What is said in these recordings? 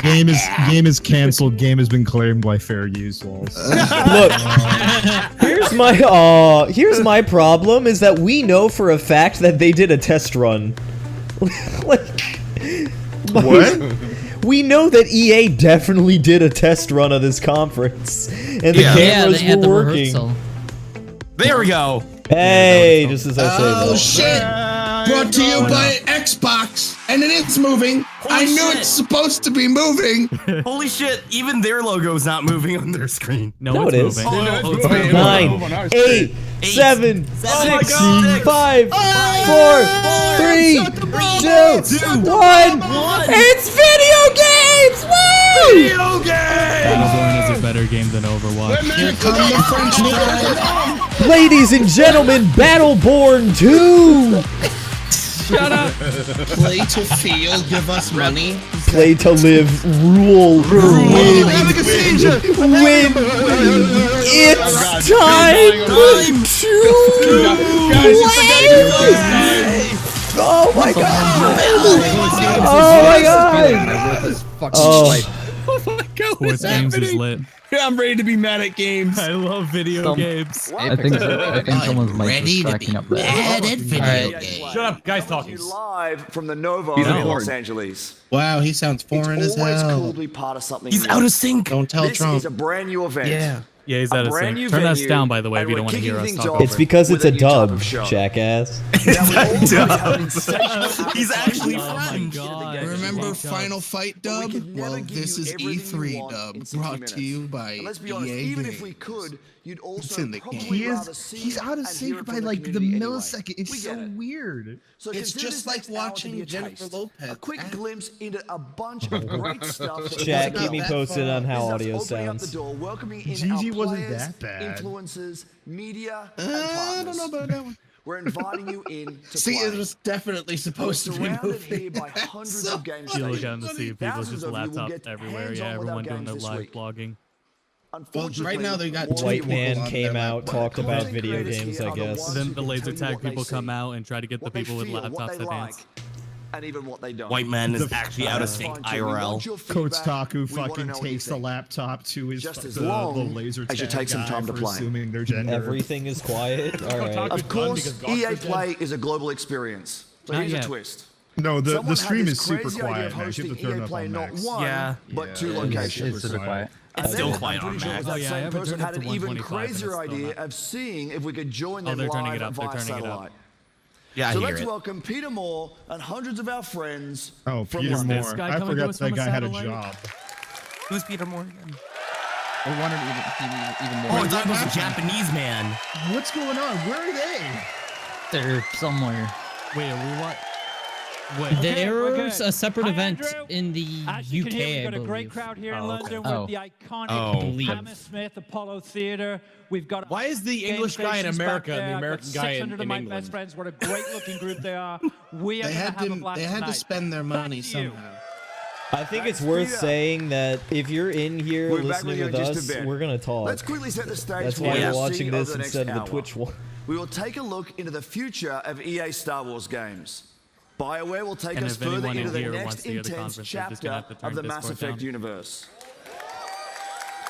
Game is canceled. Game has been claimed by fair use laws. Look, here's my problem is that we know for a fact that they did a test run. What? We know that EA definitely did a test run of this conference, and the cameras they had were the working. rehearsal. There we go. Hey, just as I say Oh that. shit! Brought to you by Xbox, and it is moving. I knew shit. it's supposed to be moving. Holy shit! Even their logo's not moving on their screen. No, it is. Oh, no, it's moving. 9, 8, 7, 6, Oh my God. 5, 4, 3, 2, 1. It's video games! Woo! Video game! Battleborn is a better game than Overwatch. Here come the French fries. Ladies and gentlemen, Battleborn 2! Shut up! Play to feel, give us money. Play to live, rule, win, win. It's time to play! Oh my god! Oh my god! Oh. Sports games is lit. I'm ready to be mad at games. I love video games. I think someone's mic Ready is to cracking be up there. mad at video games. Shut up, guys talking. Live from the Nova He's in important. Los Angeles. Wow, he sounds foreign as It's always hell. cool to be part of something. He's new. out of sync. Don't tell This Trump. is a brand new event. Yeah. Yeah, he's A out of brand sync. new Turn that venue, down, by the way, if and you don't we're want to hear us kicking talk things over It's off it. because with it's a a new type dub, of show. jackass. He's actually Oh my French. god. Remember Jake Final Jobs. Fight But we dub? could never Well, give this you is everything you E3 want dub, in 60 brought minutes. to you by And let's be honest, EA even Games. if we could, you'd It's also in the game. probably rather He's see out of and hear sync it by from like the community anyway. millisecond. It's We so get it. weird. So It's consider just this like next hour to watching be a Jennifer taste. Lopez A quick act. glimpse into a bunch of great stuff. that Chat, is keep me about. posted on how This is audio us opening up the sounds. door, welcoming in Gigi our wasn't players, that bad. influencers, media, and I partners. don't know about that one. We're inviting you in to See, play. it was definitely We're supposed to be surrounded here moving. by hundreds of game You look stations. out and see people Thousands just of you will laptops get everywhere. hands-on Yeah, with everyone our doing their games this live week. blogging. Unfortunately, right now they got more White people man on came there, out, like, talked about content video creators games, here I are the guess. ones Then who the can laser tell you tag what they people come see, out and try to get the what they people with feel, what laptops they to like, dance. and even what they don't. White man is actually out of sync Fine-tune. We IRL. want your Coach feedback. Taku We wanna fucking know what you takes the think. laptop to his Just as the long laser as you tag take some guy time to for play. assuming their gender. Everything is quiet. All right. Of course, EA Play is a global experience. So Not here's a yet. twist. No, the Someone had stream this is super crazy idea quiet. of Man. You have hosting to turn EA it up Play on not max. one, Yeah. but two Yeah, locations. It's super quiet. And It's still then, quiet I'm on pretty sure Mac. it was that Oh, yeah, I same haven't person turned it had up an to even 125 and it's crazier still idea not. of seeing if we could join Oh, them they're turning live it up, they're via turning it up. satellite. Yeah, I So hear let's it. welcome Peter Moore and hundreds of our friends Oh, from Peter London. Moore. guy I coming to forgot us that from a guy had a satellite? job. Who's Peter Moore again? I wanted even Oh, I more. thought it was a Japanese man. What's going on? Where are they? They're somewhere. Wait, are we what? Wait. There's a separate event in the As you UK, can hear, I we've got a believe. great crowd here in Oh, London. okay. We're Oh. at the iconic Oh. Hammersmith Apollo Theatre. We've got Why is the game English guy in stations America back and the there. I've got American guy 600 in of my England? best friends. What a great looking group they are. We are They going to had have a to. blast They had to tonight. spend their money Back to you. somehow. I think it's Thanks, worth Peter. saying that if you're in here We're back listening with with you in just us, a bit. we're gonna talk. Let's quickly set the stage That's for why what you're you'll watching see over this the next instead of the hour. Twitch one. We will take a look into the future of EA Star Wars games. BioWare will take And us if further anyone into in the here next wants to hear the intense conference, they're just chapter gonna have to turn of the Mass Discord Effect down. universe.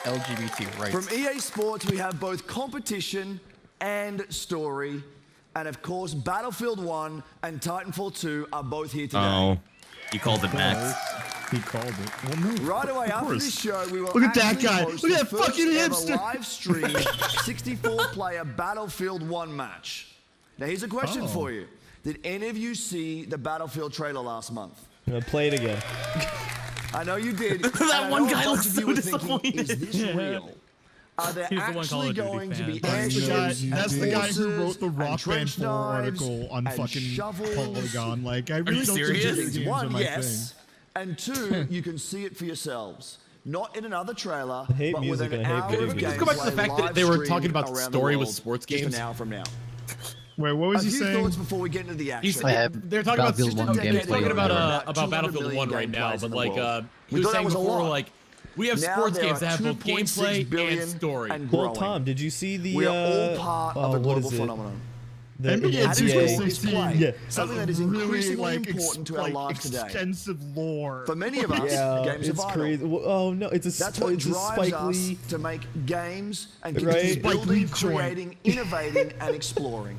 LGBT rights. From EA Sports, we have both competition and story. And of course, Battlefield 1 and Titanfall 2 are both here today. Oh, you called it Max. He called it. Well, no. Right away of after course. this show, we will Look at that actually guy. host Look at the that fucking first ever hipster. live stream 64-player Battlefield 1 match. Now, here's a question for you. Did any of you see the Battlefield trailer last month? I'm gonna play it again. I know you did. That and I one know a guy bunch looks of you so were thinking, disappointed. is this real? Are there He's the one Call actually of Duty going to be fan. airships That's and the guy who horses wrote the and Rock Band trench 4 knives article on and fucking shovels? Polygon. Like, I really you don't serious? think video games are One, my yes. And two, you can see it for yourselves. Not in another trailer, hate but music with an and I hate hour video of games. Let's go back to the gameplay fact that live they were streamed talking about the around story world with sports just games. an hour from now. thing. Wait, what was A he few saying? thoughts before we get into the action. I have They're talking about Battlefield 1 okay, they're gameplay. talking About about 200 Battlefield million 1 right now, gameplays but in the like world. he We was thought that saying was a before, lot. like we have Now sports there games are that have both 2.6 gameplay billion and story. and Well, growing. Tom, did you see the? We are all part of a what global is it? phenomenon. The NBA How do you NBA. call this play? Yeah. Something that is Really, increasingly like, important to our lives today. extensive lore. For many of us, Yeah, games are it's vital. crazy. Oh no, it's a That's what it's a drives Spike us Lee. to make games and Right. continue Spike building, Lee joint. creating, innovating, and exploring.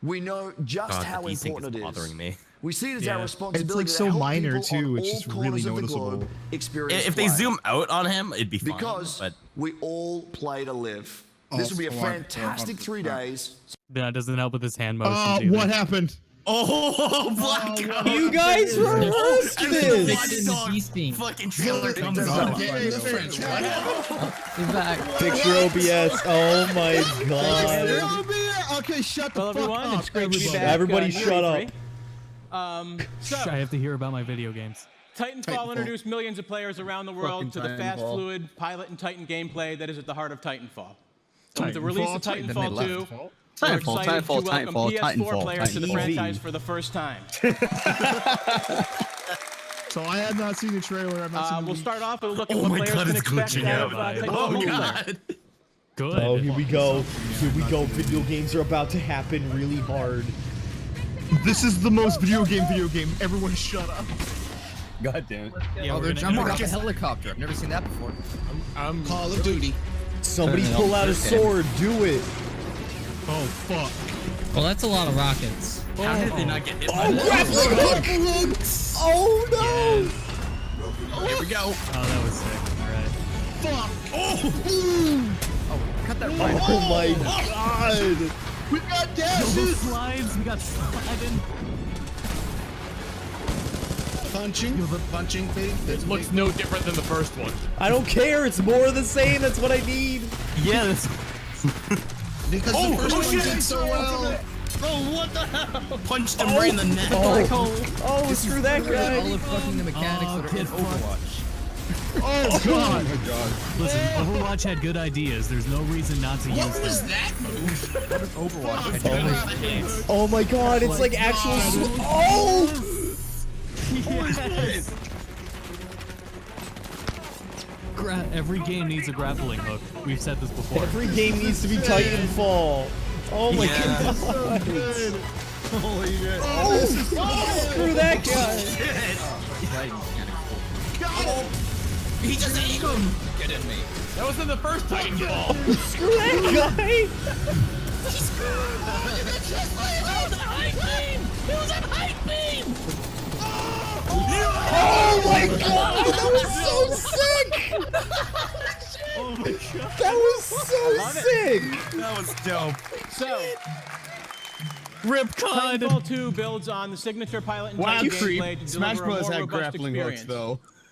We know just God, how the desync important is it is. bothering me. We see it as Yeah. our responsibility It's, to like, so help minor, people too. on It's all just really corners of the noticeable. globe experience If they play. zoom out on him, it'd be fine. Because But we all play to live. This will be a fantastic 3 days. That doesn't help with his hand motions Oh, either. what happened? oh, Black Ops. You guys were Fixed this. in the desync. Fucking trailer comes Does out. the game finish? What happened? He's back. Fix your OBS. Oh my god. Okay, shut the Well, fuck everyone, up. it's great to be back. Everybody year shut up. 83. So, I have to hear about my video games. Titanfall introduced millions of players around the world to the fast, fluid, pilot, and Titan gameplay that is at the heart of Titanfall. And with the release of Titanfall 2, we're excited to welcome PS4 players to the franchise for the first time. So I have not seen the trailer. I've not seen the We'll leak. start off with a look at Oh what my players God, can it's expect glitching out of out. Titanfall Oh multiplayer. god. Good. Oh, here we go. Here we go. Video games are about to happen really hard. This is the most video game. Everyone shut up. Yeah, Oh, we're they're gonna- jumping off a helicopter. I've never seen that before. Call of Duty. Somebody Turn it pull off. out a Okay. sword. Do it. Oh, fuck. Well, that's a lot of rockets. How did they not get hit by Oh, that? grappling hook! Oh no! Here we go. Oh, that was sick. All right. Cut that Oh my god! We got Double dashes. slides. We got sliding. Punching thing. It looks no different than the first one. I don't care. It's more of the same. That's what I need. Yeah, this. Because the first one did so well. Oh, what the hell? Punched him right in the neck. Oh, screw that All guy. of fucking the mechanics that are in Overwatch. Oh, God. Listen, Overwatch had good ideas. There's no reason not to use What them. was that move? Overwatch. Oh my god, it's like actual. Oh! Every game needs a grappling hook. We've said this before. Every game needs to be Titanfall. Oh my Yeah. god. Holy shit. Oh, screw that guy. He just ate him. That was in the first Titanfall. Screw that guy. Oh my god, that was so sick! Oh my god. That was so sick! That was dope. So, Ripcon. Titanfall 2 builds on the signature pilot and Titan gameplay to deliver a more robust experience.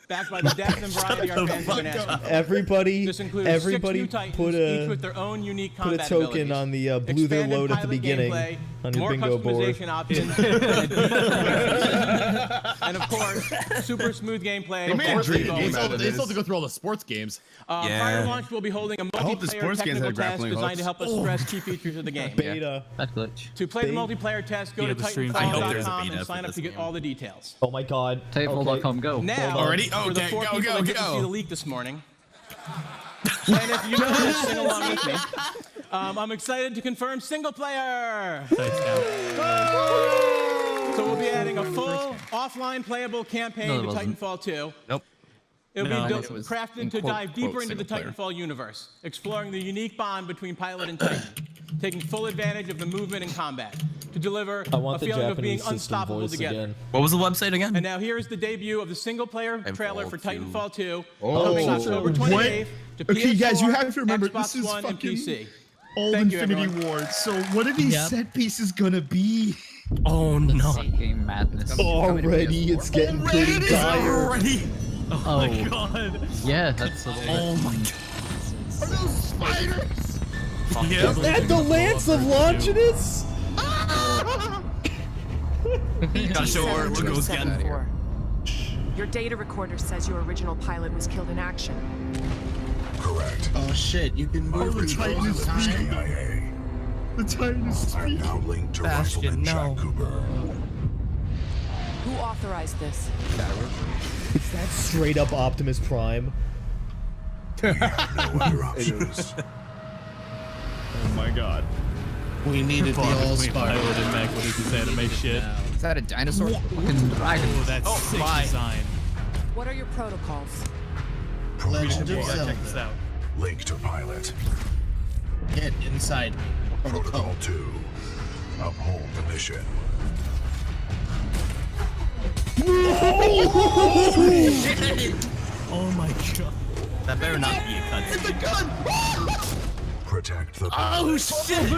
Backed by the depth and variety our fans have been asking for. Everybody, This includes everybody 6 new Titans, put each with a their own unique put a combat token abilities, on the blue their expanded load at the pilot beginning gameplay, on your more bingo board. customization options, and of course, super smooth gameplay. They They still have to go through all the sports games. Prior to launch, we'll be holding a hope the multiplayer sports games technical had test grappling designed to hooks. help us stress key features of the game. Beta. That glitch. To play the multiplayer test, go Yeah, to the stream- I hope there's a Titanfall.com beta and sign for up this to get game. all the details. Oh my god. Titanfall.com, go. Now, Already? for the Okay, 4 go, people go, that get to go. see the leak this morning. And if you know sing along with me, I'm excited to confirm single player. So we'll be adding a full offline playable campaign No, it to wasn't. Titanfall 2. Nope. It'll No, be it was crafted in to quote, dive deeper quote, into the single player. Titanfall universe, exploring the unique bond between pilot and Titan, taking full advantage of the movement and combat to deliver I a want the feeling of being Japanese system unstoppable voice together. again. What was the website again? And now here is the debut of the single-player trailer for 2. Titanfall 2, Oh. coming October 28th to PS4, Okay, guys, you have to remember, Xbox this is One, and fucking PC. Old Thank you, Infinity everyone. Ward. So what are these Yep. set pieces gonna be? Oh no. Game madness. Already, it's getting pretty dire. Already. Oh, God. yeah, that's a little Oh my god. Are those spiders? Yeah. Is that the Lance of Longinus? Gotta show where it goes again. Your data recorder says your original pilot was killed in action. Oh shit, you can move the controls Titan is in time. speaking. The Titan is speaking. Bastion, no. Who authorized this? Is that straight up Optimus Prime? Oh my god. We needed the all spark. Pilot and mech, what is this anime shit? Is that a dinosaur? Fucking dragon. Oh, that's sick design. What are your protocols? Legend of Check Zelda. this out. Link to pilot. Get inside. Protocol 2. Uphold the mission. Oh my god. That better not be a cutscene. The gun! Protect the Oh shit!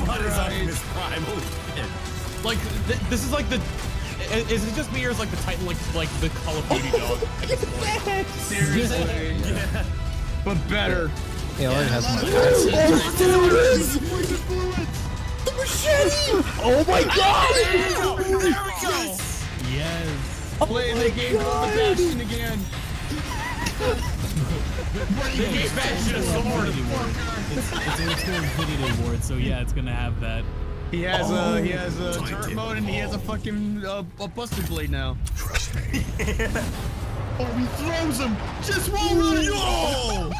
What is Optimus Prime? Holy shit. Like, this is like the. Is it just me or is like the Titan like the Call of Duty dog? Seriously? Yeah. But better. It already has my The machete! Oh my god! There we go. Yes. Play the game of the Bastion again. They gave Bastion a sword. It's a Infinity Award, so yeah, it's gonna have that. He has a turret mode and he has a fucking a buster blade now. Trust me. Oh, he throws him! Just roll right!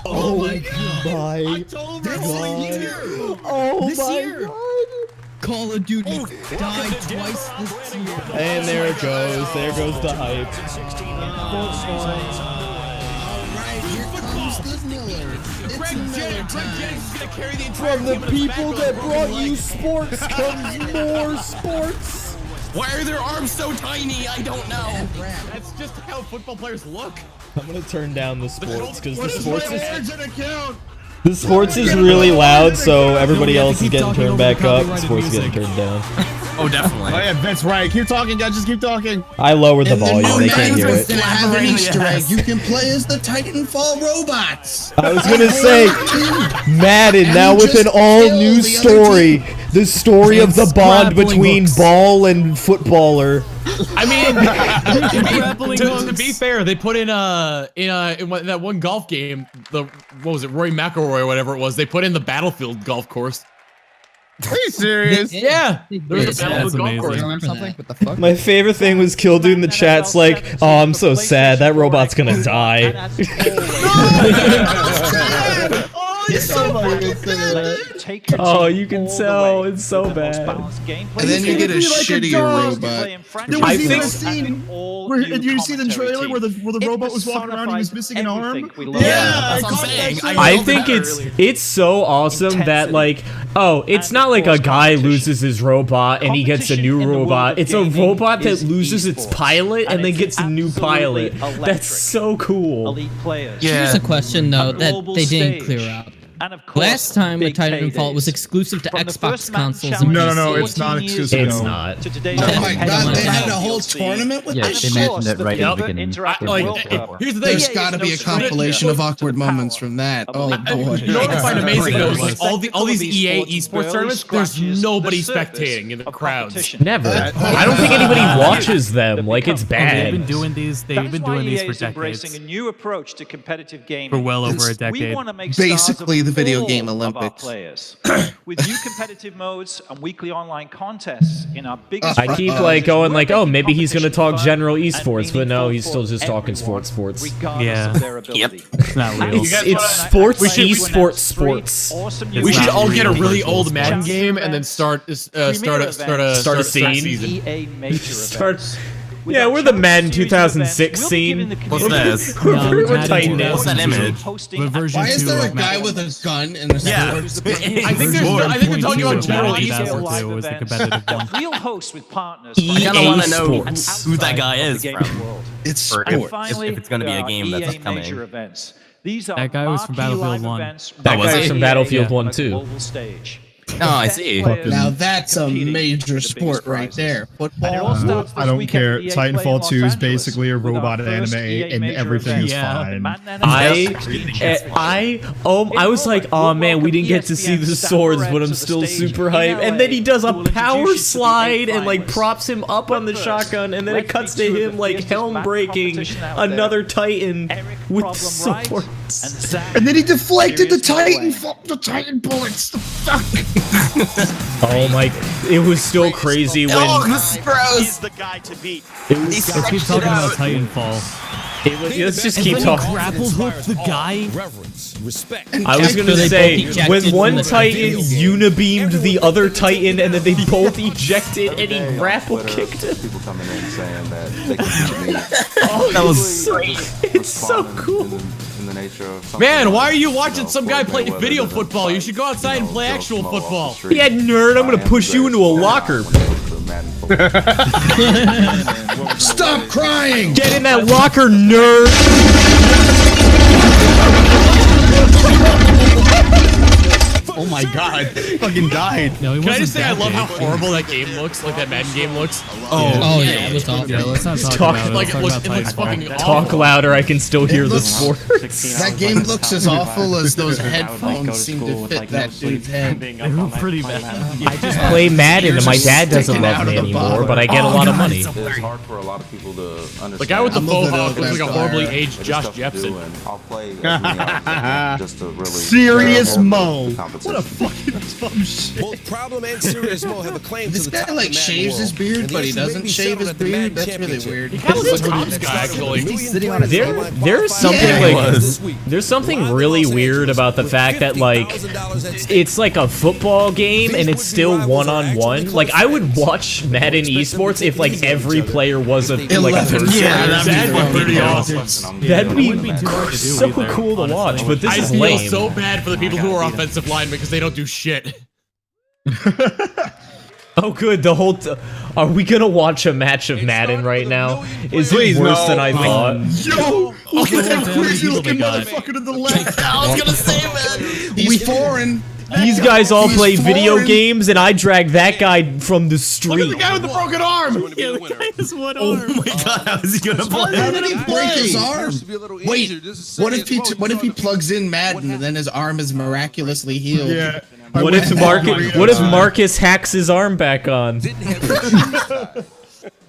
Oh my god! I told him this year! Oh This my year. god! Call of Duty died twice this year. And there it goes. There goes the hype. Alright, here comes the Miller. Greg Jennings is gonna carry the entire From the team in his people back that on brought his you legs. sports comes more sports. Why are their arms so tiny? I don't know. That's just how football players look. I'm gonna turn down the sports because the What is sports my is origin account? the sports is really loud, so everybody else is getting turned back up. Sports is getting turned down. Oh, definitely. yeah, that's right. Keep talking, guys. Just keep talking. I lowered the volume. They can't hear it. gonna have an Yes. Easter egg. You can play as the Titanfall robots. I was gonna say Madden now with an all-new story. The story of the bond between ball and footballer. I mean, to be fair, they put in that one golf game, what was it, Roy McIlroy or whatever it was. They put in the Battlefield golf course. Are you serious? Yeah, there's a Battlefield golf course. Remember something? What the fuck? My favorite thing was Kill Dude in the chat's like, "Oh, I'm so sad. That robot's gonna die." Oh, you can tell. It's so bad. And then you get a shittier robot. There I was even think- a scene where did you see the trailer where the robot was walking around and he was missing an arm? Yeah, that's what I'm saying. I think it's so awesome that like, oh, it's not like a guy loses his robot and he gets a new robot. It's a robot that loses its pilot and then gets a new pilot. That's so cool. Here's a question though that they didn't clear up. Last time the Titanfall was exclusive to Xbox consoles and No, PC. it's not exclusive. It's not. Oh my god, they had a whole tournament with Yeah, this they shit? mentioned it right at the beginning. Here's the thing. There's gotta be a compilation of awkward moments from that. Oh boy. You know what I find amazing though? Is like all these EA esports tournaments, there's nobody spectating in the crowds. Never. I don't think anybody watches them. Like it's They've been bad. doing these. They've been doing these for decades. new approach to competitive gaming. For well over a decade. Basically the video game Olympics. With new competitive modes and weekly online contests in our biggest I keep like going like, oh, maybe he's gonna talk general esports, but no, he's still just talking sports. Yeah. It's not real. It's sports esports. We should all get a really old Madden game and then start a season. Start. Yeah, we're the Madden 2006 scene. What's this? We're Titan. What's that image? Why is there a guy with a gun in a Yeah. sword? I think they're talking about general esports. was the competitive one. We'll host with partners. I kind of want to know Sports. who that guy is from. It's Or sports. if it's going to be a game that's coming. These are That guy was from marquee Battlefield live 1. events That was guy's he? from Battlefield Yeah. 1 too. global stage. Oh, I see. Now that's a major sport right there. Football. I don't care. Titanfall 2 is basically a robot anime, and everything is Yeah. fine. I was like, oh man, we didn't get to see the swords, but I'm still super hyped. And then he does a power slide and like props him up on the shotgun, and then it cuts to him like helm breaking another Titan with the swords. And then he deflected the Titan bullets. The fuck? Oh my! It was still crazy when Oh, this is gross. the guy to beat. Let's keep talking about Titanfall. Let's just keep talking. Grapple hooked the guy. Reverence, respect. I was gonna say, when one Titan unibeamed the other Titan and then they both ejected and he grapple kicked him. People coming in saying that they can beat me. Oh, that was it's so cool. In the nature of Man, why are you watching some guy play video football? You should go outside and play actual football. Yeah, nerd, I'm gonna push you into a locker. Stop crying! Get in that locker, nerd! Oh my god, fucking died. No, Can I just say I love how horrible that game looks? Like that Madden game looks? Oh yeah, it was awful. Yeah, let's not talk about it. Like, it looks fucking awful. Talk louder, I can still hear the sports. That game looks as awful as those headphones seem to fit that dude's head. They were pretty bad. I just play Madden and my dad doesn't love me anymore, but I get a lot of money. It's hard for a lot of people to understand. The guy with the faux hawk looks like a horribly aged Josh Jepsen. I'll play as many hours just to really Serious Mo. What a fucking dumb shit. Both Problem and Serious Mo have a claim This to the guy top like of the shaves his Madden world. beard, but he doesn't shave his beard. That's really weird. He kind of looks like Tom's guy, actually. There's something like there's something really weird about the fact that like it's like a football game and it's still one-on-one. Like I would watch Madden esports if like every player was a like a person. Yeah, that'd be pretty awesome. That'd be so cool to watch, but this is I feel lame. so bad for the people who are offensive linemen because they don't do shit. Oh good, the whole are we gonna watch a match of Madden right now? Is it worse than I thought? Yo! Look at that crazy looking motherfucker to the left. I was gonna say, man. He's foreign. These guys all He's play video foreign. games and I drag that guy from the Look at street. the guy with the broken arm. Yeah, the guy has one Oh arm. my god, how is he gonna play? How did he break his arm? Wait, what if he plugs in Madden and then his arm is miraculously healed? Yeah. What if Marcus hacks his arm back on?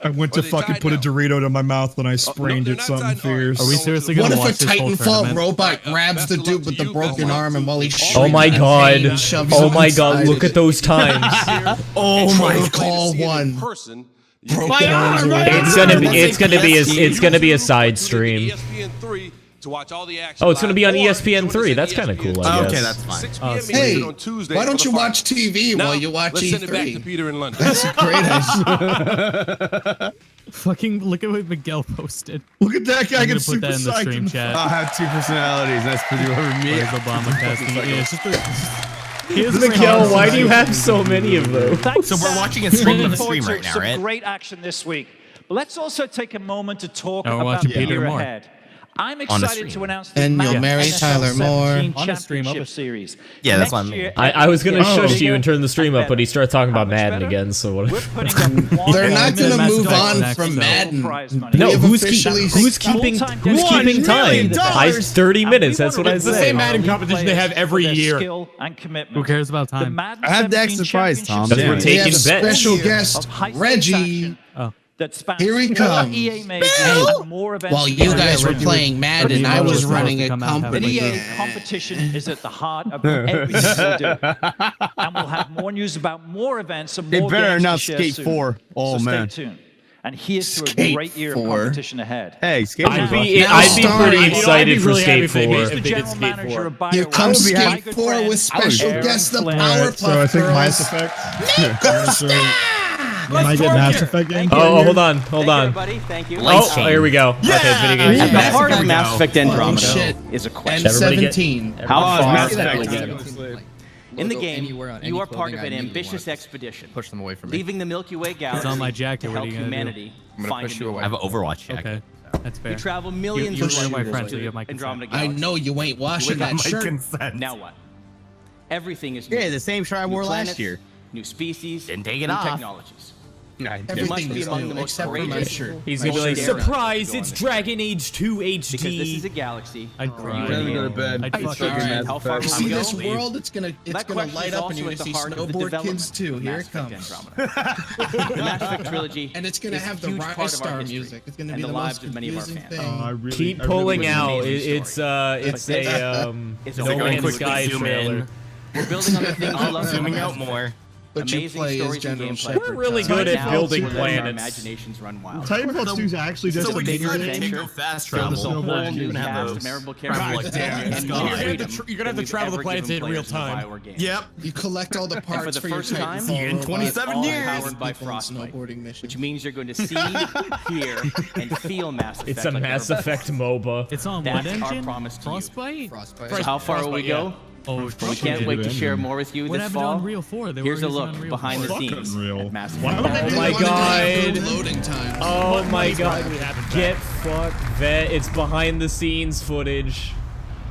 I went to fucking put a Dorito to my mouth when I sprained it something fierce. Are we seriously What gonna if a watch this whole Titanfall tournament? robot grabs the dude with the broken arm and while he's Oh my shrieking in god. pain, shoves Oh him my god, inside look it? at those times. Oh my call one. My arm, It's gonna be a side stream. Oh, it's gonna be on ESPN3. That's kind of cool, I guess. Okay, that's fine. Hey, why don't you watch TV while you watch E3? That's a great idea. Fucking look at what Miguel posted. Look at that guy I'm gonna get put that super in the psyched stream chat. I have two personalities. That's pretty over me. Where's Obama casting? Yeah, it's just Miguel, why do you have so many of those? So we're watching a stream of the stream right now, right? Great action this week. But let's also take a moment to talk we're about watching the Peter year Moore. ahead. I'm excited to announce the And you'll Madden marry NFL Tyler Moore. 17 On the stream, Championship Series. Yeah, that's Next what I mean. year, I was gonna everything shush is you bigger and turn the stream up, but he started talking about better. Madden again, so what? We're putting up one They're not gonna Madden move on next, from though. Madden. prize money. No, We have who's officially keeping full-time time? $1 I 30 minutes. That's what I It's the say. same Madden competition they have every year. Skill and commitment. Who cares about The time? Madden I have the 17 extra prize, Tom. Championship We're Series We have taking a bets. special of guest, high-stakes Reggie. action Oh. that spans Here he all comes. EA majors and more events. While you guys were playing Madden, I was running a The company. EA competition is at the heart of everything we do. And we'll have more news about more events and They more better games to announce share Skate soon. 4. Oh, so man. Stay tuned. And here's to a Skate great year 4. of competition ahead. Hey, Skate I'd was be starring- pretty excited for really happy Skate if they 4. made- The if they did general Skate manager 4. of BioWare, Here comes my Skate good 4 friend, with special Aaron guest, the Flynn. Powerpuff So I think Girls. Mass Effect. Can I get Mass Effect game? Oh, hold on. Thank you. Oh, here we go. Okay, video games. At the heart of Mass Effect Andromeda is a and Everybody get- 17. How far? Mass In the game, you are part of an ambitious expedition. Push them away from me. Leaving the Milky Way galaxy on my jacket, to what are help you gonna do? humanity I'm gonna find push a you new away. I have way. an Overwatch jacket. Okay, that's fair. You travel millions You're of my light friend, so years you have my to Andromeda I Galaxy. know you ain't washing that shirt. Now what? Everything is new. Yeah, the same try I New wore last planets, year. New species, Didn't take it new off. technologies. You must Everything be is among new, the most except for my courageous. shirt. He's gonna be like, Daring surprise, to go it's on this Dragon Age 2 Because this is a HD. galaxy. I'd where cry. you and go to me bed. I'd fucking Alright. How far You can see we go? this world? It's gonna That light question up, and is you're also gonna at the see heart of the snowboard development kids too. of Here Mass it comes. Andromeda. The Mass Effect trilogy And it's gonna is a have the huge part Rise of our Star history music. It's gonna and be the the lives most of many of our confusing fans. thing. Keep pulling out. amazing It's a It's a No going Man's quickly Sky zoom trailer. in. We're building on the things we love. Zooming about out Mass more. Effect. But you Amazing play as stories and General gameplay. Shepard. We're really good at building We're letting our planets. imaginations run wild. Titanfall 2 is actually just So a we bigger decided to game. go fast Travel travel. the whole You're gonna have Cast, those. memorable Travel characters, like that. and It's more gone. freedom You're gonna have to than travel the we've planets ever in given real players in a time. Bioware game. Yep. You collect all the for parts the for your first time, Titanfall in robot, 27 all years. powered by people on Frostbite, snowboarding missions. which means you're going to see, hear, and feel Mass Effect. It's a like Mass never Effect MOBA. It's on That's what our engine? promise to you. Frostbite? Frostbite. So how far will we go? Oh, We can't wait to share more with you What this happened to fall. Unreal 4? They were Here's a using look Unreal behind the 4. scenes Unreal. at Mass Why Effect. would they Oh my god. Loading times. Oh my god. happened? Get fucked, Vet. It's behind the scenes footage.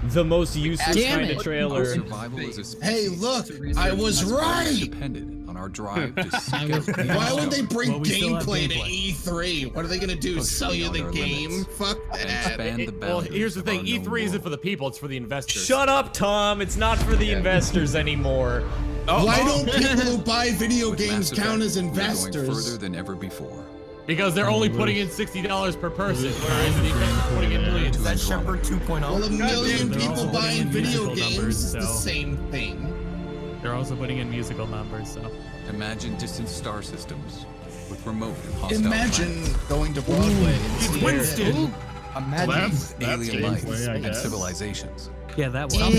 The most useless Damn kind it. of trailer. Survival is a species Hey, look, reason I was that's right. dependent on our drive to seek I was- out Why would they bring Well, we still have gameplay to gameplay. E3? What are they gonna do? Push Sell you beyond the our game? limits Fuck and that. expand the Well, boundaries here's the of thing. our E3 known isn't world. for the people, it's for the investors. Shut up, Tom. It's not for the investors anymore. Why don't people who buy video With games Mass count Effect, as we're going investors? further than ever before. Because they're only putting in $60 per person, whereas the investors are putting in millions. Is that Shepard 2.0? Well, a million They're people also putting buying in video musical games numbers, is the so- same thing. They're also putting in musical numbers, so. Imagine distant star systems with remote and hostile Imagine planets. going to Broadway and seeing Winston. Imagine. That's Alien life gameplay, I and guess. civilizations. Yeah, that one.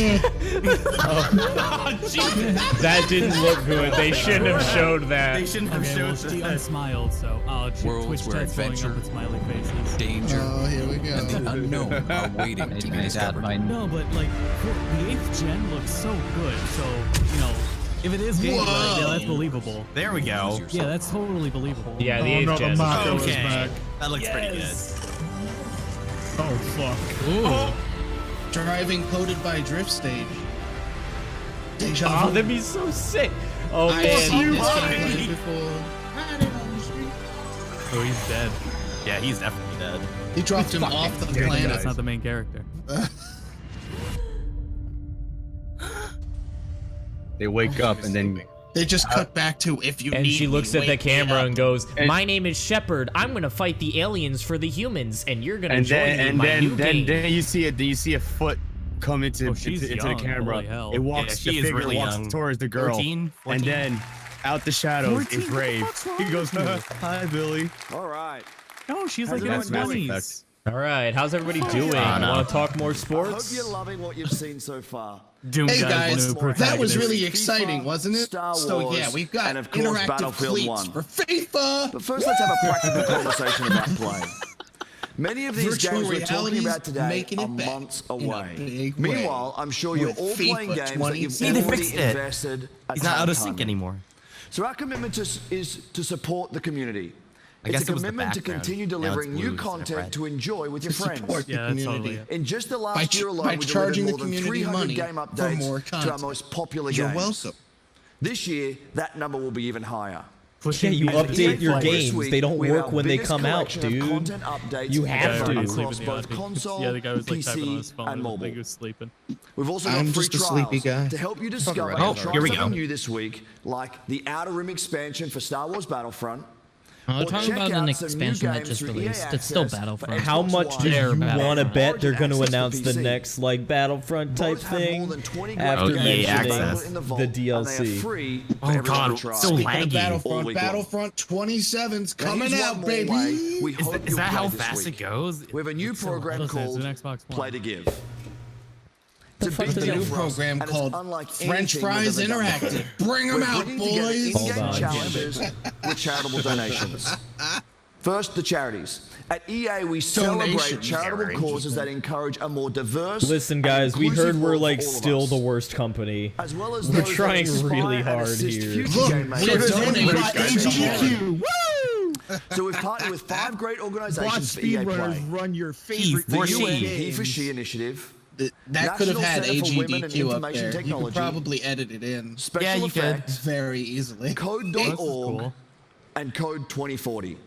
That didn't look good. They shouldn't have showed They that. shouldn't have Okay, well, showed she that. unsmiled, so Worlds Twitch where chat's blowing adventure, up with smiley faces. danger, Oh, here we and go. the unknown are waiting to be discovered. No, but like, the 8th gen looks so good, so, you know, if it is gameplay, yeah, that's believable. There we go. Yeah, that's totally believable. Yeah, the Oh 8th no, the gen. Mako is Okay. back. That looks pretty good. Oh fuck. Ooh. Driving coded by Drift Stage. Deja Oh, vu. that'd be so sick. Oh I man. seen this gameplay before. Oh, he's dead. Yeah, he's definitely dead. He dropped him off the planet. That's not the main character. They wake up and then They just cut back to if you And need she looks me, at the wake me camera up. and goes, "My name is Shepard. I'm gonna fight the aliens for the humans, and you're gonna join me in my new game." then you see a foot come into she's into the young, camera. holy hell. It walks. Yeah, she the is figure really walks young. towards the girl, 14? and then out the shadows 14? is Brave. He goes, "Hi, Billy." All right. No, she's like in her That's Mass 20s. Effect. All right, how's everybody doing? no. Want to talk more I hope sports? you're loving what you've seen so far. Doom Hey guys, new that was protagonist. really exciting, wasn't it? Star So Wars, yeah, we've got and of course, interactive Battlefield cleats 1. for FIFA. But first, let's have a practical conversation about play. Many of these Virtual games we're talking reality's about today making it are back months in a away. big way. Meanwhile, I'm sure you're With all FIFA playing games that 20. you've See, they already fixed it. invested a He's not ton out of time sync in. anymore. So our commitment is to support the community. I guess It's a it was the commitment to background. continue Now it's delivering blue new instead of content red. to enjoy with your friends. Support the Yeah, that's community. totally In just the By last year alone, we charging delivered the more than community 300 money game for updates more to our content. most popular You're games. welcome. This year, that number will be even higher. Yeah, you update your This games. week, They don't we have work our when they biggest come out, collection of dude. content updates You have ever to. across both console, Yeah, the guy was like typing on PC, his phone. and I mobile. think he was sleeping. We've also got I'm free just a sleepy trials guy. to help you discover Oh, and try here we something go. new this week, like the Outer Rim expansion for Star Wars Battlefront. I'm Or talking check about out an some new expansion that games just through released. EA It's still Access for Battlefront. How Xbox much One do you and want to bet Origin they're going to Access for announce the PC. next like Battlefront type Both have more thing than 20 after great games EA mentioning Access. in the vault, the and they are DLC? free for Oh, everyone God, to it's try. so Speaking laggy. of All Battlefront, week long. Battlefront 27's Now, coming here's out, one more baby. way we hope Is you'll that play how this fast week. it goes? We have a new program What is it? It's called an Xbox One. Play to Give. The It's a fuck big does deal it- for us, program and it's called unlike French anything we've Fries ever done Interactive. before. Bring 'em We're out, bringing together boys. Hold in-game on. challenges with charitable donations. First, the charities. At EA, we celebrate Donations. charitable causes that encourage a more diverse. Listen, guys, we heard inclusive we're world like for all of still us, the worst company. as well as We're those that trying inspire really and hard assist here. future Look, game makers. we're donating Great by guys. HGQ. So we've partnered with 5 great Watch organizations for EA Play. speedrunners run your favorite The video UN games. He for She Initiative, That could have National had Center for Women in AGDQ up Information there. You Technology. could probably edit it in. Special Yeah, you could. Effects, Very easily. Code.org, cool. and Code 2040.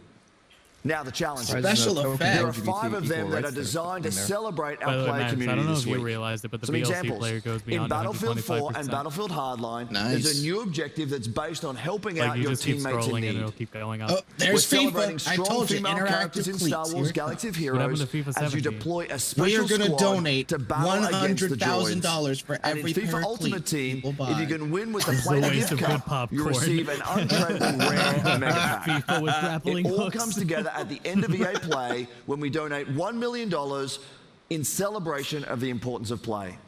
Now the challenge. Special effects. There are 5 of them that are designed to celebrate By the our way, play Max, community I don't know this if you week. realized it, but the Some VLC examples. player goes In beyond Battlefield 4 and 125%. Battlefield Hardline, Nice. there's a new objective that's based on helping Like, out you your just keep teammates in scrolling and need. it'll keep going up. Oh, We're there's celebrating FIFA. I strong told you, female characters in interactive Star cleats. Wars Here it Galaxy of What happened Heroes to FIFA as you 17? deploy a We special are going to squad donate to battle against the droids. $100,000 for And in every FIFA pair of Ultimate cleats Team, people if you buy. can win with the This is a Player waste Gift of good Cup, you popcorn. receive an untradable rare mega pack. FIFA with grappling It all hooks. comes together at the end of EA Play when we donate $1 million in celebration of the importance of play.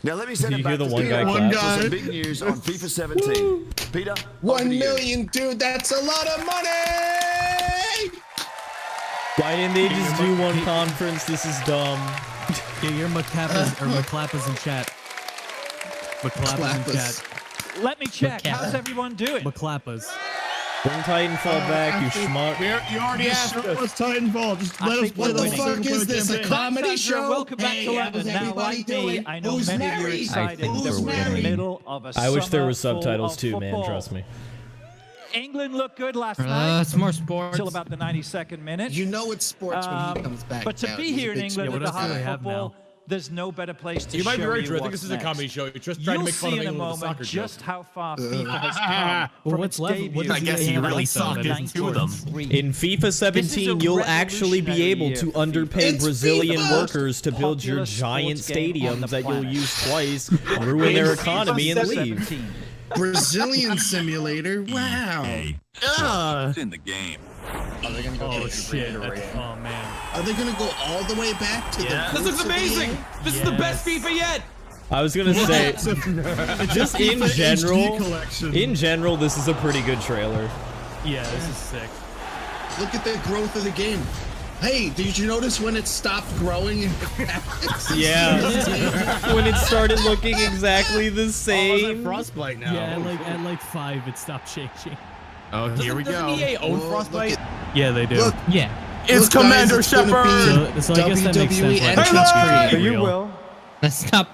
Now let me send You it back hear the to one Peter guy for clap? some big news on FIFA 17. Peter, 1 million, dude. That's a lot of money. Why didn't they just do one conference? This is dumb. Get your McClappers in chat. McClappers in chat. Let me check. How's everyone doing? McClappers. Bring Titanfall back, you schmuck. You already asked us Titanfall. Just let us play What the fuck is this? A campaign. comedy Sandra, show? welcome back to London. how's Now, everybody like me, doing? I know Who's many of you are married? excited that Who's we're in the married? middle of a I wish there summer were full subtitles of too, man. football. Trust me. England looked good last night. It's more sports. Till about the 92nd minute. You know it's sports when he comes back. But to down. be He's a here in big England sport at the else do heart they of have football, now? there's no better place to You might be show right, you Drew. I think what's this is a next. comedy show. You're just trying to You'll make fun see of in a England with a moment soccer just joke. how far FIFA has come Well, from what's its left? debut. I guess he really sucked in 2 of them. In FIFA 17, you'll actually be able to underpay It's Brazilian FIFA. workers to build your Popular giant sports game on the stadiums that you'll planet. use twice, ruin their economy, and leave. 17. Brazilian simulator. Wow. It's in the game. Are they gonna go? Oh shit. Oh man. Are they gonna go all the way back to the? This looks amazing. This is the best FIFA yet. I was gonna say, just in general, collection. this is a pretty good trailer. Yeah, this is sick. Look at the growth of the game. Hey, did you notice when it stopped growing? Yeah, when it started looking exactly the same. Frostbite now. Yeah, at like 5, it stopped changing. Oh, here we go. Doesn't EA own Frostbite? Yeah, they do. Look. Yeah. It's Look, Commander guys, it's gonna Shepard. be So I guess that makes WWE sense. entrance Like, creator. you will. Stop.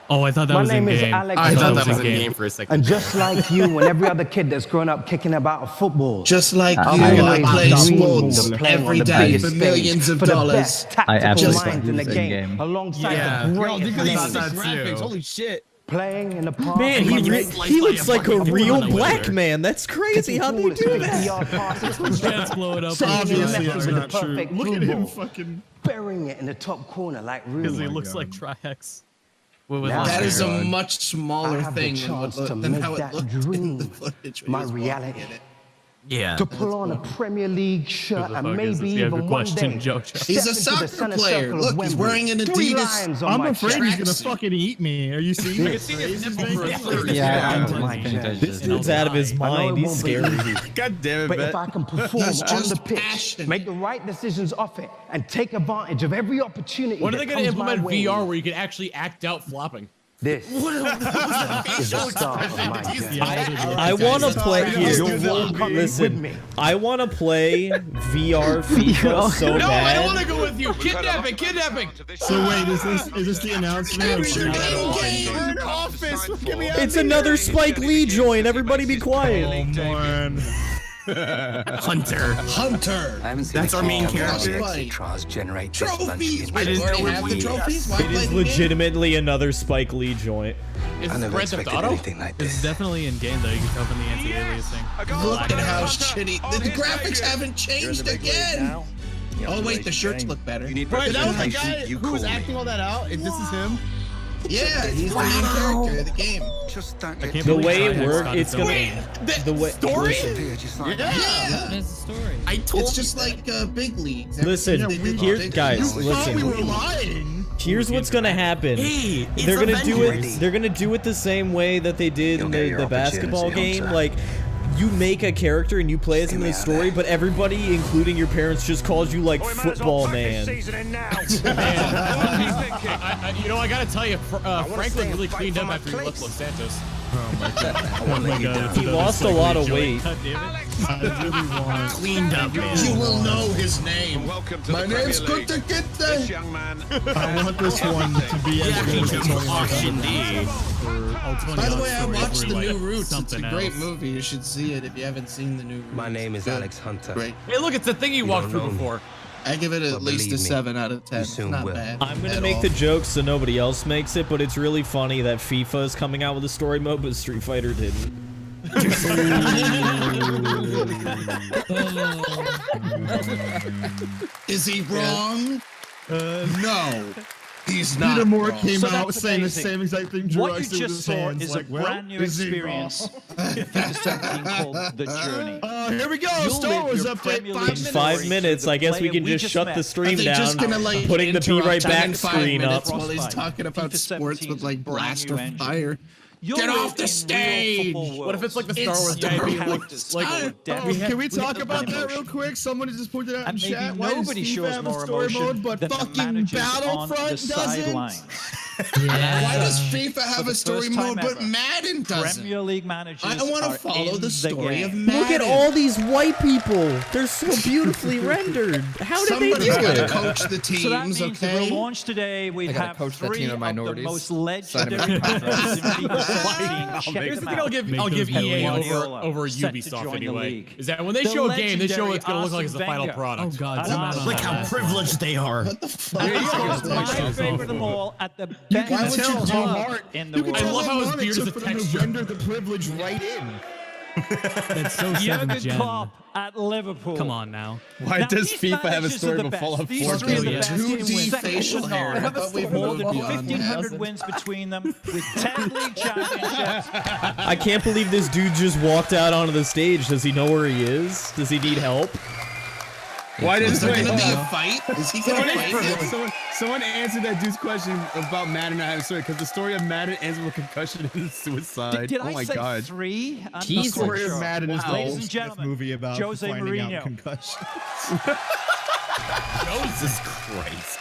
Oh, I thought that was in game. I thought that was in game for a second. And just like you and every other kid that's grown up kicking about football. Just like I you, I always play dreamed sports of playing on every the day biggest for stage millions of for the dollars. best tactical minds in the game, alongside Yeah. the Yo, greatest look at leaders. these graphics. Holy shit. Playing in the park. Man, he looks like a real black man. That's crazy. How do you do that? Jets blow it up. Obviously, that's with the not true. perfect Look at through him ball. fucking. Burying it in the top corner like Because he Rooney. looks like Tri-X. That is a much I smaller have the thing chance to than make how it that looked in dream the footage. when my he was walking reality. in it. Yeah. To pull on a Premier League shirt the and fuck is maybe this? You have even your one question, day Jojo. He's a step into the soccer center player. circle of Look, he's Wembley. wearing an 3 Adidas. lions on I'm my afraid he's gonna tracksuit. fucking eat me. Are you I can serious? see his nipple for a third. This dude's out of his mind. He's scary. God damn it, But if Bet. I can perform He's on just the pitch, passionate. make the right decisions off it, and take advantage of every opportunity When are that they going to comes my implement way, VR where you can actually act out flopping? this is the start of my journey. I want to play here. Listen, I want to play VR FIFA so No, I don't want bad. to go with you. Kidnapping, kidnapping. So wait, is this the announcement? I'm sure. We're in office. Get me out. It's another Spike Lee joint. Everybody be quiet. Come on. Hunter. That's our main character. Trophies. Wait, we already have the trophies. Why It play is the game? legitimately another Spike Lee joint. Is this Grand Theft Auto? It's definitely in game though. You can tell from the anti-aliasing. Look at how shitty. The graphics haven't changed again. Oh wait, the shirts look better. Wait, that was the guy who was acting all that out. This is him. Yeah, he's the main character of the game. I can't The believe way it Tri-X works, got it's its own gonna. game. The way. Story? Yeah. There's the story. It's just like big leagues. Listen, Everything they did here, big guys. leagues. Thought we were Listen. lying. Here's what's gonna happen. Hey, it's They're gonna do Avengers. it. They're gonna do it the same way that they did in the basketball game. Like, you make a character and you play as him in the story, but everybody, including your parents, just calls you like Football Man. You know, I gotta tell you, Franklin really cleaned up after he left Los Santos. He lost a lot of weight. Cleaned up, man. You will know his name. My name's Kunta Kinte. Young man. I want this one to be as good as By the way, I watched the new Roots. It's a great movie. You should see it if you haven't seen the new Roots. My name is Alex Hunter. Great. Hey, look, it's the thing you walked through before. I give it at least a 7 out of 10. It's not bad. I'm gonna make the joke so nobody else makes it, but it's really funny that FIFA is coming out with a story mode, but Street Fighter didn't. Is he wrong? No. He's not. Peter Moore wrong. came out saying the same exact thing. What you just saw is a brand new experience in FIFA 17 called The Journey. Here we go. Star Wars update. 5 minutes. 5 minutes. I guess we can just shut the stream down. Like, putting the Be Right Back screen up. While he's talking about sports with like blaster fire. Get off the stage! What if it's like the Star Wars characters? Can we talk about that real quick? Someone just pointed out in chat. Why does FIFA have a story mode, but fucking Battlefront doesn't? Why does FIFA have a story mode, but Madden doesn't? Premier League managers I want to follow the story of Madden. Look at all these white people. They're so beautifully rendered. How did they do Somebody's got to it? coach the teams, So that means okay? that we'll launch today. We have coach that 3 team of of the minorities. most legendary players in FIFA 17. Here's the thing I'll give EA over Ubisoft anyway. Is that when they show a game, they show what it's going to look like as the final product. Oh God! Look how privileged they are. What the fuck? My favorite of them all at the best in the world. I love how his beard is a texture. Render the privilege right in. That's so Jurgen 7th gen. Klopp at Liverpool. Come on now. Why does FIFA have a story but Fallout 4? These 3 are the best. 2D facial hair. I thought we've More moved than beyond 1,500 wins between them, with 10 league championships. I can't believe this dude just walked out onto the stage. Does he know where he is? Does he need help? Why is there going to be a fight? Is he going to fight him? Someone answered that dude's question about Madden not having a story, because the story of Madden ends with a concussion and suicide. Did oh I my say god. 3? The story of Madden is the Ladies whole and gentlemen, movie about Jose finding Mourinho. out concussions. Jesus Christ.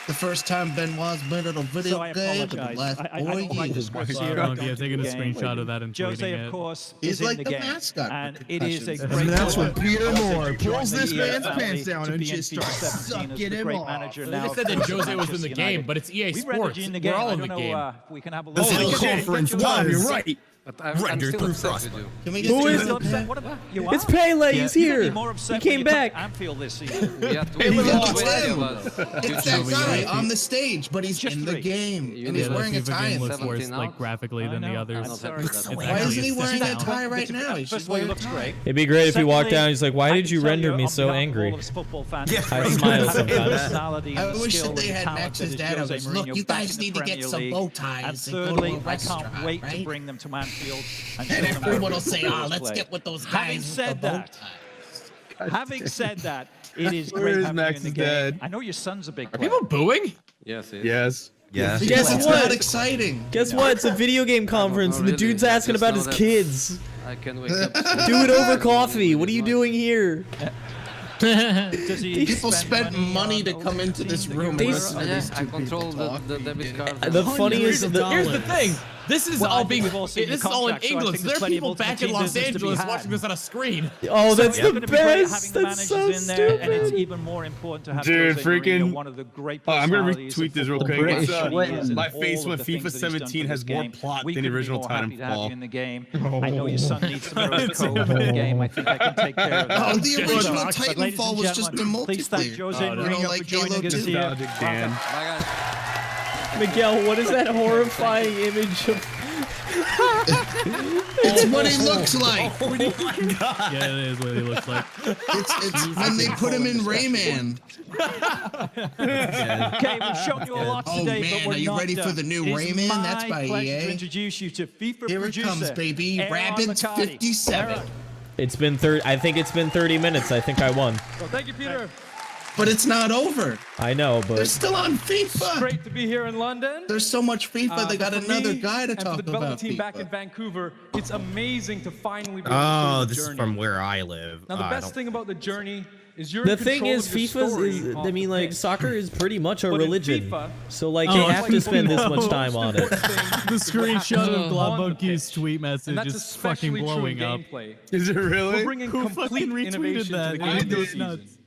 The first time Benoit's been at a video game for the last 4 years. Yeah, taking a screenshot of that and Jose, tweeting of it. course, He's is in like the the game, mascot for and it is a concussions. great. And that's when honor Peter for Jose Moore to join pulls the this EA man's family pants down to and be in just FIFA starts 17 as sucking the him great off. manager They now. just said that Jose was in the game, but it's EA We rendered Sports. you in the We're game. all I in don't the know. game. We can have a This look. is a conference. Tom, you're right. I'm Render still through upset Frost. with you. Can we Who get is to it? the What about you? It's Pele. He's You're gonna here. be more upset He when came you took back. Anfield this season. Yeah, It's that guy on the stage, but he's in the game. And he's Yeah, wearing a the FIFA tie. game looks 17 worse, now? like graphically than the others. I'm sorry. It's Why actually isn't he a wearing step that down. tie right now? He First should of all, he wear a looks tie. great. It'd be great if he walked Secondly, down and he's like, why I did can you tell render you me on so behalf of angry? all of his football fans, Yeah, it's I great smile to have the sometimes. personality and I the wish skill that they and had talent Max's that is dad. I Jose was, look, Mourinho you back guys in the need to get Premier some League. bow And ties and go to thirdly, a I can't restaurant, wait to right? bring them to Anfield and show And them everyone how will say, football oh, is let's played. get with those Having guys with said the bow that, ties. having said that, it is Where great is having you in Max's the game. dad? I know your son's a big Are player. people booing? Yes, it is. Yes. Yeah. Guess It's not what? exciting. Guess what? It's a video game conference, and the really. dude's asking Just about know his that- kids. I can wake up. Do it over coffee. What are you doing here? Does he People spent money to on come into this room. They and s- listen to Yeah, these I two control people the talk. debit card. The funniest, Here's the thing. This is Well, I all think being. we've all seen This is the all in contract, so I England. think So there are there's plenty people of back in ultimate Los team business to be Angeles had. watching this on a screen. Oh, that's It's the gonna be great best. having the That's so managers in there, and it's stupid. even more important to have Dude, Jose Mourinho, freaking- one of the great Oh, I'm gonna personalities retweet of this real football. quick. It's, He is in my all face of when the FIFA things that he's done 17 for has this more game. plot We than the couldn't be original more happy to have Titanfall. you in the game. I know your son needs some heroic code for the game. I think I can take care of that. Oh, the original But ladies Titanfall and was just the gentlemen, please thank multiplayer. Jose You know, Mourinho like for joining Halo us 2. here. Nostalgic Dan. Bye, guys. Miguel, what is that horrifying image of? It's what he looks like. Yeah, it is what he looks like. It's when they put him in Rayman. Okay, we've shown you a lot Oh, today, man, but we're are you not ready for done. the new It is Rayman? That's my by pleasure EA. to introduce you to FIFA Here it producer, comes, baby. Aaron Rabbids McCarty. 57. Aaron. It's been 30. I think it's been 30 minutes. I think I won. Well, thank you, Peter. But it's not over. I know, They're but still on It's FIFA. great to be here in London. There's so much FIFA, they got For another me guy to and for talk the development about team back in FIFA. Vancouver, it's amazing to finally be able to Oh, the this is journey. from where I live. Now, the I best don't- thing about the journey is you're The in thing control is, of your FIFA story is, off I mean, the like, pitch. soccer is pretty much a But in religion. FIFA, So, like, they have to spend this much time on it. The screenshot of Globmonkey's tweet And message that's is fucking especially true blowing in up. gameplay. Is it really? We're bringing Who complete fucking retweeted innovation that? to the I game know this it's season. nuts.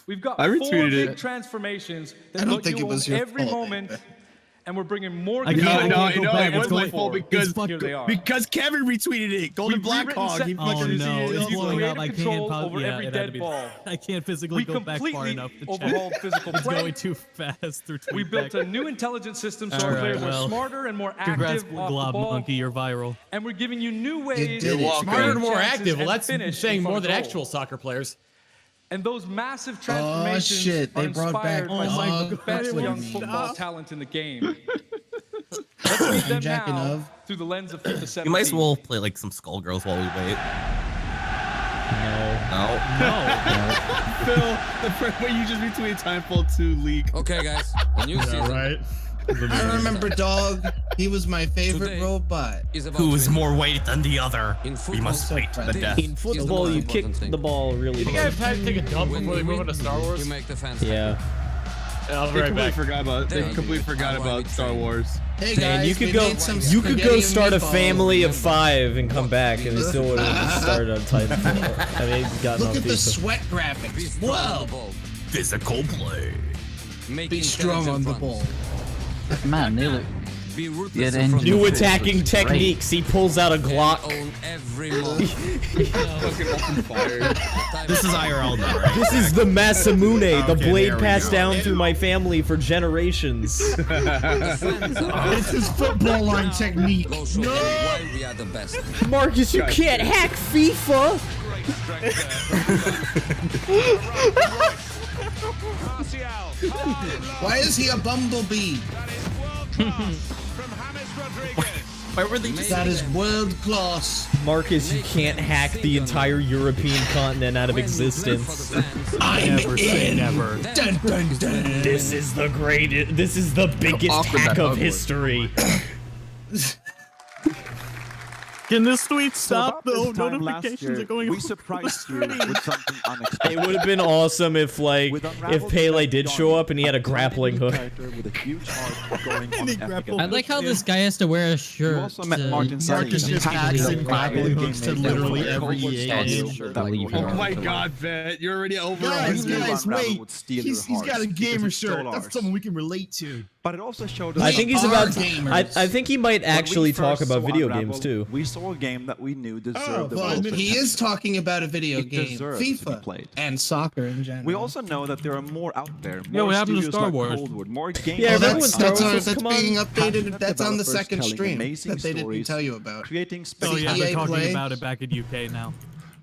We've got I 4 retweeted big it. transformations that I don't let think you it was own your every fault, moment, and we're bringing more. I can't- No, I can't go back. it was It's my going fault forward. Here they are. because Kevin retweeted it. Golden We've Black rewritten Hog. set He Oh fucking no, You it's use blowing up. I creative can't control pause. over Yeah, every it had to dead be. ball. I can't physically We go back far completely enough to check. overhauled physical It's play. going too fast through We built Twitter. a new intelligence system so All our right, players well, are smarter and more Congrats, active off the ball. Globmonkey, you're viral. And we're giving you new ways did to it. create Smarter and more chances active. Well, and that's finish saying in front more of than goal. actual soccer players. And those massive transformations shit, they are brought back inspired by some of the Dog. best Stop. young football talent in the game. Let's meet them jacking now of. through the lens of FIFA 17. You might as well play like some Skullgirls while we wait. No. Phil, the first way you just retweeted Timefall 2 leak. Okay, guys. The new season Right. I remember Dog. He was my favorite Today robot. is about Who is winning. more weight than the other? In We football, must wait to the death. In football, you kick the ball really You think I hard. have time to take a dump When before they we move win, on to Star Wars? You make the fans Yeah. I'll be They right completely back. forgot about. They completely forgot about Star Wars. Hey Man, guys, you could we go. made some You could spaghetti go and start a meatballs. family of 5 and come back, and it still would have started on Titanfall. I mean, it's gotten Look off at the FIFA. sweat graphics. Whoa! Physical play. Be strong on the ball. Man, they look. Be Yeah, ruthless the in front New of the attacking Great. techniques. He pulls out a Glock. own every moment. Fucking open fire. This is IRL though, right? This is the Masamune, the Okay, blade there we passed go. down through my family for generations. It's his football line technique. Go show them why we are the best. Marcus, you can't hack FIFA! Why is he a bumblebee? Why were they just That is world class. Marcus, you can't hack the entire European continent out of existence. I'm Never say in. never. Dun, dun, dun. This is the greatest. This is the biggest awkward hack that of hug was. history. Can this tweet So stop? about The this time last notifications year, are going we off. surprised you with something It unexpected. would have been awesome if, like, if Pele did show up and he had a grappling hook. With a huge arc going on he an epic grappled I like how this guy has to wear a shirt. You also met Martin to- Sally. Marcus just hacks and grappling hooks to literally every EA game. Oh my god, Vet. You're already over Guys, on guys, wait. He's got a gamer shirt. That's something we can relate to. But it also showed us I think he's are about. gamers. I think he might when we actually talk first about saw video Unravel, games too. We saw a game that we knew deserved the Well, world's he attention. is talking about a video It game, deserves to be FIFA, played. and soccer in general. We also know that there are more out there. Yeah, More what happened to studios Star like Wars? Coldwood, more games. Yeah, Oh, remember when that's, Star that's, Wars was that's come being on? updated. That's on the Developers second telling stream amazing that they didn't stories, tell you about. Creating Oh specific. yeah, they're EA talking Play. about it back in UK now.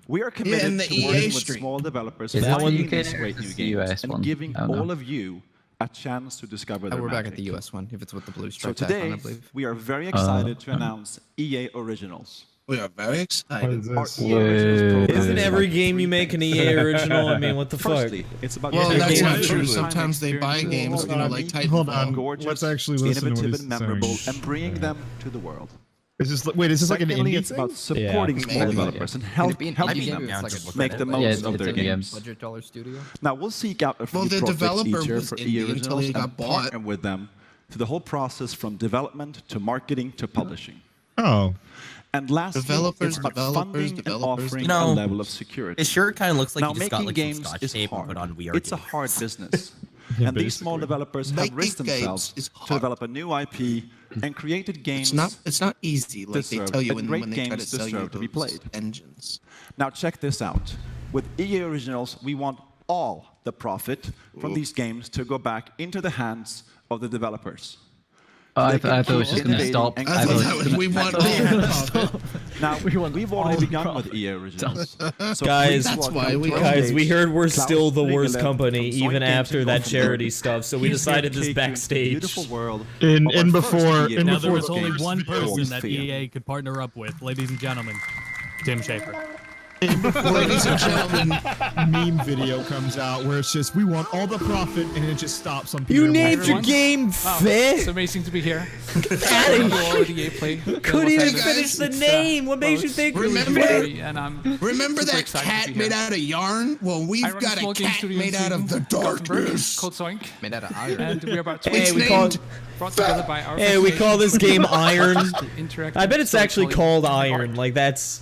We are committed and the to EA working with stream. small developers, Is that one finding UK these or great is new it the games, US and one? giving I don't know. all of you a chance to discover their We're back at magic. the US one, if it's with the blue So striped icon, I today, believe. we are very excited to announce EA Originals. We are very excited. Our EA Originals program Isn't is every about game you three make an things. EA original? I mean, what the fuck? Firstly, it's about Well, getting that's games not to true. the Sometimes they buy experience games, of you know, our like unique, Hold on. gorgeous, Let's actually listen to what innovative, he's and memorable, saying. and bringing them to the world. Is this wait? Is this like an Secondly, indie it's thing? about supporting small Maybe. developers and Can it be an helping indie them game? It's like a make the most Yeah, of it's their indie game. games. Budget dollar studio? Now we'll seek out a few Well, the projects developer each year was for indie EA until Originals he got and bought. partner with them through the whole process from development to marketing to publishing. Oh. And lastly, Developers, it's about developers, funding developers. and offering You know, a level of security. His shirt kind of looks like Now, he just got making like games some scotch is tape and hard. put on VR. It's a games. hard business. And these small developers have Making risked games themselves is to hard. develop a new IP and created games. It's not easy like they deserve- tell you and when great they try to games sell you deserve to be those played. engines. Now check this out. With EA Originals, we want all the profit from these games to go back into the hands of the developers. Oh, I They thought can it was keep just gonna innovating stop. and I thought creating that was we want new all games. profit. Now, we've already begun with EA Originals. So Guys, please welcome why we- to our Guys, we stage heard we're Klaus still the worst Ringelev company from even Zoink Games after in that Gothenburg. charity stuff. So we He's here decided to this take you into the backstage. beautiful world In of our before first EA in Now before there was only games. one person that Sphere. EA could partner up with, ladies and gentlemen, Tim Schafer. Ladies and gentlemen, meme video comes out where it's just, we want all the profit, and it just stops on You Peter named your Pan. game Fit? It's amazing to be here. Couldn't even finish the name. What makes you think? Remember that cat made out of yarn? Well, we've got a cat made out of the darkness. Called Zoink. Made out of iron. And we're about to Hey, brought together by our we call this game Iron. interactive I bet it's actually storytelling. called Iron. Like that's.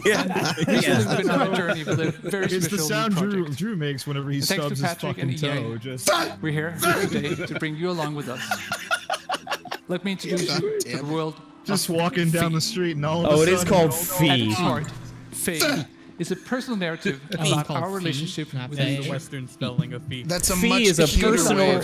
This has been our journey with a very It's the special sound new project. Drew makes whenever he And thanks to stubs his Patrick fucking and EA, toe. Just we're here today to bring you along with us. Let me introduce you to the world. just of walking down Fee. the street and all of Oh, a it is sudden- called At Fee. its heart, Fee is a personal narrative about called our Fee, relationship not with Fee. nature. The Western spelling of fee. That's a Fee much is a cuter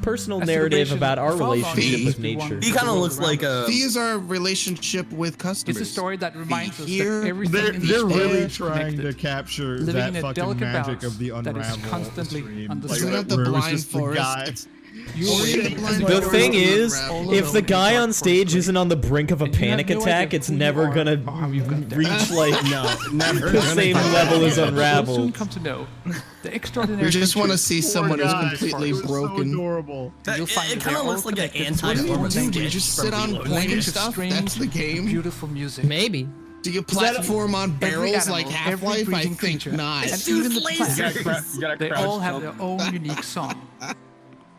personal A narrative celebration about our of all relationship life. with nature. He kind of looks like a. Fee is our relationship with customers. It's a story that reminds us Here, that everything in this They're world really is trying to connected. capture Living that in a fucking delicate magic balance of the that is unravel constantly stream. on the Like, stream. It's not the where it was blind just the forest. guy. It's You Or are the in blind The forest thing of is, unravel. if the guy on stage isn't on the brink of a And you have panic no attack, idea it's who you never are gonna or how you got there. reach like Never. the same level as You'll soon Unravel. come to know the extraordinary. You just want to features see someone who's completely So broken. adorable. You'll find It that kind they're of all looks like an connected to anti-form one of Do you language just from sit on below. point Language of stuff? strange, That's the game. Beautiful music. Maybe. Do you platform on Every barrels animal, like every Half-Life? I breathing think creature, not. And even the plants. You gotta They crouch all have jump. their own unique song.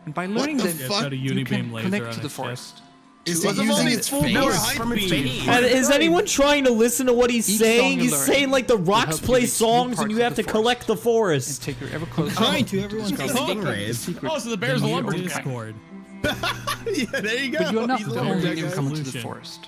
And by learning the them, fuck? Got a you unibeam can laser connect on to the its forest. Is To it using understand its it. face? From its face. And is anyone trying to listen to what he's Each saying? song you He's learn saying like the will rocks help you play reach new songs and parts you of have the to collect the And forest. take her ever closer. Trying to, everyone's discover talking. the secret Oh, so the bear's a of lumber your own kind. Discord. Yeah, there you go. But you're not He's the a only lumberjack. newcomer to the Solution. forest.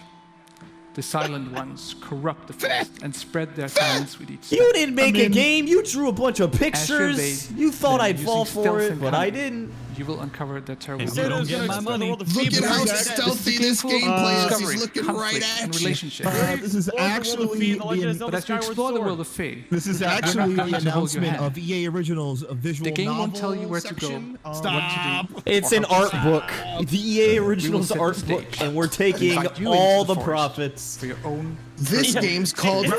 The silent ones corrupt the forest and spread their silence with each step. You didn't make a game. You drew a bunch of As you pictures. evade You thought them I'd fall using for stealth it, and but I cunning, didn't. You will uncover their terrible If you don't get my money, Look at how stealthy this gameplay is. He's looking right and at you. relationship. This is actually But as you explore the world of Fey, This is you're not actually going the to hold your announcement hand. of EA Originals, a visual The game won't novel tell you where to go, section. what to do. It's or an how art to book. The EA Originals set the art book, stage. and we're taking Invite you all into the the forest. profits. For your own. This game's called Fee.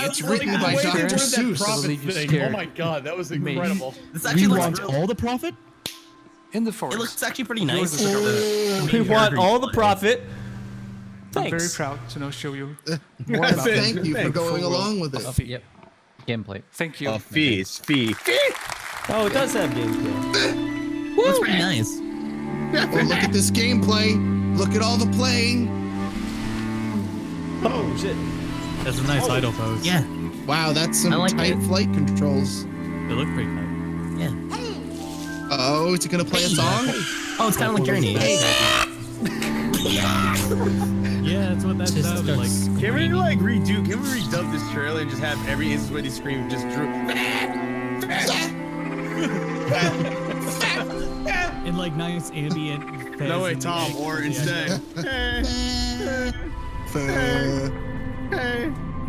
It's written by The way they Dr. worded that Seuss. profit leave you thing, scared. Oh my god, that was Amazed. incredible. This We actually looks want real. all the profit? In the forest. It looks actually pretty Yours nice. is a We want all the profit. I'm very Thanks. proud to now show you more about Thank you for going Full along with it. Yep. Gameplay. Thank you. Fees. Fee. Oh, it does have gameplay. Looks pretty nice. Well, look at this gameplay. Look at all the playing. Oh shit. That's a nice idle pose. Yeah. Wow, that's some I like tight it. flight controls. They look pretty tight. Oh, is it gonna play a song? Oh, it's kind of like Journey. Yeah, that's what that sounded like. Can we like redo? Can we redub this trailer and just have every Ace Winnie scream just Drew? In like nice ambient. No way, Fez Tom. music. Or Yeah. instead.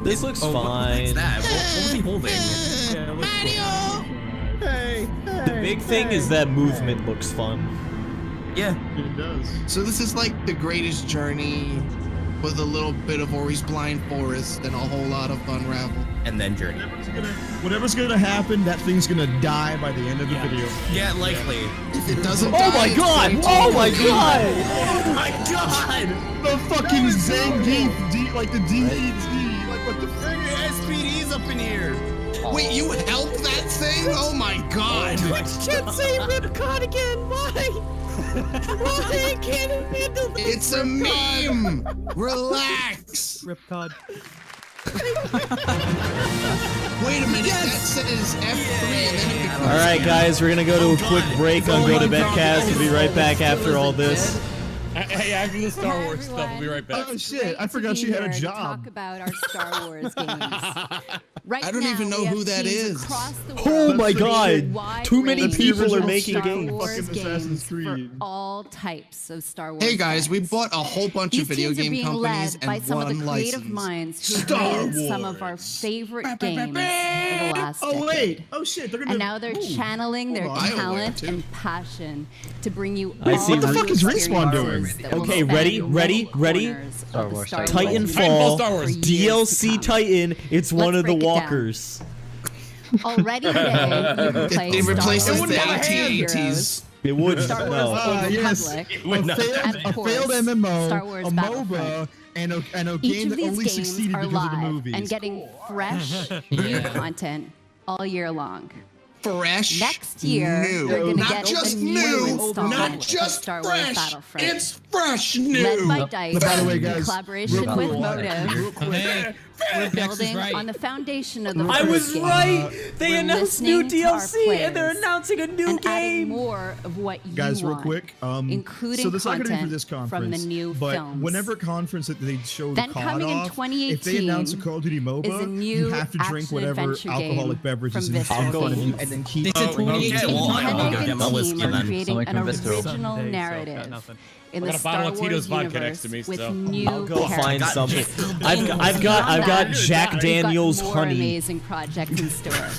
This looks Oh, fine. what's that? What was he holding? Yeah, it looks cool. The big thing is that movement looks fun. Yeah. It does. So this is like the greatest journey with a little bit of Ori's Blind Forest and a whole lot of Unravel. And then Journey. Whatever's gonna happen, that thing's gonna die by the end of the video. Yeah, likely. If it doesn't Oh die, my it's god! going to Oh my be- god! Oh my god! The fucking Zangief, like the DET, like what the frick? SPD's up in here. Wait, you helped that thing? Oh my god! Can't say Ripcon again. Why? Why can't it handle this? It's a meme! Relax! Ripcod. Wait a minute, that says F3 and then it becomes... Alright guys, we're gonna go to a quick break on Go to Bedcast. We'll be right back after all this. Hey, after the Star Wars stuff, we'll be right back. Oh shit, I forgot she had a job. Talk about our Star Wars games. Right I don't now, even know we have who that teams is. across the Oh world my creating god! wide Too many range people are of making Star games. Wars Fucking games Assassin's for Creed. all types of Star Wars. Hey guys, we fans. bought a whole bunch These of video teams are game being companies led by and some of the one creative license. minds who Star made some of our Wars. favorite games of the last Oh decade. wait! Oh shit! They're gonna. And now they're channeling their hold on. talent BioWare, too. and passion to bring you I all see. What the fuck is new Respawn doing? Okay, ready? Titanfall, DLC Titan. It's one of the walkers. Already today, you can play They replaced Star the Wars AT&Ts. It would Star Wars no. Old Yes. Republic, A failed MMO, Star Wars a Battlefront. MOBA, and a Each game of that these only games succeeded are because of the live movies. and getting fresh new content all year long. Fresh. Next year, new. you're gonna Not get just the new new, installment not of just Star Wars fresh. Battlefront. It's fresh new. Led by DICE, By the way, in guys, collaboration real with cool. Motive. We're building on the foundation of the I first was game. right. They We're announced new listening to our DLC and they're players announcing a new and adding game. more of what you Guys, real want, quick, including so this is not gonna be for content this conference, from the new but films. whenever conference that they show Then the COD coming in off, 2018 if they announce a Call of Duty is a MOBA, new you have to drink whatever action-adventure alcoholic game beverages from in Visceral front of you, Games. and then keep. They said 2018. Hennig and my whiskey team are then. creating an Visceral. original Someday, so got narrative nothing. in I the got a bottle Star of Wars Tito's vodka next universe to me, with so new I'll go find characters. something. I've got Jack We've got Daniel's more honey. amazing projects in store,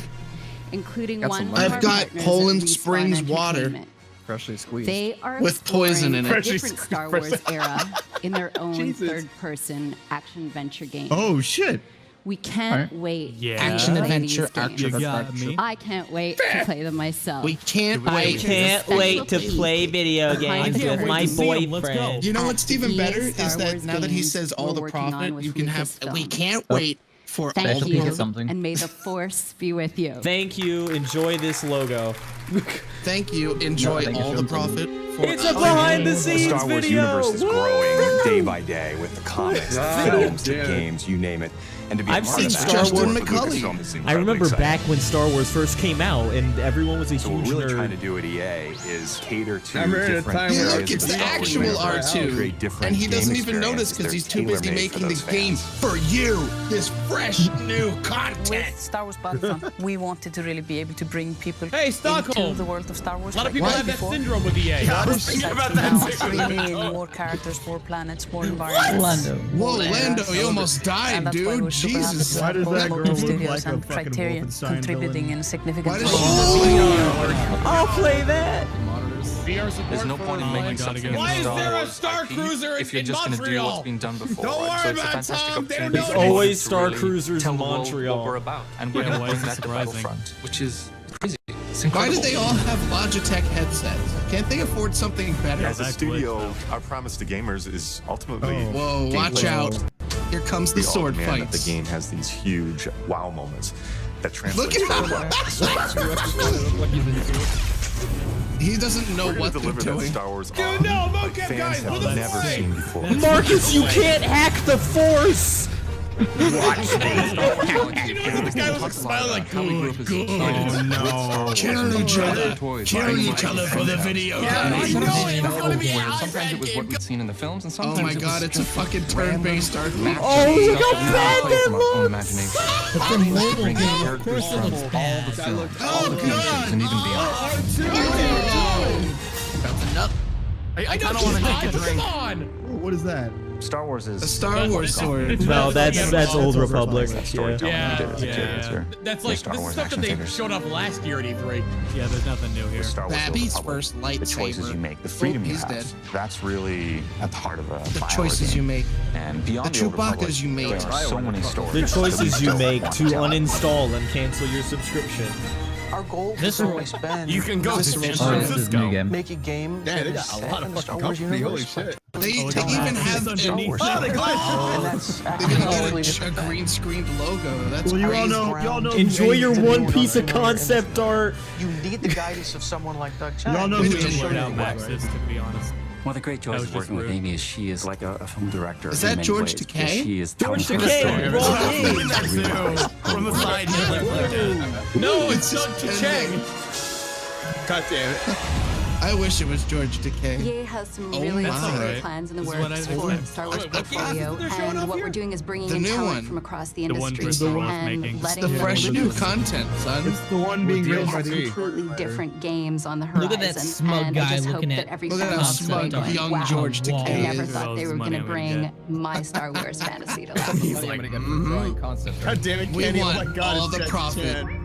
including Got one some from I've our got partners Poland at Respawn Springs water. Entertainment. Freshly squeezed. They are With poison in it. exploring a Freshly different Star Wars era in their own third-person action-adventure game. Oh shit! We can't wait Yeah. to Action play adventure, these games. You got me. I can't wait to play them myself. We can't I wait. can't wait to play video games with my boyfriend. You know what's even EA better Star is that Wars now that he games says all we're the working on profit, with you can have. Lucasfilm. We can't wait for Thank all you, the something. and may the Force be with you. Thank you. Enjoy this logo. Thank you. Enjoy thank you, all the Jim. profit. For It's a behind the The scenes Star Wars video. universe is Woo! growing day by day with the comics, the films, the games, you name it. And to be a I've part seen of that, Star to work Wars- with Lucasfilm is I incredibly remember exciting. back when Star Wars first came out, and everyone was a So huge what we're really trying nerd. to do at EA is cater to Remember at a different time Hey, areas look, of it's the the Star Wars actual universe to R2, create different and he doesn't game even notice because he's too busy experiences that making are the tailor-made game for for you. This fresh new content. With Star Wars Battlefront, we wanted to really be able to bring people Hey, into Stockholm. the world of Star Wars. A lot of like people never have that before. syndrome with EA. I was thinking about that Now too. it's really more characters, more planets, more environments. Lando. Whoa, Lando, you almost died, And that's why dude. we're super happy Jesus. to Why have does both that girl Motive look Studios like a and fucking Criterion Wolfenstein contributing villain? in a significant Why way. does she I'll play that. VR support There's no for point in making something in Why the is Star there a Wars Star IP Cruiser if you're in just going to do Montreal? what's been done before? Don't worry so it's a about it, fantastic Tom. They don't opportunity know for anything. Always to Star really Cruisers tell in the world Montreal. what we're about, and we're Yeah, going why to is bring it that to surprising? Battlefront, which is crazy. It's Why incredible. do they all have Logitech headsets? Can't they afford something better? As a that studio, glitch, our promise to gamers is ultimately. Whoa, watch gameplay. out. Here comes the We all sword demand that fights. the game has these huge wow moments that Look translate at He doesn't know We're going what to they're deliver that doing. Star Wars Dude, awe no, mocap fans guys, have for the never flag. seen before. Marcus, you can't hack the Force. You know, this guy was like smiling like, good. Oh no. Kill each other. Kill each other for the video game. Sometimes it was what we'd seen in the films, and sometimes Oh my it was god, it's a just fucking turn-based RPG. Oh, look how stuff bad we that from our own looks. imagination. But the mobile Bring game, of characters course it from looks all bad. the films, all the TV shows, and even beyond. That's enough. I kind of want to take a drink. Come on. What is that? Star Wars is A Star Wars sword. No, that's Old Republic. storytelling Yeah, we did as a kid. yeah. That's like Star this is Wars stuff action that they figures. showed off last year at E3. Yeah, there's nothing new here. With Star Wars Old Babby's Republic, first the choices lightsaber. you make, the freedom you he's have, dead. that's really at the heart of a The BioWare choices game. you make. And beyond The the Old Republic, Chewbacca's you make. there are so many stories. The that choices we you still make want to tell. uninstall and cancel your subscription. Our goal has Visceral. always been You can go to San Oh, this is new game. make a game Yeah, that they is got a set lot in of the Star fucking Wars company. Holy universe, shit. They even have Star Wars. Oh, they And that's They're actually gonna totally get a different thing. green screened logo. That's Well, you all crazy. know. Enjoy your to one do piece of nothing more in concept this. art. You need the guidance of someone like Doug Child. Y'all know Wait, who just George Out Max is, to be honest. One of the great That was joys of just working with rude. Amy is she is like a film director. Is in that many George ways, Takei? because She is George telling the Takei, story. wrong game. From the side, he left. No, it's Doug Chang. God damn it. I wish it was George Takei. EA has some Oh really my. exciting plans in the This is what works I for expect. Star Wars Wait, what games portfolio, they're showing and off what here? we're doing is bringing The in new talent one. from across the The one industry for Star Wars and making. It's letting the them fresh lead new content, son. It's the one being With made by DLC. the completely different games on the horizon. Look at that smug and I guy just hope looking that at- every Look at fan how walks smug away going, young wow, George Wow. I Takei never is. thought they were Money going to I'm gonna bring get. my Star Wars fantasy to life. He's like, I'm gonna get drawing concept. God damn it, We Kenny! Oh want my God, all it's the Jackie profit. Chan.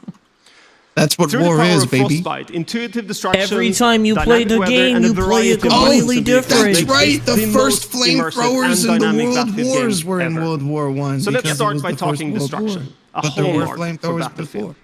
That's what Through war the power is, of baby. Frostbite, intuitive destruction, Every time you play dynamic the weather, game, and a you play variety it of completely modes, different. That's right. The most first immersive flamethrowers and in the dynamic World Battlefield Wars game were in ever. World War I. So let's because it start was by the first talking World War. destruction. a But there were hallmark for flamethrowers Battlefield. before.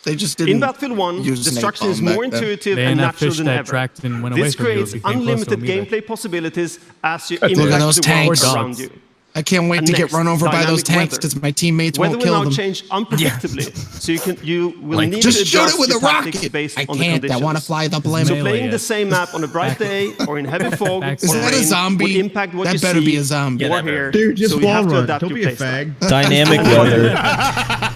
They just didn't. In Battlefield 1, use destruction is napalm back more then. intuitive They and didn't have natural fish than that ever. tracked and went away This from you if creates you came close to unlimited them either. gameplay possibilities as you Look at impact those the tanks. world around you. I can't wait And to get next, run over by those dynamic tanks weather. because my teammates Weather won't will kill now them. change unpredictably, so you will Like, need just to shoot adjust it with your a tactics rocket. based I on the can't. I conditions. want to fly the blimp. So playing the same map on a bright day or in heavy fog or Is that a rain zombie? will impact what That you better see be a zombie. or hear. Dude, just so you wall have to run. adapt Don't your be a playstyle. fag. Dynamic weather.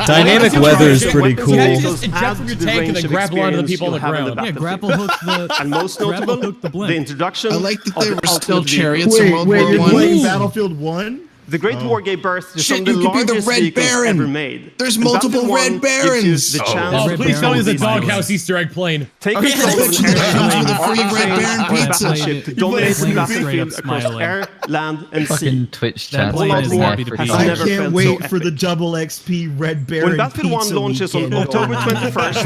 Dynamic weather is pretty cool. You have to just eject from your tank and then grapple onto the people on the ground. Yeah, grapple hook the. And most grapple notable, hook the blimp. the introduction I like that of there the were still ultimate chariots vehicle. in World War you're One. playing Battlefield 1? The Great War gave birth to some Shit, of the you could be the largest Red vehicles Baron. ever made. There's And multiple Battlefield 1 Red gives you Barons. the chance Oh, to please tell me control it's a these doghouse Easter egg plane. Take Oh, yeah, control of that's an true. airplane Comes with a free or Red a Baron plane or a pizza. battleship to You dominate play the it battlefield straight up across smiling. air, land, and sea. Fucking Twitch That chat. plane World is War happy to be has here. I never can't felt wait so for the epic. double XP Red Baron When Battlefield 1 pizza launches on weekend. October 21st,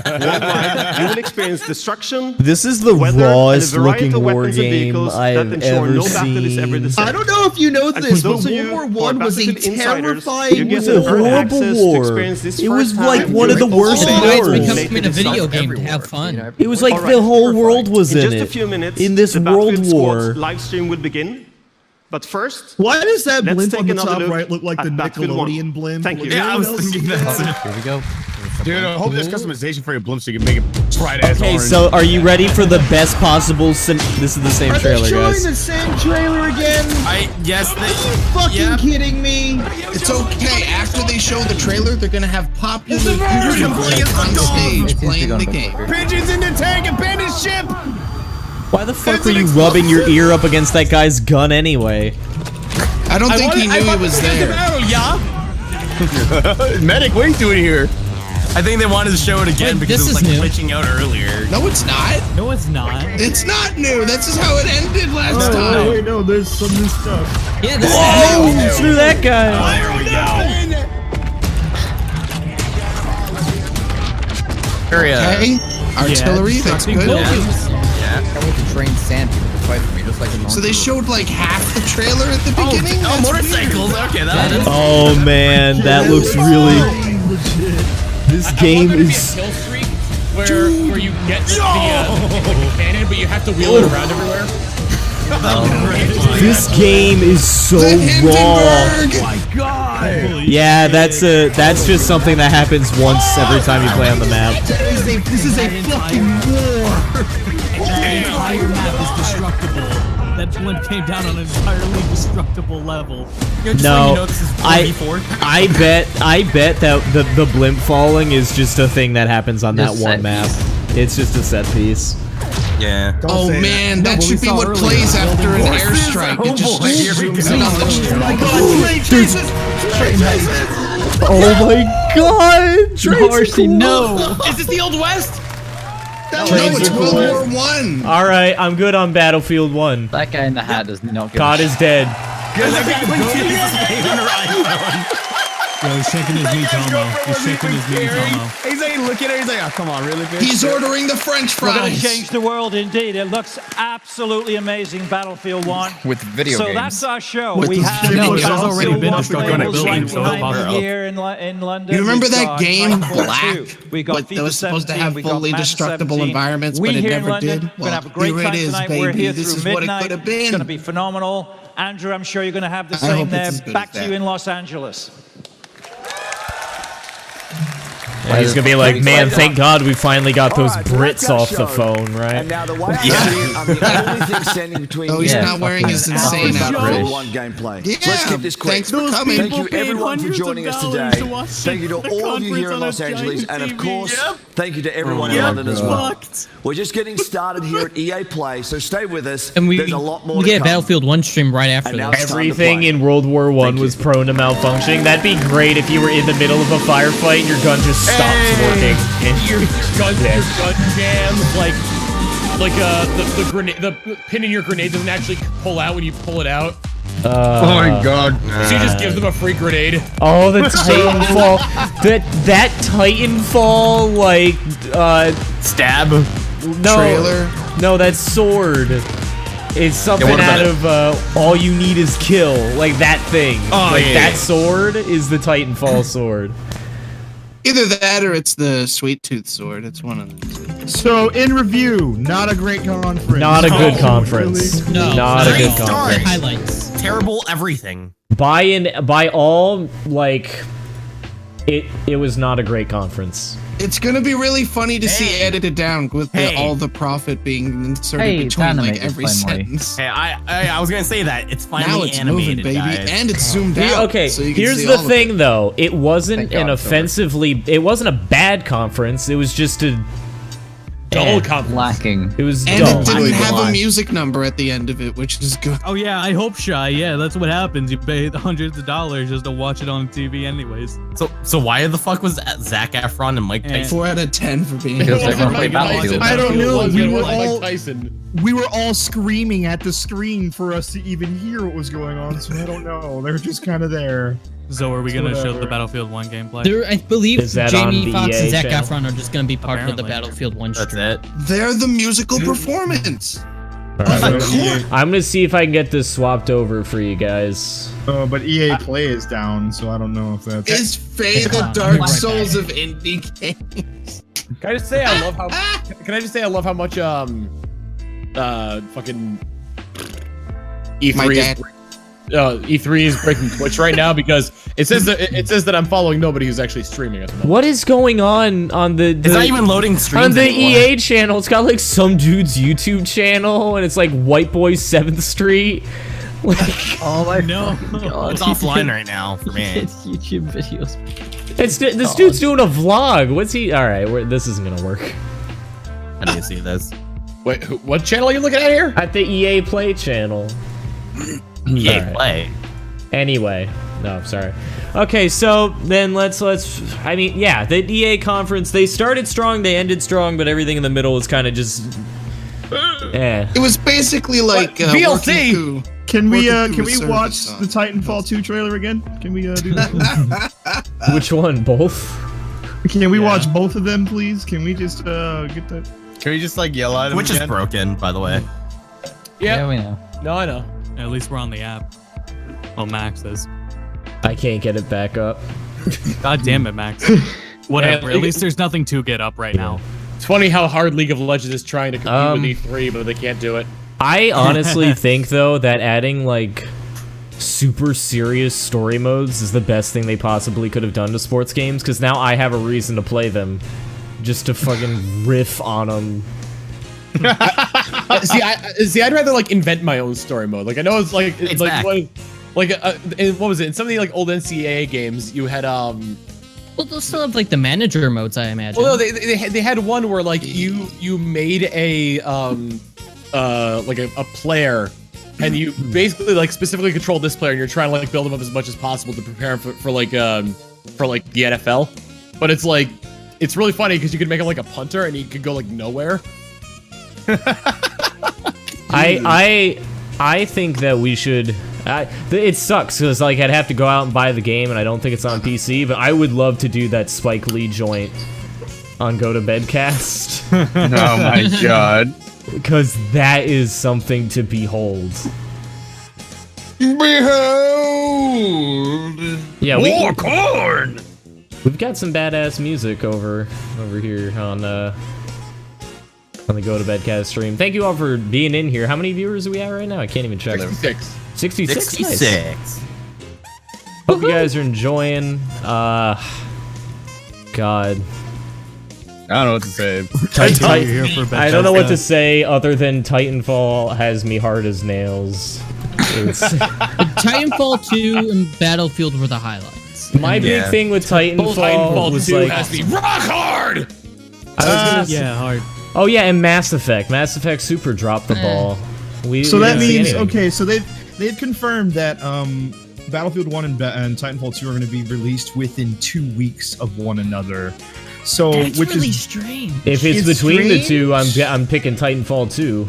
worldwide, you will experience destruction. This is the weather, and a rawest variety looking of war weapons and game vehicles I that have ensure ever no battle is ever the seen. same. I don't know if you know And this, for but those of World you War who are One was a Battlefield insiders, terrifying you It get was the a early horrible access to war. experience this It was firsthand like one of the during worst all That's why it's wars. becoming a video game to have fun. It was like All the right, whole world was in in just a it. few minutes, In this the world Battlefield Squad's war. live stream will begin. But first, Why does that let's blimp take on the another top look right look like at the Battlefield 1. Nickelodeon blimp? Thank you. Like, Yeah, I was everyone else thinking is that. Here we go. Dude, I hope there's customization for your blimp so you can make it bright as Okay, so are you ready for the best possible? This is the same trailer, guys. the same trailer again? Yes, Are you fucking kidding me? It's okay. After they show the trailer, they're gonna have popular It's YouTubers on stage It's playing the gonna game. quicker. Pigeons in the tank, abandoned ship! Why the fuck were you rubbing your ear up against that guy's gun anyway? I don't think he knew he was there. Medic, what are you doing here? I think they wanted to show it again Wait, because it was this like is new. glitching out earlier. No, it's not. No, it's not. It's not new. This is how it ended last Oh, time. wait, no, there's some new stuff. Yeah, this Oh, screw that guy. Okay. Artillery, that's destructing good. buildings. Can't wait to train sand people to fight for me, just like in So they showed like half the trailer at the beginning. Oh, That's motorcycles. Okay, that is. Oh man, that looks really. This game There's is. gonna be a kill streak where you get the cannon, but you have to wheel it around everywhere. This game is so raw. Yeah, that's just something that happens once every time you play on the map. This is a fucking war. The entire map is destructible. That blimp came down on an entirely destructible level. No, I bet that the blimp falling is just a thing that happens on that Just one set map. piece. It's just a set piece. Yeah. Oh man, that what we should be saw what earlier, plays building after an forces. airstrike. It just zooms in on the Oh my god! Darcy, no. Is this the Old West? No, it's World War One. Alright, I'm good on Battlefield 1. That guy in the hat does not give God a is dead. Yo, he's shaking his knee, Tomo. He's shaking his knee, Tomo. He's like looking at her, he's like, oh, come on, really, bitch? He's ordering the French We're going to fries. change the world indeed. It looks absolutely amazing, Battlefield 1. With video so games. that's our show. With we the have video games. It's already been Battlefield destroyed 1 in a game, players so it's possible. here in London. You remember We've that got game, Titanfall Black? 2. We got But that FIFA was supposed to 17, have we got fully Madden destructible 17. environments, we but it here never in London, did. We're going to have a Well, great here time it is, tonight. baby. We're here This through is what it midnight. could have It's been. going to be phenomenal. Andrew, I'm sure you're going to have the I same hope there. it's as good Back as to that. you in Los Angeles. Yeah, he's gonna be like, man, thank God we finally got those Brits off the phone, right? And now the way I see it, I'm the only thing standing between Oh, he's not wearing his insane Battlefield outfit. 1 gameplay. Yeah, So let's keep this quick. thanks for coming. Thank you People paid everyone for hundreds of joining us dollars today. to watch Thank you to the all of you here in conference Los on a Angeles, giant and of TV. course, Yep. thank you to everyone in Yep. London as well. Fucked. We're just getting started here at EA Play, so stay with us. And There's a lot more we to get a come. Battlefield 1 stream right after And now this. it's time to Everything play. in World War I was prone to malfunctioning. That'd be great if you were in the middle of a firefight and your gun just stops working. Your gun jams like the grenade, the pin in your grenade doesn't actually pull out when you pull it out. Oh my god. So you just give them a free grenade. Oh, the Titanfall. that Titanfall, like, Stab. no. Trailer. No, that sword. It's something what about out of All You Need Is Kill. Like that thing. Oh, like yeah, that yeah. sword is the Titanfall sword. Either that or it's the Sweet Tooth Sword. It's one of them. So, in review, not a great conference. Not a good conference. Really? No, not a good conference. Highlights. Terrible everything. By all, like, it was not a great conference. It's gonna be really funny to see edited down with all the profit being inserted between like every sentence. Hey, I was gonna say that it's finally Now it's animated, moving, baby, guys. and it's zoomed out. Okay, so you can here's see the all of thing it. though. It wasn't Thank an God, offensively. It wasn't a bad conference. It was just a dull conference. Lacking. It was And dull. it didn't have a music number at the end of it, which is good. Oh yeah, I hope Shy. Yeah, that's what happens. You pay hundreds of dollars just to watch it on TV, anyways. So why the fuck was Zac Efron and Mike Tyson? 4 out of 10 for being. Because they're gonna play Battlefield. I don't know. Tyson. We were all screaming at the screen for us to even hear what was going on, so I don't know. They were just kind of there. So are we gonna show the Whatever. Battlefield 1 gameplay? There, I believe Is that on Jamie the Foxx EA and Zac channel? Efron are just gonna be part of the Apparently. Battlefield 1 That's stream. it. They're the musical performance. All right, I'm gonna see if I can get this swapped over for you guys. But EA Play is down, so I don't know if that's. Is Faye the Dark Souls of indie games? Can I just say I love how? Can I just say I love how much fucking E3 is, E3 is breaking Twitch right now because it says that I'm following nobody who's actually streaming at the moment. What is going on the It's not even loading streams on the anymore. EA channel? It's got like some dude's YouTube channel, and it's like White Boy 7th Street. Like, Oh my No. God. It's offline right now for me. It's YouTube videos. it's this dude's doing a vlog. What's he? All right, this isn't gonna work. How do you see this? Wait, what channel are you looking at here? At the EA Play channel. EA Alright. Play. Anyway, no, sorry. Okay, so then let's. I mean, yeah, the EA conference. They started strong, they ended strong, but everything in the middle was kind of just. It was basically like VLC. Can we service watch song. the Titanfall 2 trailer again? Can we do that? Which one? Both? Can we watch both of them, please? Can we just get that? Can we just like yell at him Which again? is broken, by the way. Yeah, we know. No, I know. At least we're on the app. Well, Max is. I can't get it back up. God damn it, Max. Whatever. At least there's nothing to get up right now. It's funny how hard League of Legends is trying to compete with E3, but they can't do it. I honestly think though that adding like super serious story modes is the best thing they possibly could have done to sports games, because now I have a reason to play them, just to fucking riff on them. I'd rather like invent my own story mode. Like I know it's like It's like back. what was it? In some of the like old NCAA games, you had Well, they'll still have like the manager modes, I imagine. Well, no, they had one where like you made a like a player, and you basically like specifically control this player, and you're trying to like build him up as much as possible to prepare him for like the NFL. But it's like it's really funny because you could make him like a punter, and he could go like nowhere. I think that we should. It sucks because like I'd have to go out and buy the game, and I don't think it's on PC. But I would love to do that Spike Lee joint on Go to Bedcast. Oh my god! Because that is something to behold. Behold! Yeah, corn. We've got some badass music over here on the Go to Bedcast stream. Thank you all for being in here. How many viewers do we have right now? I can't even check. 66. 66. Nice. Hope you guys are enjoying. God. I don't know what to say. I don't know what to say other than Titanfall has me hard as nails. Titanfall 2 and Battlefield were the highlights. My big thing with Titanfall was 2 like has to be rock hard. I was gonna say, hard. Oh yeah, and Mass Effect. Mass Effect Super dropped the ball. So we that didn't see means anything. okay. So they've confirmed that Battlefield 1 and Titanfall 2 are going to be released within 2 weeks of one another. So That's which really is strange. If it's between the two, I'm picking Titanfall 2.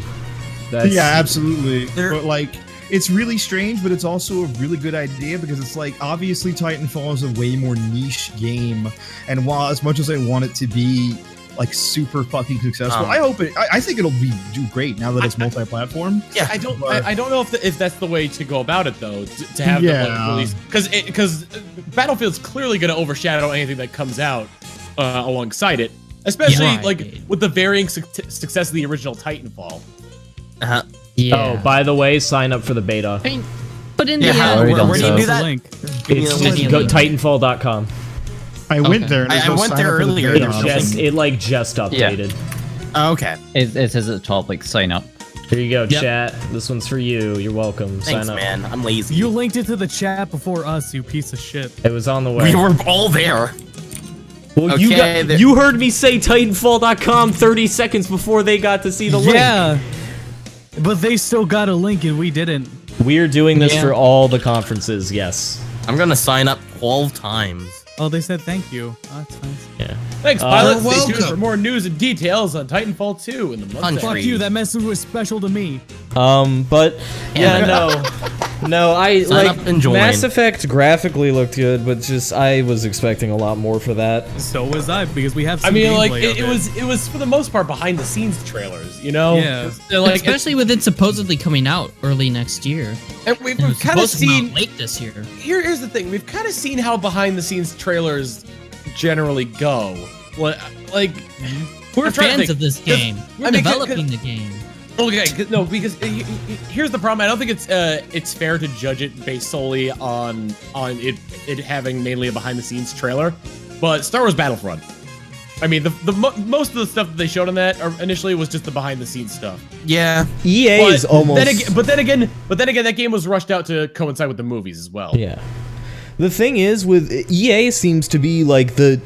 That's, yeah, absolutely. But like, it's really strange, but it's also a really good idea because it's like obviously Titanfall is a way more niche game, and while as much as I want it to be like super fucking successful. Um, I hope it. I think it'll do great now that it's multi-platform. Yeah, I don't know if that's the way to go about it though. To have the like, release because Battlefield's clearly going to overshadow anything that comes out alongside it, especially like with the varying success of the original Titanfall. Yeah. Oh, by the way, sign up for the beta. But in the where do you do that? It's just go Titanfall.com. I went there. And I went there earlier. It like just updated. Okay. It says at the top like sign up. Here you go, chat. This one's for you. You're welcome. Thanks, sign up. man. I'm lazy. You linked it to the chat before us, you piece of shit. It was on the way. We were all there. Well, Okay, you heard me say Titanfall.com 30 seconds before they got to see the link. Yeah. But they still got a link and we didn't. We're doing this for all the conferences, yes. I'm gonna sign up 12 times. Oh, they said thank you. Oh, that's nice. Yeah. Thanks, Pilot. Stay tuned for more news and details on Titanfall 2 in the month. Fuck you, that message was special to me. But yeah, no, I Sign like up and join. Mass Effect graphically looked good, but just I was expecting a lot more for that. So was I, because we have some I mean, like gameplay of it was for the most part behind the scenes trailers, you know. Yeah. Like especially with it supposedly coming out early next year. and we've It was kind of supposed to come seen out late this year. Here's the thing: we've kind of seen how behind the scenes trailers generally go. Like We're I'm trying to fans think, of this 'cause- game. We're I mean, 'cause- developing the game. Okay, no, because here's the problem. I don't think it's fair to judge it based solely on it having mainly a behind the scenes trailer. But Star Wars Battlefront. I mean, most of the stuff that they showed on that initially was just the behind the scenes stuff. Yeah. EA is almost. But then again, that game was rushed out to coincide with the movies as well. Yeah. The thing is, with EA seems to be like the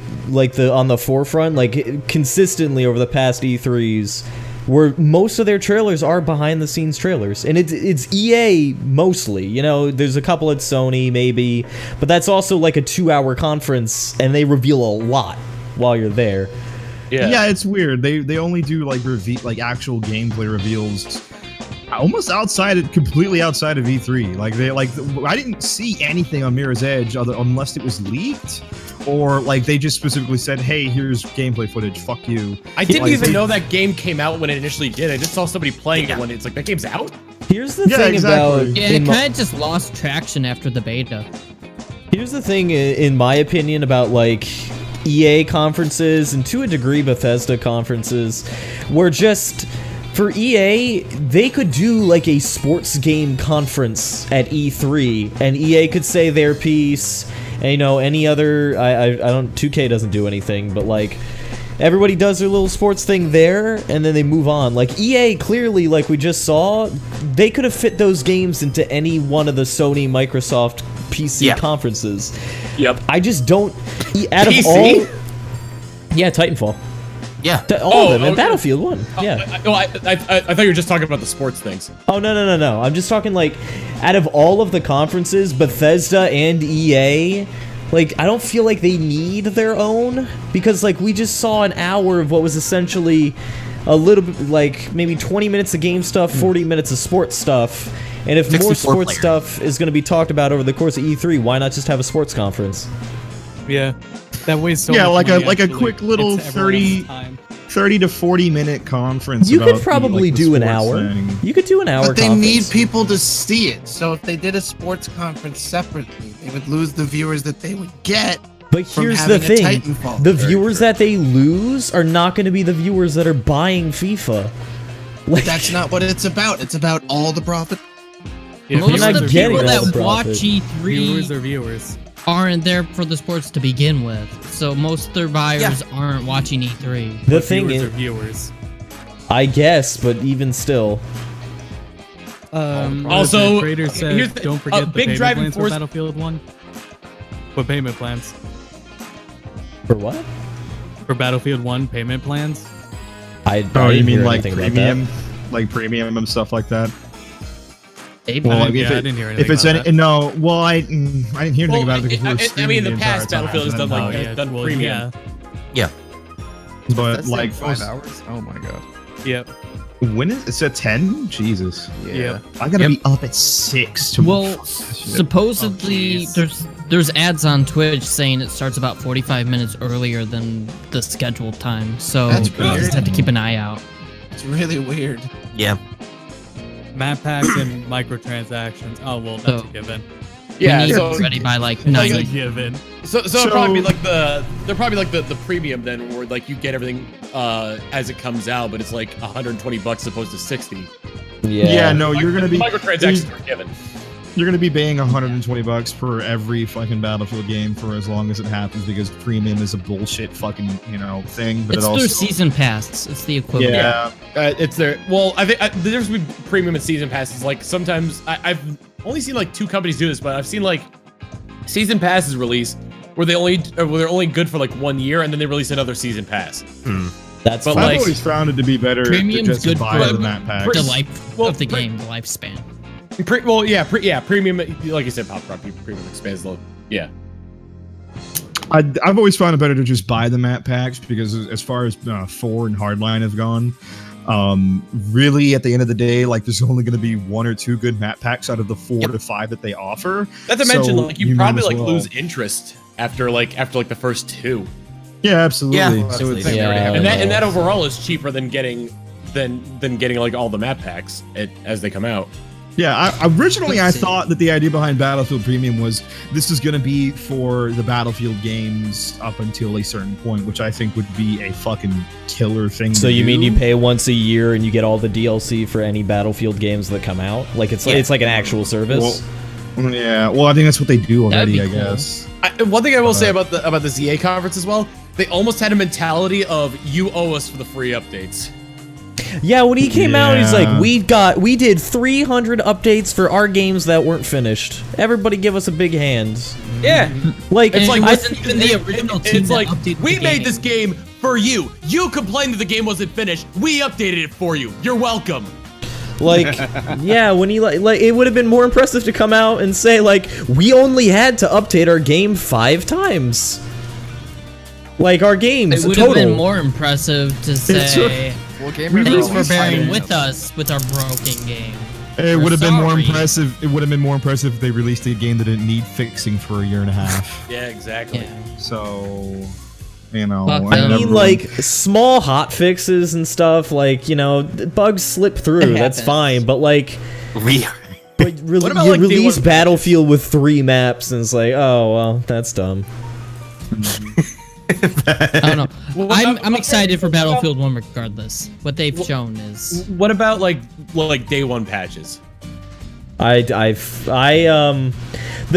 on the forefront, like consistently over the past E3s, where most of their trailers are behind the scenes trailers, and it's EA mostly. You know, there's a couple at Sony maybe, but that's also like a 2-hour conference, and they reveal a lot while you're there. Yeah, it's weird. They only do like actual gameplay reveals almost completely outside of E3. I didn't see anything on Mirror's Edge unless it was leaked, or like they just specifically said, "Hey, here's gameplay footage. Fuck you." I didn't even know that game came out when it initially did. I just saw somebody playing it when it's like that game's out. Here's the thing about it kind of just lost traction after the beta. Here's the thing, in my opinion, about like EA conferences and to a degree Bethesda conferences, where just for EA, they could do like a sports game conference at E3, and EA could say their piece, and you know, any other, I don't, 2K doesn't do anything, but like, everybody does their little sports thing there, and then they move on. Like, EA, clearly, like we just saw, they could have fit those games into any one of the Sony, Microsoft, PC conferences. Yep. I just don't, out PC? of all... Yeah, Titanfall. Yeah. All of them, and Battlefield 1. Yeah. I thought you were just talking about the sports things. Oh, no. I'm just talking, like, out of all of the conferences, Bethesda and EA, like, I don't feel like they need their own, because, like, we just saw an hour of what was essentially a little bit, like, maybe 20 minutes of game stuff, 40 minutes of sports stuff, and if more sports stuff is going to be talked about over the course of E3, why not just have a sports conference? Yeah. That weighs so Yeah, much like money, a quick little 30 to 40 minute conference. You could about probably the do an sports hour. thing. You could do an hour But they conference. need people to see it. So if they did a sports conference separately, they would lose the viewers that they would get. But from here's the having a thing, Titanfall the character. viewers that they lose are not going to be the viewers that are buying FIFA. Like, That's not what it's about. It's about all the profit. Most of the people that watch Viewers E3 are viewers. aren't there for the sports to begin with, so most of their buyers aren't watching E3. The thing Viewers is, are viewers. I guess, but even still, Also, Trader here's said, the- don't forget the big payment driving plans for force- Battlefield 1. What payment plans? for what? For Battlefield 1 payment plans? I Oh, didn't you mean hear like anything about premium, like premium and stuff like that? Well, like, I if didn't hear anything if it's about any, that. no, well, I didn't hear anything about it because we were I mean, streaming in the entire past, time, Battlefield has done and like then- yeah, done well, premium. Yeah. but That's like 5 hours? Oh my god. Yep. when is it's at 10? Jesus, Yep. I gotta be up at 6 to. Well, supposedly there's There's ads on Twitch saying it starts about 45 minutes earlier than the scheduled time, so That's you just have to keep an eye out. It's really weird. Yeah. Map packs and microtransactions. Oh well, that's a given. Yeah, we need so it ready by like That's 90. a given. So it'll probably be like the premium then, where like you get everything as it comes out, but it's like $120 as opposed to 60. Yeah, no, you're gonna be microtransactions are given. You're gonna be paying $120 for every fucking Battlefield game for as long as it happens, because premium is a bullshit fucking thing. But It's it also their season pass. It's the equivalent. Yeah. It's their. Well, I think the difference between premium and season pass is like sometimes I've only seen like 2 companies do this, but I've seen like season passes release where they're only good for like 1 year, and then they release another season pass. That's. But I've always found it to be better to Premium's just good buy for the map pack. the life of the game, the lifespan. Premium, like you said, Pop Rock, premium expands the, yeah. I've always found it better to just buy the map packs, because as far as 4 and Hardline have gone, really at the end of the day, like there's only going to be 1 or 2 good map packs out of the 4 to 5 that they offer. Not to mention, So like you might probably as like well. lose interest after the first 2. Yeah, absolutely. And that overall is cheaper than getting like all the map packs as they come out. Yeah, originally I thought that the idea behind Battlefield Premium was this is going to be for the Battlefield games up until a certain point, which I think would be a fucking killer thing So to you mean do. you pay once a year and you get all the DLC for any Battlefield games that come out? Like it's like an actual service. Well, yeah, well, I think that's what they do That'd already, be I cool. guess. One thing I will say about the EA conference as well, they almost had a mentality of you owe us for the free updates. Yeah, when he came out, he's Yeah. like, we did 300 updates for our games that weren't finished. Everybody give us a big hand. Yeah, Like, it's like it wasn't even the original team It's that like updated we the made game. this game for you. You complained that the game wasn't finished. We updated it for you. You're welcome. Like, yeah, when he like it would have been more impressive to come out and say like, we only had to update our game 5 times. Like our games It would total. have been more impressive to say, Well, thanks for bearing with us with our broken game. It would have been more sorry. impressive. It would have been more impressive if they released a game that didn't need fixing for a year and a half. Yeah, exactly. Yeah. So, you know, Fuck I them. mean, like, small hot fixes and stuff, like, you know, bugs slip through, It that's happens. fine, but, like, but What about, you like, day release one Battlefield with 3 maps, and it's like, oh, well, that's dumb. I don't know. I'm excited for Battlefield 1 regardless. What they've shown is. What about like day 1 patches? The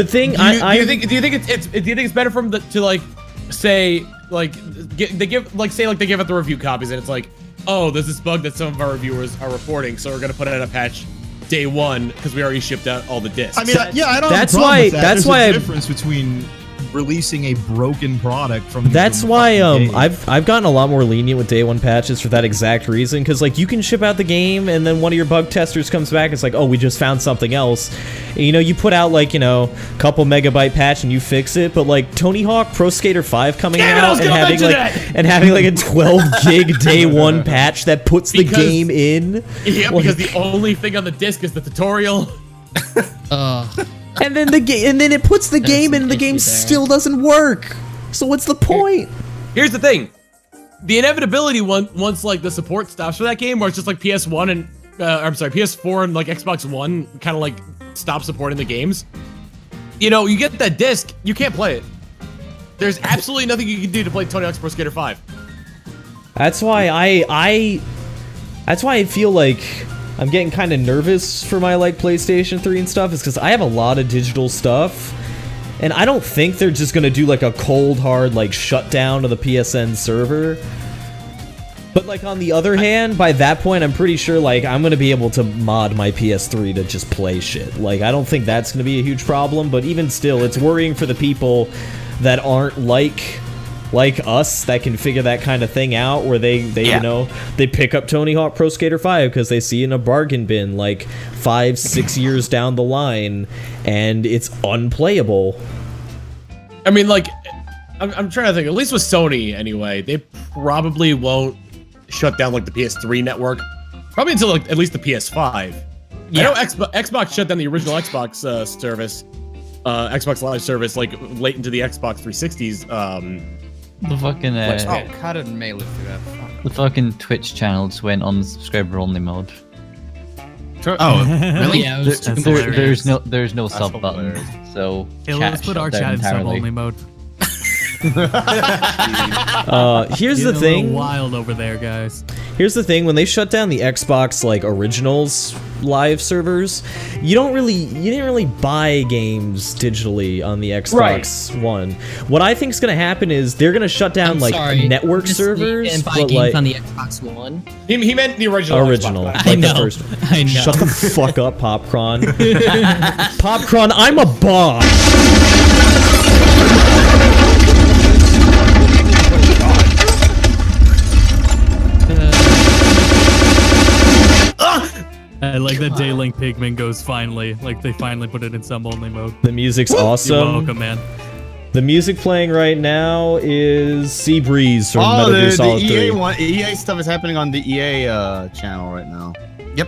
thing, Do you think it's better for them to like say like they give out the review copies and it's like, oh, there's this bug that some of our reviewers are reporting, so we're gonna put out a patch day 1 because we already shipped out all the discs. I mean, yeah, I don't. That's have a problem why- with that. that's There's why a I- difference between releasing a broken product from. That's from why fucking game. I've gotten a lot more lenient with day 1 patches for that exact reason, because like you can ship out the game and then one of your bug testers comes back, it's like, oh, we just found something else, and, you know, you put out like, you know, a couple megabyte patch and you fix it, but like Tony Hawk Pro Skater 5 coming out and having like a 12 gig day 1 patch that puts the game in, Yeah, like- because the only thing on the disc is the tutorial. and then it puts the game in and the game there. still doesn't work, so what's the point? Here's the thing. The inevitability once like the support stops for that game, where it's just like PS1 and PS4 and like Xbox One kind of like stop supporting the games. You know, you get that disc, you can't play it. There's absolutely nothing you can do to play Tony Hawk's Pro Skater 5. That's why I feel like I'm getting kind of nervous for my like PlayStation 3 and stuff, is because I have a lot of digital stuff, and I don't think they're just gonna do like a cold hard like shutdown of the PSN server. But like on the other hand, by that point, I'm pretty sure like I'm gonna be able to mod my PS3 to just play shit. Like I don't think that's gonna be a huge problem, but even still, it's worrying for the people that aren't like us that can figure that kind of thing out, where they you know, they pick up Tony Hawk Pro Skater 5 because they see it in a bargain bin like 5-6 years down the line and it's unplayable. I mean, like, I'm trying to think. At least with Sony, anyway, they probably won't shut down like the PS3 network. Probably until like at least the PS5. Yeah. I know Xbox shut down the original Xbox service, Xbox Live service like late into the Xbox 360's. The fucking how did Melee do that? the fucking Twitch channel just went on subscriber only mode. Oh, really? Yeah, it was there's no sub button, so let's put our chat in sub only mode. Here's the Getting a thing. little wild over there, guys. Here's the thing: when they shut down the Xbox like Originals live servers, you didn't really buy games digitally on the Xbox One. What I think is gonna happen is they're gonna shut down network servers, and buy but games like on the Xbox One. He meant the original. Original, Xbox. like the first one. I know. Shut the fuck up, Popcron. Popcron, I'm a bomb. I like that Daylink Pigman goes finally. Like they finally put it in sub only mode. The music's awesome. You're welcome, man. The music playing right now is Sea Breeze from Metal Gear Solid 3. EA stuff is happening on the EA channel right now. Yep.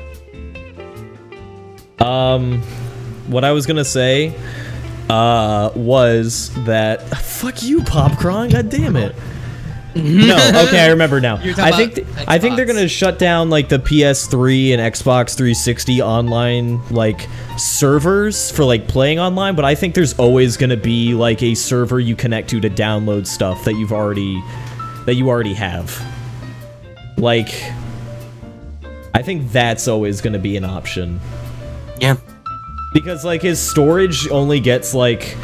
What I was gonna say was that fuck you, Popcron. God damn it. No, okay, I remember now. I think they're gonna shut down like the PS3 and Xbox 360 online like servers for like playing online, but I think there's always gonna be like a server you connect to download stuff that you already have. Like, I think that's always gonna be an option. Yeah. Because like his storage only gets like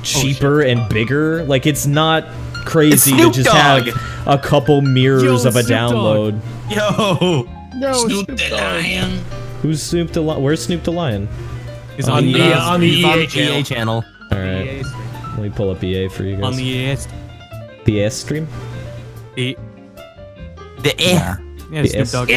cheaper and bigger. Like it's not crazy to just have a couple mirrors of a download. Yo, Snoop the Lion. Who's Snoop the Lion? Where's Snoop the Lion? He's on the EA channel. All right, let me pull up EA for you guys. On the EA stream. The Yeah, The Snoop Dogg.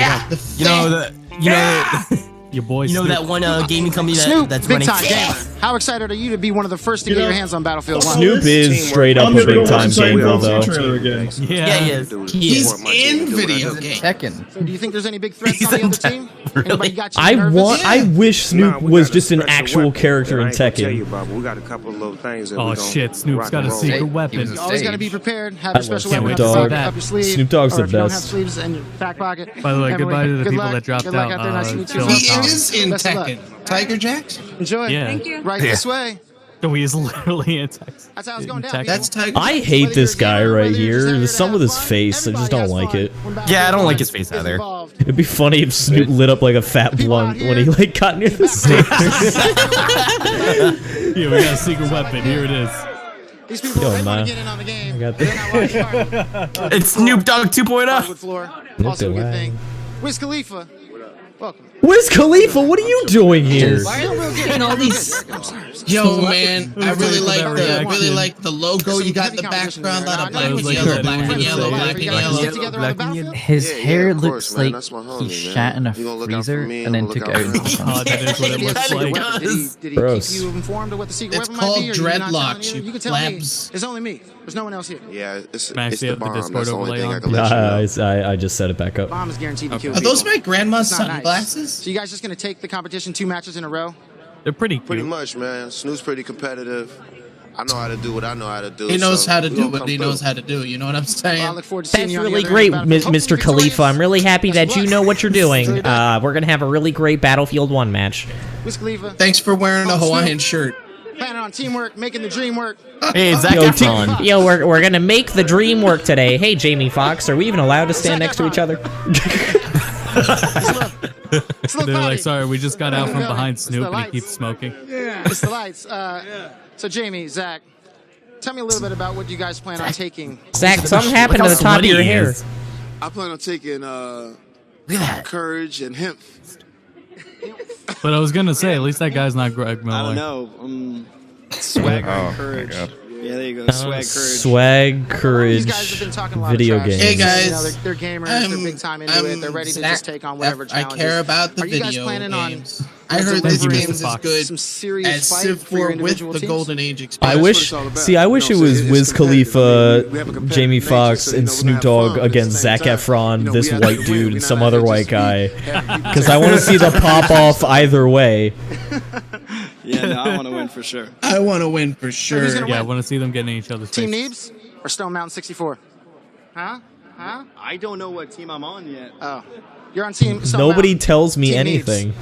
Your boy. You know that one gaming company Snoop, that's big running. time gamer. How excited are you to be one of the first to get your hands on Battlefield 1? Snoop is straight up a big time gamer though. Yeah, he is. He's in video games. Tekken. So do you think there's any big threats on the other team? Anybody got you nervous? I wish Snoop was just an actual character in Tekken. We got a couple of little things. Oh shit, Snoop's got a secret weapon. You always got to be prepared. Have I your special love weapon Snoop Dogg. up your sleeve. Snoop Dogg's or the if you don't have best. sleeves in your back pocket. By the way, goodbye to the Good people luck. that dropped Good luck out. out there. Nice to meet you. Phil He Tom. is in Best of luck. Tekken. Tiger Jacks? Enjoy. Yeah. Right this way. So he is literally in Texas. That's how it's going down. Tekken. That's Tiger I hate this guy right here. Some of his face, I just don't like it. Yeah, I don't like his face either. It'd be funny if Snoop lit up like a fat blunt when he like got near the stairs. Yeah, we got a secret weapon. Here it is. These people Yo, they want man. to get in on the game. I got They're not watching hard. It's Snoop Dogg 2.0. Hardwood floor. Also a good Dogg. thing. Wiz Khalifa. Welcome. Wiz Khalifa, what are you doing here? Why are we getting all these? Yo, man, I really Wait for that reaction. the logo you got in the background. A lot of black and like yellow, that. black and yellow, black and yellow. His hair looks like he shat in a freezer and then took it out. Oh, that is what it looks like. Did he Gross. keep you informed of what the secret It's weapon might be? called Or are you not telling dreadlocks, you? you You can tell me. plebs. It's only me. There's no one else here. Yeah, it's Smash it's the the other bomb. Discord That's the only overlay thing I on. can let you know. I just set it back up. Bomb is guaranteed to kill Are people. those my grandma's It's not nice. sunglasses? So you guys just gonna take the competition 2 matches in a row? They're pretty Pretty cute. much, man. Snoop's pretty competitive. I know how to do what I know how to do. He knows so how to we do gonna what come he knows through. how to do. You know what I'm Well, I saying? look forward to seeing That's you on the really other great, end of Battlefield. Mr. Hopefully Khalifa. I'm really happy victorious. that you know what you're doing. We're gonna have a really great Battlefield 1 match. Wiz Khalifa. Thanks for wearing a Hawaiian shirt. Planning on teamwork, making the dream work. Hey, Zac Efron. Yo, we're gonna make the dream work today. Hey, Jamie Foxx, are we even allowed to stand next to each other? It's a little They're cloudy. like, sorry, we just got out from behind It's the Snoop and he lights. keeps smoking. It's the lights. So Jamie, Zach, tell me a little bit about what you guys plan on taking. Zach, something happened to the top of your hair. I plan on taking Courage and Hemp. But I was gonna say, at least that guy's not Greg Miller. I don't know. Swag and Courage. Yeah, there you go. Swag Courage. Swag Courage These guys have been talking a lot video of trash. games. Hey, guys. You know, they're gamers. They're big time into it. They're ready to just take on whatever I challenges. care about the Are you guys video planning games. on I heard this delivering game is as good some serious as fight Civ for your 4 with individual the teams? Golden Age I experience. wish, I wish it was Wiz Khalifa, Jamie Foxx, and Snoop Dogg against Zac Efron, this white dude, and some other white guy. Because I want to see the pop off either way. Yeah, no, I want to win for sure. I want to win for sure. Who's gonna Yeah, I win? want to see them getting each other's Team face. Neebs or Stone Mountain 64? Huh? Huh? I don't know what team I'm on yet. Oh, you're on Team Stone Nobody Mountain. tells me Team Neebs. anything.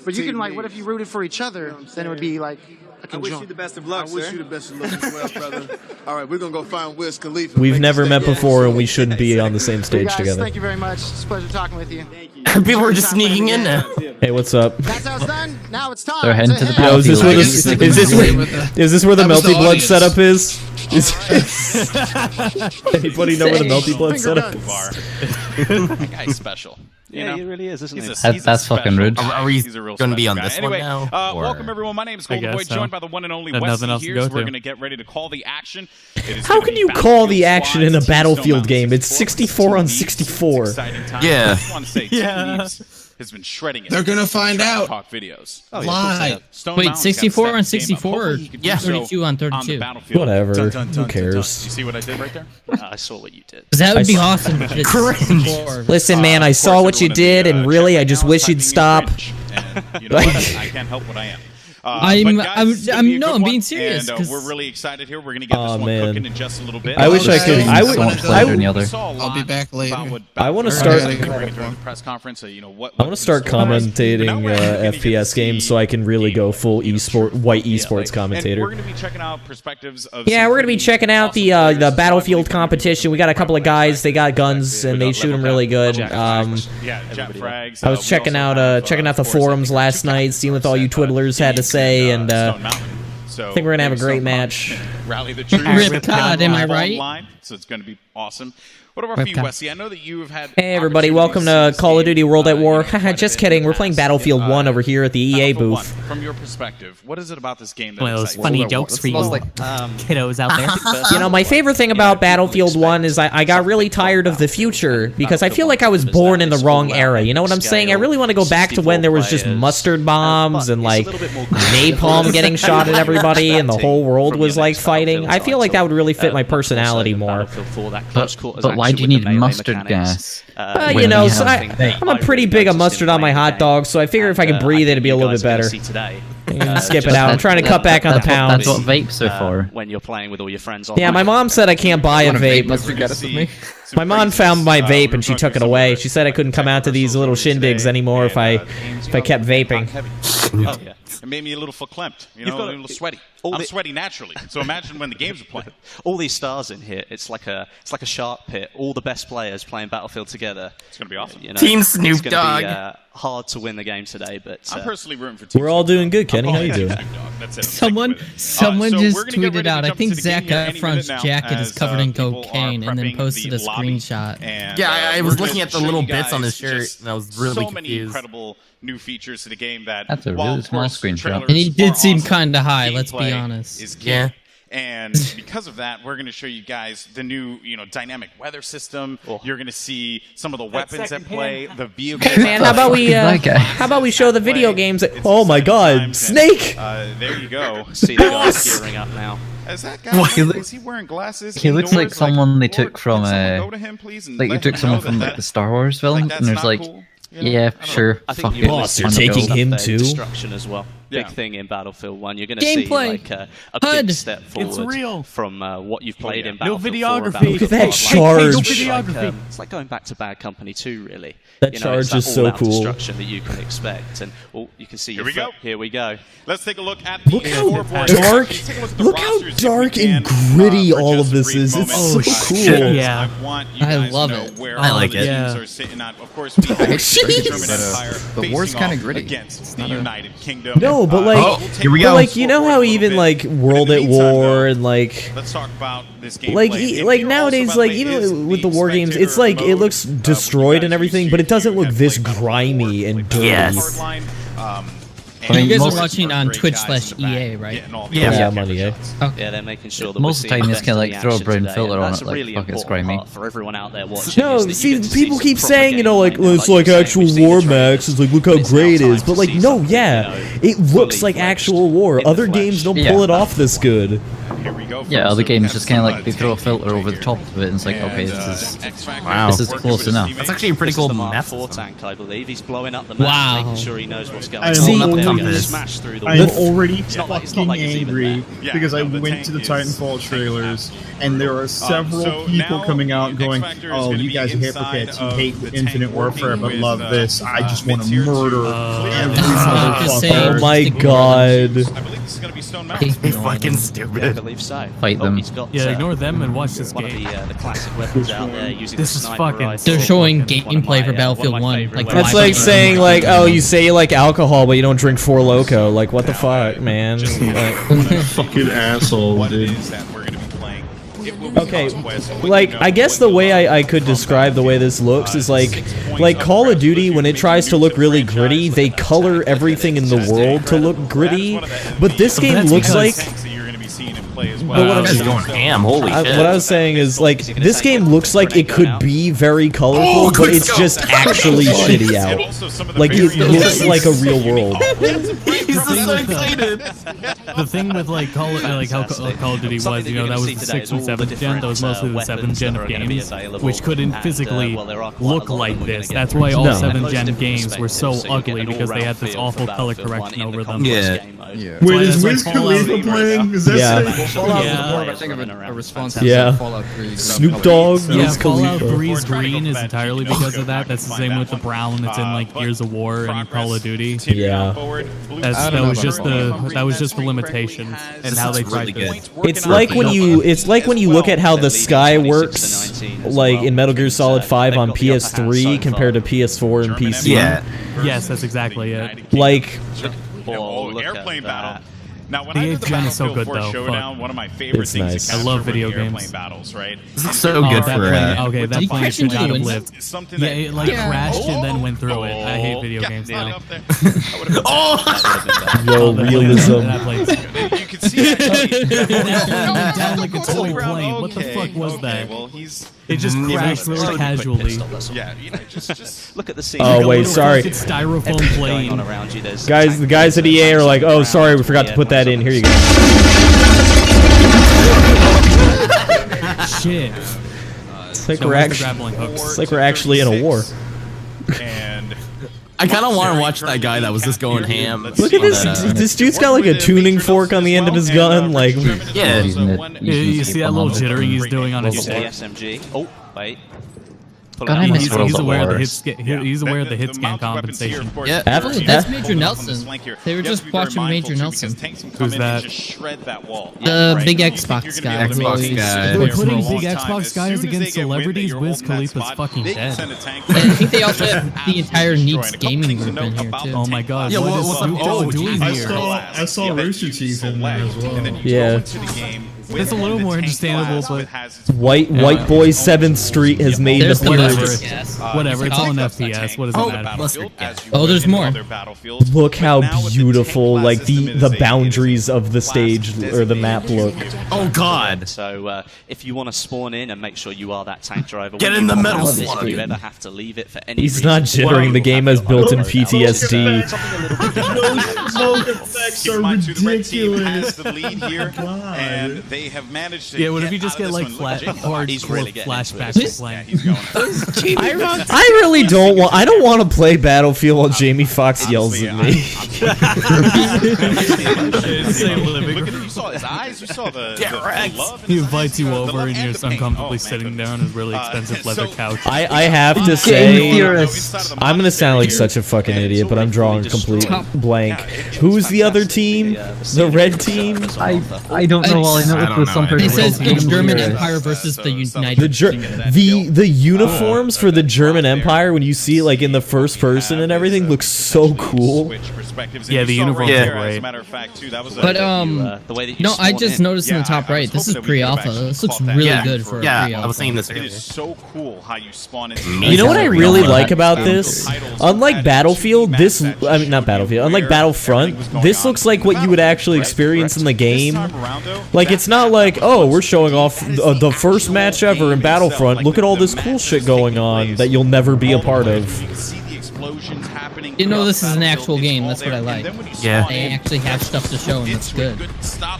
But you can, like, what if you rooted for each other? Then it would be like a I wish you conjoint. the best of luck, I wish sir. you the best of luck as well, brother. All right, we're gonna go find Wiz Khalifa. We've Make never us met stay before, and we shouldn't be on the same Hey stage guys, together. thank you very much. It's a pleasure talking with you. Thank you. People are just sneaking in now. Hey, what's up? That's how it's done. Now it's time. They're heading to the hit. Yo, is this battlefield. where is this where the That was the Melty Blood audience. setup is? Anybody know where the Melty Blood Finger setup guns. is? That guy's special. Yeah, he really is, isn't he? That's fucking rude. Are we He's a real going to be special on guy. this Anyway, one now? or- welcome everyone. My name is I Golden Boy, guess so. joined by the one and only Got nothing Wesley else to here. go So we're to. going to get ready to call the action. It is How gonna can be you call the Battlefield action in a Squad's Team Battlefield Stone game? Mountain It's 64 64 on versus Team Neebs. 64. It's exciting times. Yeah. I just want to say, Team Neebs has been shredding it. They're gonna find Trash out. Talk videos. Live. Stone Wait, Mountain's got 64 to on step his game up. 64 or Hopefully he can do so 32 on on the 32? battlefield. Whatever. Dun, dun, dun, Who dun, dun, cares? dun. You see what I did right there? I saw what you did. Because that would be I- awesome. if it's Cringe. 64. Listen, man, I Of saw course, what you everyone in did, the and really, chat I right just now is wish you'd typing in stop. cringe, and you know what? I can't help what I am. I'm- but guys, I'm- it's gonna I'm- be a no, good I'm one, being serious, and 'cause- we're really excited here. We're going to get this Aw, one man. cooking in just a little bit. I wish I could. So much later than the other. I'll be back later. I wanna We're start- gonna bring it during the press conference. So, you know, what I want to start commentating FPS games so I can really go full white esports commentator. We're going to be checking out perspectives of. Yeah, some we're gonna be pretty checking out awesome the players. Battlefield competition. We got a couple of guys. They got guns and they shoot them really good. Yeah, Jack Frags. I was checking out the forums last night, seeing what all you twiddlers had to say, and So I think we're gonna have a maybe great some, match. Rally the troops. Rip Cod, am I Live right? online, so it's going to be awesome. What about Rip for you, Cod. Wesley? I know that you have had. Hey everybody, welcome to Call of Duty World at War. Haha, just kidding. We're playing Battlefield 1 over here at the EA booth. From your perspective, what is it about this game that One of those excites funny you? jokes for you kiddos out there. You know, my favorite thing about Battlefield 1 is I got really tired of the future because I feel like I was born in the wrong era. You know what I'm saying? I really want to go back to when there was just mustard bombs and like napalm getting shot at everybody and the whole world was like fighting. I feel like that would really fit my personality more. But why do you need mustard gas? You know, so I'm a pretty big a mustard on my hot dog, so I figure if I could breathe, it'd be a little bit better. Skip it out. I'm trying to cut back on the pounds. That's what vapes are for. When you're playing with all your friends Yeah, my mom said I can't buy a vape. Mustard gas with me? My mom found my vape and she took it away. She said I couldn't come out to these little shindigs anymore if I kept vaping. Oh, yeah. It made me a little verklempt, you know, a little sweaty. I'm sweaty naturally, so imagine when the games are playing. All these stars in here, it's like a shark pit. All the best players playing Battlefield together. It's gonna be awesome. You know, Team Snoop it's gonna Dogg. be hard to win the game today, but I'm personally rooting for Team We're all doing good, Kenny. How you doing? That's it. Someone so just we're gonna get tweeted ready to out. I jump think into the game Zac here any Efron's minute now jacket is as, covered in people are cocaine, and then prepping posted the a lobby. screenshot. And, Yeah, I we're was gonna looking at the show little you bits on guys his shirt, just and I was really so many confused. incredible new features to the game that That's a while, really of small course, screenshot. trailers And he did are seem awesome, kinda high, let's be gameplay honest. is key. Yeah. And because of that, we're going to show you guys the new, dynamic weather system. You're going to see some of the weapons at play, the vehicles. Hey man, how about we show the video games? Oh my God, Snake! There you go. see the guys gearing up now. Is that guy? Is he wearing glasses? He looks like indoors? someone they Lord, took from can someone go to him, please, and like you let took him someone know from that like the Star Wars villains, that's and there's not like, cool, yeah, sure, I think fuck you it. Boss, you're fun to taking go. him their too? destruction as well. Big Yeah. thing in Battlefield 1. You're going to see Gameplay. like a HUD. big step forward real. from what you've played in No Battlefield 4 and videography. Battlefield Look at that 5. charge. It's like, videography. it's like going back to Bad Company 2, really. That It's charge that is so all-out cool. destruction that you can expect, and you can see. Here we go. Here we go. Let's take a look at the Look how scoreboard. dark, Let's take a look at the look how rosters if we dark and can, gritty for all just of a this brief is. It's moment. so cool. Yeah. I want you I guys love to know it. where I all like the it. teams Yeah. are sitting at. Of course, we have the Jeez. German Empire The war's facing kinda off gritty. against the United Kingdom. No, but like, we'll take here we a go. but like, you know how scoreboard a even little like bit. World In at the meantime, War though, and like. let's talk about this game. Like nowadays, like even with the war games, it's like it looks destroyed and everything, but it doesn't look this grimy and dirty. Yes. I mean, You guys most- are watching on Twitch/EA, right? Yeah, I'm on EA. Yeah, they're making sure that Most we're of the time seeing it's kinda best like of the throw a action brown today, filter and on that's it, a like, really fuck, it's important grimy. part for everyone out there watching. No, is that you see, get to people some keep proper saying, you know, like, gameplay now, it's like you say, actual we see the war trailers, max. It's like, look how but it's now great it time is. to But like, see no, something, yeah, you know, it looks fully like fledged actual war. in the Other flesh. games don't Yeah. pull it off this good. Yeah, other games just kind of like they throw a filter over the top of it, and it's like, okay, this is close enough. That's actually a pretty cool map. Tank, I believe. He's blowing up the map, making sure he knows what's going on. Smash through the I'm already fucking angry because I went to the Titanfall trailers and there are several people coming out going, "Oh, you guys are hypocrites. You hate Infinite Warfare but love this. I just want to murder every motherfucker." Oh my god. Fucking stupid. Fight them. Yeah, ignore them and watch this game. The classic weapons out there using This is fucking. They're showing gameplay for Battlefield 1. Like That's like saying like, oh, you say you like alcohol, but you don't drink Four Loko. Like, what the fuck, man? Fucking asshole, dude. Okay, like, I guess the way I could describe the way this looks is like Call of Duty, when it tries to look really gritty, they color everything in the world to look gritty, but this game looks like... But what I'm just going ham, holy shit. What I was saying is, like, this game looks like it could be very colorful, but it's just actually shitty out. Like, it looks like a real world. He's so excited. The thing with like how Call of Duty was, you know, that was the 6th and 7th gen. That was mostly the 7th gen of games, which couldn't physically look like this. That's why all 7th gen games were so ugly, because they had this awful color correction over them. Yeah. Wait, is Wiz Khalifa playing? Is that I think of a response to Fallout 3. Snoop Dogg. Yeah, Fallout 3's green is entirely because of that. That's the same with the brown that's in like Gears of War and Call of Duty. Yeah. That was just the limitation and how they tried to. It's like when you look at how the sky works, like in Metal Gear Solid 5 on PS3 compared to PS4 and PC. Yeah. Yes, that's exactly it. Like. Airplane battle. Now, when the I did 8th gen is so Battlefield good 4 though. Showdown, one of my favorite things nice. to capture I love video were the games. airplane battles, right? This is so good for okay, that plane should not have lived. Yeah, it like crashed and then went through it. I hate video games now. Yo, realism. You can see that down like a toy plane. What the fuck was that? Well, it just crashed really casually. Yeah, you know, just look at the scene. Oh wait, sorry. Styrofoam plane. Guys, the guys at EA are like, oh, sorry, we forgot to put that in. Here you go. Shit. It's like we're actually in a war. And I kind of want to watch that guy that was just going ham. Look at this. This dude's got like a tuning fork on the end of his gun. Like, yeah. You see that little jittering he's doing on his SMG. Oh, wait. He's aware of the hit scan. He's aware of the hit scan compensation. Yeah, that's Major Nelson. They were just watching Major Nelson. Who's that? The big Xbox guy. They're putting big Xbox guys against celebrities. Wiz Khalifa's fucking dead. I think they also have the entire Needs gaming group in here too. Oh my god! Yeah, what is Snoop Dogg doing here? I saw Rooster Teeth in there as well. Yeah. It's a little more understandable, but White Boy 7th Street has made an appearance. Whatever, it's all in FPS. What does it matter? Oh, there's more. Look how beautiful, like the boundaries of the stage or the map look. Oh god. So if you want to spawn in and make sure you are that tank driver, get in the metal slot. If you ever have to leave it for any He's reason, not jittering. The game has built-in PTSD. Those effects are ridiculous. The lead here, and they have managed to. Yeah, what if you just get like hardcore flashbacks playing? I really don't want. I don't want to play Battlefield while Jamie Foxx yells at me. You saw his eyes. You saw the love. He invites you over and you're just uncomfortably sitting down on his really expensive leather couch. I have to say, I'm gonna sound like such a fucking idiot, but I'm drawing a complete blank. Who's the other team? The red team? I don't know. All I know it was some person. It says the German Empire versus the United. The uniforms for the German Empire, when you see it like in the first person and everything, looks so cool. Yeah, the uniforms are great. But no, I just noticed in the top right. This is pre-alpha. This looks really good for yeah, pre-alpha. I was saying this. It is so cool how you spawn into. You know what I really like about this? Unlike Battlefield, not Battlefield. Unlike Battlefront, this looks like what you would actually experience in the game. Like, it's not like, oh, we're showing off the first match ever in Battlefront. Look at all this cool shit going on that you'll never be a part of. You can see the explosions happening You know this is an actual game. That's what I like. Yeah. They actually have stuff to show, and it's good.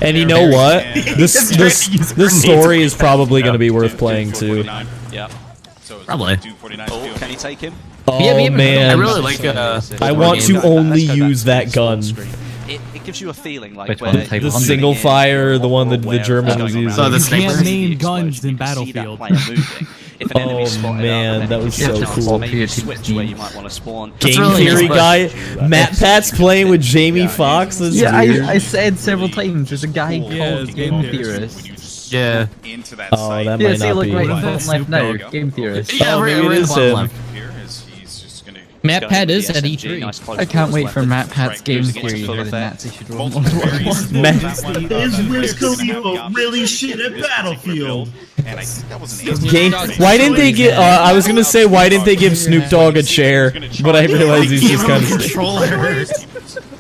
And you know what? This story is probably going to be worth playing too. Yeah. Probably. Oh, can he take him? Oh man, I really like. I want to only use that gun. It gives you a feeling like Which where one? Type The 100? single fire, the one that the German was using. So the You sniper. can't name guns in Battlefield. Oh man, that was so cool. Maybe a switch where you might want to spawn. Game really theory nice. guy, Matt Pat's playing with Jamie Foxx. That's Yeah, weird. I said several times. There's a guy Yeah, called it's Game Game Theorist. Yeah. Into that Oh, site. that Yeah, might see, not look be. right What bottom is left that, now. Snoop Game Theorist. Yeah, Oh, maybe it right is bottom him. left. Here is he's just gonna. Matt he's gonna Pat do is the at SMG, E3. nice close I can't quarters wait for weapons, Matt Pat's right, game using it to theory full here. The effect. Nazi should run Multiple one. variants. Matt- That one, Is Wiz this is Khalifa gonna be really obvious shit at this particular Battlefield? build, and I think that was an Game. Why didn't they get? I was gonna say why didn't they give Snoop Dogg a chair, but I realized he's just kind of. Controller.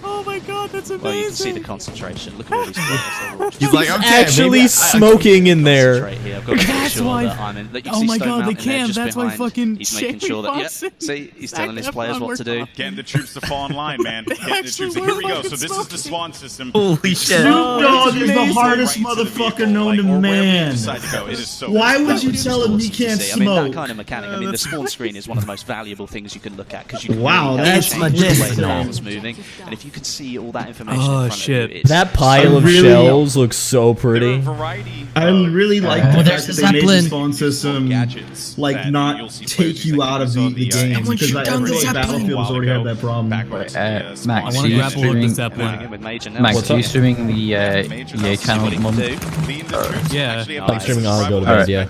Oh my god, that's amazing. Well, you can see the concentration. Look at all these players. He's like, okay, Actually maybe I- smoking in there. Concentrate here. I've got to make That's sure why- that I'm in. That you Oh see my Stone God, they Mountain there can't. just That's why behind. fucking He's making Jamie sure that. Foxx Yeah, and see, he's telling his Zac players Efron what were to do. talking. Getting the troops to fall in line, man. Getting the troops. actually Here we were go. So fucking this is the smoking. Swan system. Holy shit. Snoop Dogg is the amazing. hardest Right into the motherfucker vehicle, known to like, or wherever you man. decide to go. It is so Why good. would you That's tell what him it's he awesome to can't see. I mean, that smoke? kind of mechanic. I mean, the spawn screen is one of the most valuable things you can look at because you can Wow, really that's change the way the medicinal. arms moving, and if you can see all that information Oh, in front shit. of you, it's That pile of really- shells looks so pretty. I really like the there's fact that the they made the Zeppelin. spawn system gadgets like that not you'll see take you out of the game Haven't because you I done feel the like Zeppelin? Battlefield has already had that problem. backwards. Max, I want to you grapple with the streaming? Zeppelin. With Major now. Max, What's are you up? streaming the EA channel at the moment? Yeah. Like streaming I'll go to Alright. bed, yeah.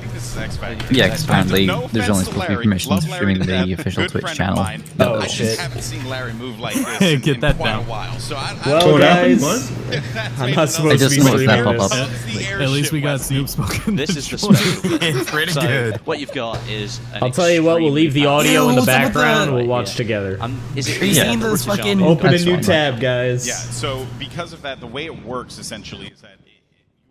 Yeah, because apparently there's only supposed to be permission to stream the official Twitch channel. Oh, I shit. just haven't seen Larry move like this Get in that quite down. a while. So I Well, What happened? guys, What? I'm not I supposed to just be noticed that streaming pop this. up. At least we got Snoop smoking. This is the joint. special. It's pretty So good. what you've got is. An I'll tell you what, we'll leave the extremely audio in the what's up with background. that? We'll watch together. Is it Are you yeah, seeing the those British fucking- Army? Open a That's new fine. tab, guys. Yeah, so because of that, the way it works essentially is that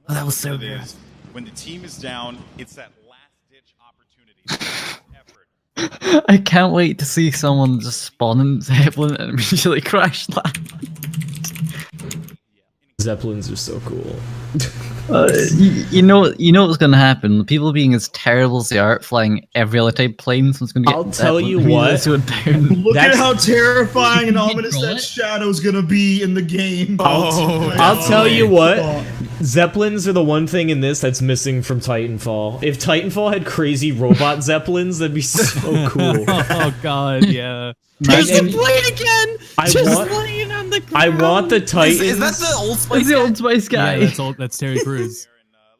Oh, that was so it good. is when the team is down, it's that last-ditch opportunity. Effort. I can't wait to see someone just spawn in Zeppelin and immediately crash land. Zeppelins are so cool. You know what's gonna happen. People being as terrible as they are at flying every other type of plane, so it's gonna get. I'll tell you Zeppelin what. to it down. Look That's- at how terrifying and ominous roll that it? shadow's gonna be in the game. I'll tell you what, Zeppelins are the one thing in this that's missing from Titanfall. If Titanfall had crazy robot Zeppelins, that'd be so cool. Oh god, yeah. There's the And plane again! I Just want- laying on the I ground. want the Titans. Is that the Old Spice? It's the Old Spice guy. Yeah, that's Terry Crews.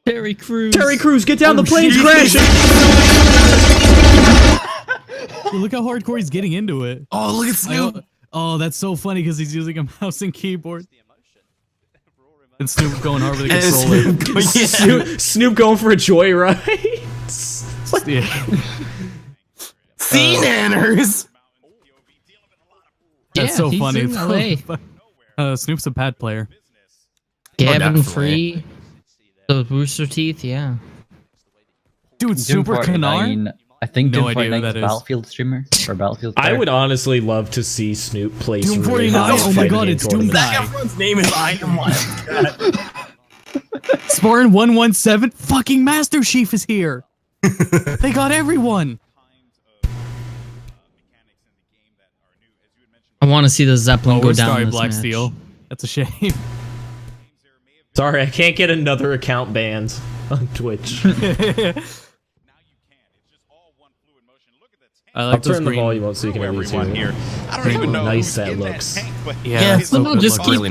Terry Crews. Terry Crews, get down, the plane's crashing! Dude, look how hardcore he's getting into it. Oh, look at Snoop. Oh, that's so funny because he's using a mouse and keyboard. And Snoop going hard with a controller. Snoop going for a joyride. Yeah. Sea nanners. That's Yeah, so he's funny. in LA. Snoop's a pad player. Gavin definitely. Free. The Rooster Teeth, yeah. Dude, Super Canar? I think No Doom idea who 49 that is is. Battlefield streamer or Battlefield. I player. would honestly love to see Snoop play Doom some really 49. high Oh my fighting god, game it's Doom tournaments. Guy. Everyone's name is Iron Wild. Spartan 117. Fucking Master Chief is here. They got everyone. I want to see the Zeppelin Oh, go we're down sorry, this Black match. Steel. That's a shame. Sorry, I can't get another account banned on Twitch. I I'll like those turn the green. volume up so you can at least hear Everyone it. here. I don't even know Nice who's that in looks. tank, but Yeah, it's so No, good just looking. keep Really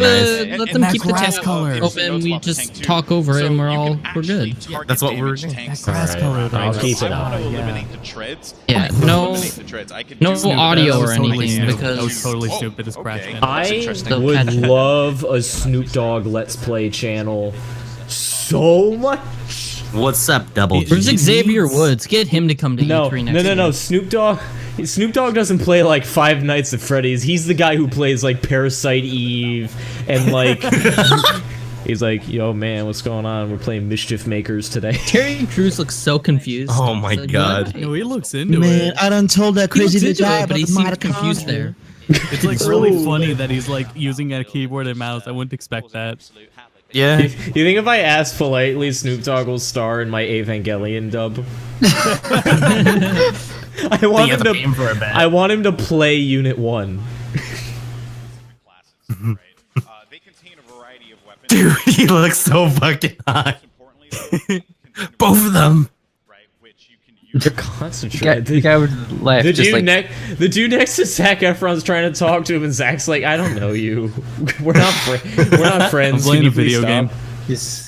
nice. let them that keep the grass tab color. open. We just talk over it and we're all good. That's what we're doing. Grass color, though. I'll keep it I on. want to eliminate the treads. Yeah, I no- eliminate the treads. I could no do audio That or was totally anything, stupid. because- That was totally Oh, stupid as crash okay. ban. I The would patch. love a Snoop Dogg Let's Play channel so much. What's up, Double G? Where's Xavier Woods? Get him to come to No, E3 next no. year. Snoop Dogg doesn't play like Five Nights at Freddy's. He's the guy who plays like Parasite Eve and like he's like, yo man, what's going on? We're playing Mischief Makers today. Terry Crews looks so confused. Oh my Like, god. what? No, he looks into Man, it. I done told that He looks crazy into guy it, but he about the seemed confused mitochondria. there. It's like really funny that he's like using a keyboard and mouse. I wouldn't expect that. Yeah. You think if I asked politely, Snoop Dogg will star in my Evangelion dub? I want him to play Unit 1. Dude, he looks so fucking hot. Both of them. They're concentrated. The guy with the left, The just dude, like, the dude next to Zac Efron's trying to talk to him, and Zac's like, "I don't know you. We're not friends. I'm playing Can you a video please game. stop?"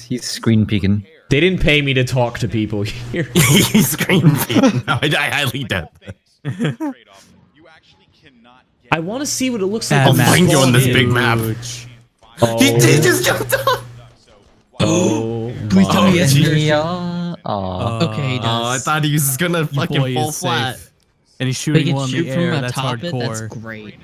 he's screen peeking. They didn't pay me to talk to people here. He's screen peeking. No, I highly doubt that. I want to see what it looks like. I'll find you on this big map. Oh. He just jumped off. Oh, Please tell me it's yours. Okay, he does. I thought he was gonna fucking boy fall is flat. safe. And he's But shooting he one can in shoot the from air. That's atop it. That's hardcore. great.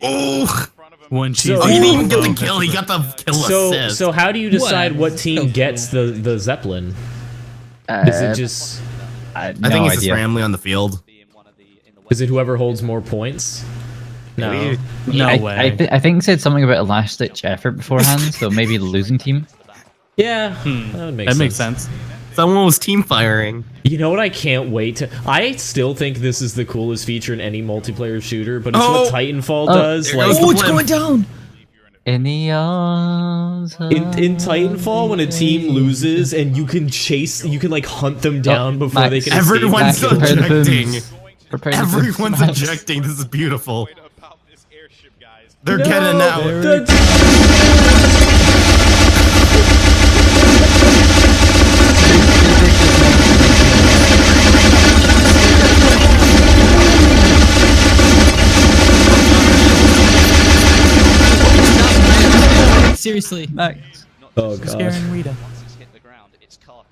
Oh, When she's he didn't even get the kill. He got the kill assist. So how do you decide what team gets the Zeppelin? Is it just? I think it's just randomly on the field. Is it whoever holds more points? No. No way. I think it said something about a last-ditch effort beforehand, so maybe the losing team. Yeah, that would make That sense. makes sense. Someone was team firing. You know what? I can't wait to. I still think this is the coolest feature in any multiplayer shooter, but it's what Titanfall does. there Like, goes the it's blimp. going down. In the arms of in Titanfall, when a team loses and you can chase, you can like hunt them down before Max, they can Everyone's escape. Prepare the ejecting. booms. Prepare the Everyone's booms. ejecting. This is beautiful. They're getting out. Seriously. Max. Oh god. Scaring Rita.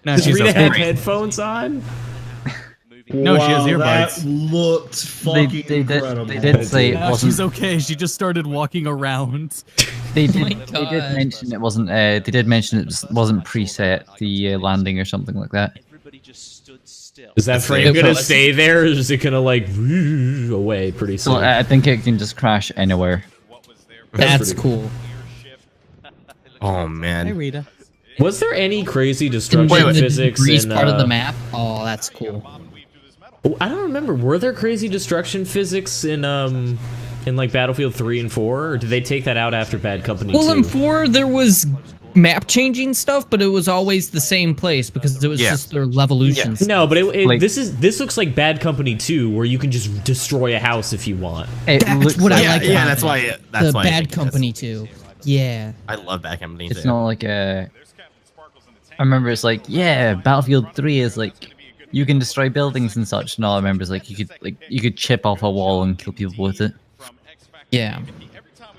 No, Does she's Rita okay. have headphones on? No, she has earbuds. That looked fucking incredible. They did say it No, wasn't. she's okay. She just started walking around. They did. my They did God. mention it wasn't. They did mention it wasn't preset the landing or something like that. Is that frame gonna stay there, or is it gonna like away pretty So soon? I think it can just crash anywhere. That's cool. Oh Hey, man. Rita. Was there any crazy destruction In the physics degrees in? part of the map. Oh, that's cool. Oh, I don't remember. Were there crazy destruction physics in like Battlefield 3 and 4, or did they take that out after Bad Company 2? Well, in 4 there was map changing stuff, but it was always the same place because it was just their levolutions. No, but Like- this looks like Bad Company 2, where you can just destroy a house if you want. It That's looks what like, I like. Yeah, about that's it. why. That's The why. I Bad think it is. Company too. Yeah. I love Bad Company. It's too. not like a. I remember it's like, yeah, Battlefield 3 is like you can destroy buildings and such. No, I remember it's like you could chip off a wall and kill people with it. Yeah.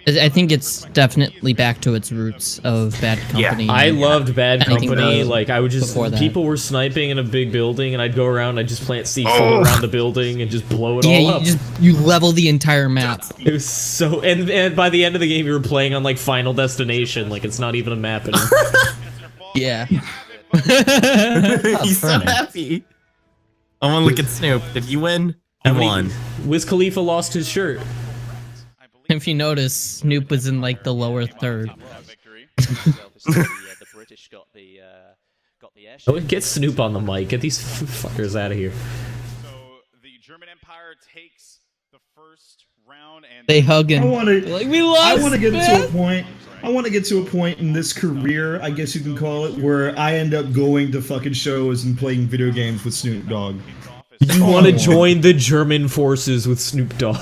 I think it's definitely back to its roots of Bad Company. I loved Bad Anything Company. goes Like I would just before that. people were sniping in a big building, and I'd go around. I'd just plant C4 around the building and just blow it all Yeah, up. you level the entire map. It was so, and by the end of the game, you were playing on like Final Destination. Like it's not even a map anymore. Yeah. He's so happy. I want to look at Snoop. If you win, you won. Wiz Khalifa lost his shirt. If you notice, Snoop was in like the lower third. Oh, get Snoop on the mic. Get these fuckers out of here. They hug I and want to. like, we lost. I want to get man." to a point. I want to get to a point in this career, I guess you can call it, where I end up going to fucking shows and playing video games with Snoop Dogg. You want to join the German forces with Snoop Dogg?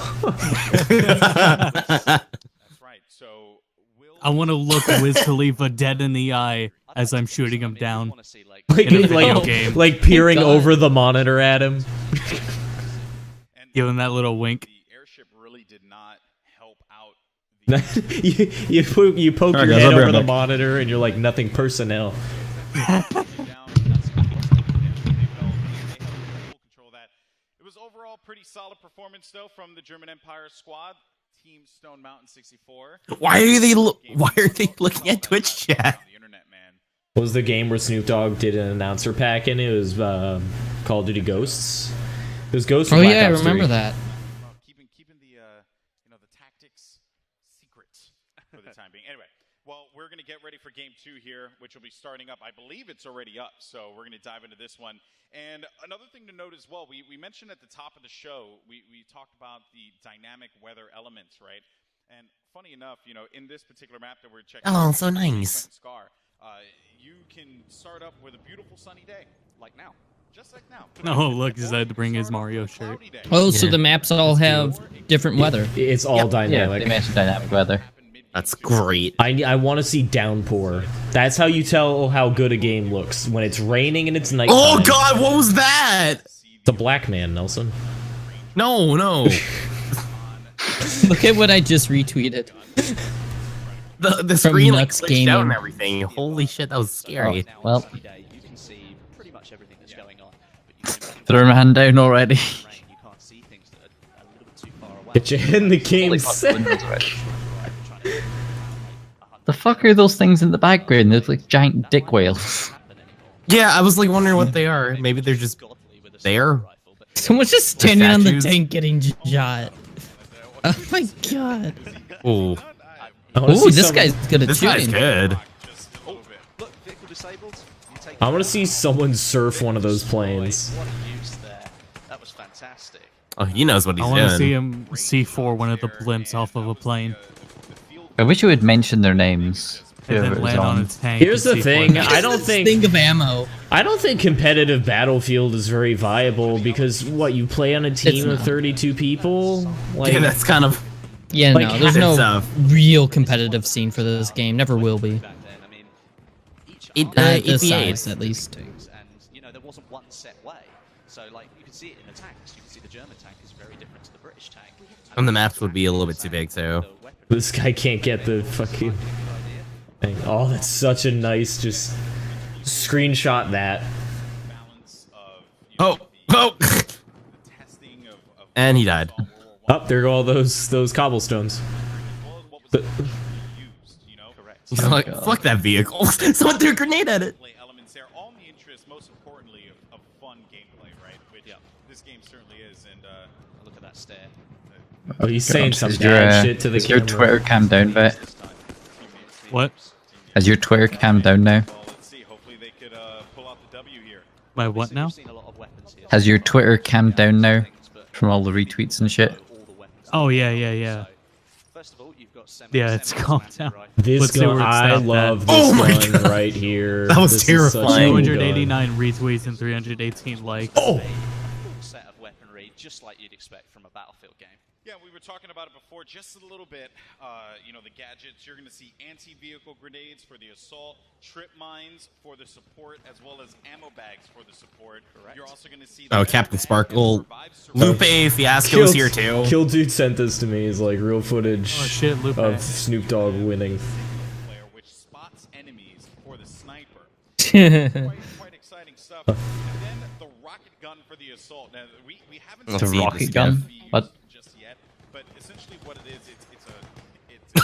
I want to look Wiz Khalifa dead in the eye as I'm shooting him down. like, in a video game. like peering over the monitor at him. Giving that little wink. you poke your Alright, guys, head I'll be over right the back. monitor, and you're like nothing personnel. It was overall pretty solid performance though from the German Empire squad. Team Stone Mountain 64. Why are they looking at Twitch chat? What was the game where Snoop Dogg did an announcer pack in? It was Call of Duty Ghosts. It was Ghosts. Oh from Black yeah, I Ops remember 3. that. tactics secret for the time being. Anyway, well, we're going to get ready for game 2 here, which will be starting up. I believe it's already up, so we're going to dive into this one. And another thing to note as well, we mentioned at the top of the show, we talked about the dynamic weather elements, right? And funny enough, you know, in this particular map that we're checking Oh, out, so nice. Scar, you can start up with a beautiful sunny day, like now. Just like now. Oh, look, he decided to bring his Mario shirt. Oh, so the maps all have different weather. It's all Yeah, dynamic. they mentioned dynamic weather. That's great. I want to see downpour. That's how you tell how good a game looks, when it's raining and it's nighttime. Oh God, what was that? The black man, Nelson. No. Look at what I just retweeted. The screen like glitched out and everything. Holy shit, that was scary. Oh, well, throw my hand down already. Get you in the game set. The fuck are those things in the background? They look like giant dick whales. Yeah, I was like wondering what they are. Maybe they're just there. Someone's just standing on the tank getting shot. Oh my god. Ooh. Ooh, this guy's good at This shooting. guy's good. I want to see someone surf one of those planes. That was fantastic. Oh, he knows what he's I doing. want to see him C4 one of the blimps off of a plane. I wish you would mention their names. And then whoever it was land on on. its tank. Here's the and thing, C4. I don't think of ammo. I don't think competitive Battlefield is very viable because what, you play on a team of 32 people? Like, Yeah, that's kind of. Yeah, Like, no, there's it's, no real competitive scene for this game. Never will be. At this size, at least. And you know, there wasn't one set way. So like you can see it in the tanks. You can see the German tank is very different to the British tank. And the maps would be a little bit too big, so. This guy can't get the fucking thing. Oh, that's such a nice, just screenshot that. Oh. And he died. Up there go all those cobblestones. He's like, fuck that vehicle. Someone threw a grenade at it. Elements there, all in the interest, most importantly, of fun gameplay, right? Which this game certainly is. And look at that stare. Oh, he's saying some Is bad shit to the is your camera. Twitter cam down, Vet? What? Has your Twitter cam down now? My what now? Has your Twitter cam down now? From all the retweets and shit? Oh, yeah. Yeah, it's calmed down. This Let's see where gun, it's I stopped love at. this Oh my gun God. right here. That was This is such a terrifying. cool gun. 289 retweets and 318 likes. Oh! Set of weaponry, just like you'd expect from a Battlefield game. yeah, we were talking about it before just a little bit. You know, the gadgets. You're going to see anti-vehicle grenades for the assault, trip mines for the support, as well as ammo bags for the support. You're also going to see. Oh, Captain Sparkle. Lupe Fiasco's here too. Kill Dude sent this to me. It's like real footage Oh, shit, Lupe. of Snoop Dogg winning. Which spots enemies for the sniper. Quite exciting stuff. And then the rocket gun for the assault. Now we haven't The seen rocket gun? What? just yet, but essentially what it is, it's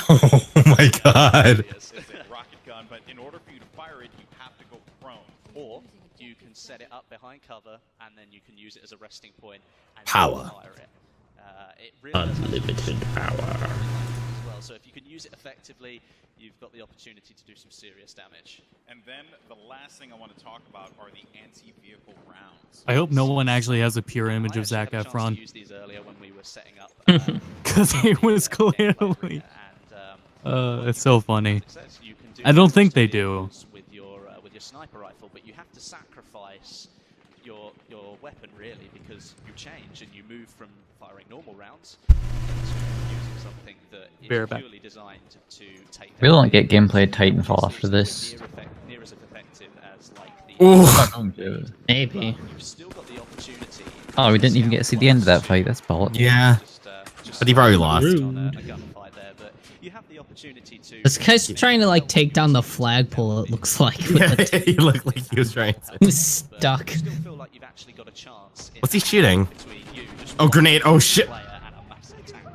Oh my God. it's a rocket gun. But in order for you to fire it, you have to go prone. Or you can set it up behind cover, and then you can use it as a resting point and Power. fire it. It really does have Unlimited power. as well. So if you can use it effectively, you've got the opportunity to do some serious damage. And then the last thing I want to talk about are the anti-vehicle rounds. I hope no one actually has a pure image of Zac I had a chance to Efron. use these earlier when we were setting up. Because it was clearly. It's so funny. I don't think they do. With your sniper rifle, but you have to sacrifice your weapon really because you change and you move from firing normal rounds to using something that is Bareback. purely designed to take. We don't get gameplay at Titanfall after this. Near as effective as like the. Maybe. You've still got the opportunity. Oh, we didn't even get to see the end of that fight. That's bollocks. Yeah. But he probably lost. On a gunfight there, but you have the opportunity to. This guy's trying to like take down the flagpole. It looks like. Yeah, he looked like he was trying to. He's stuck. Still feel like you've actually got a chance. What's he shooting? Between you, just Oh, grenade. Oh, shit. player and a massive tank.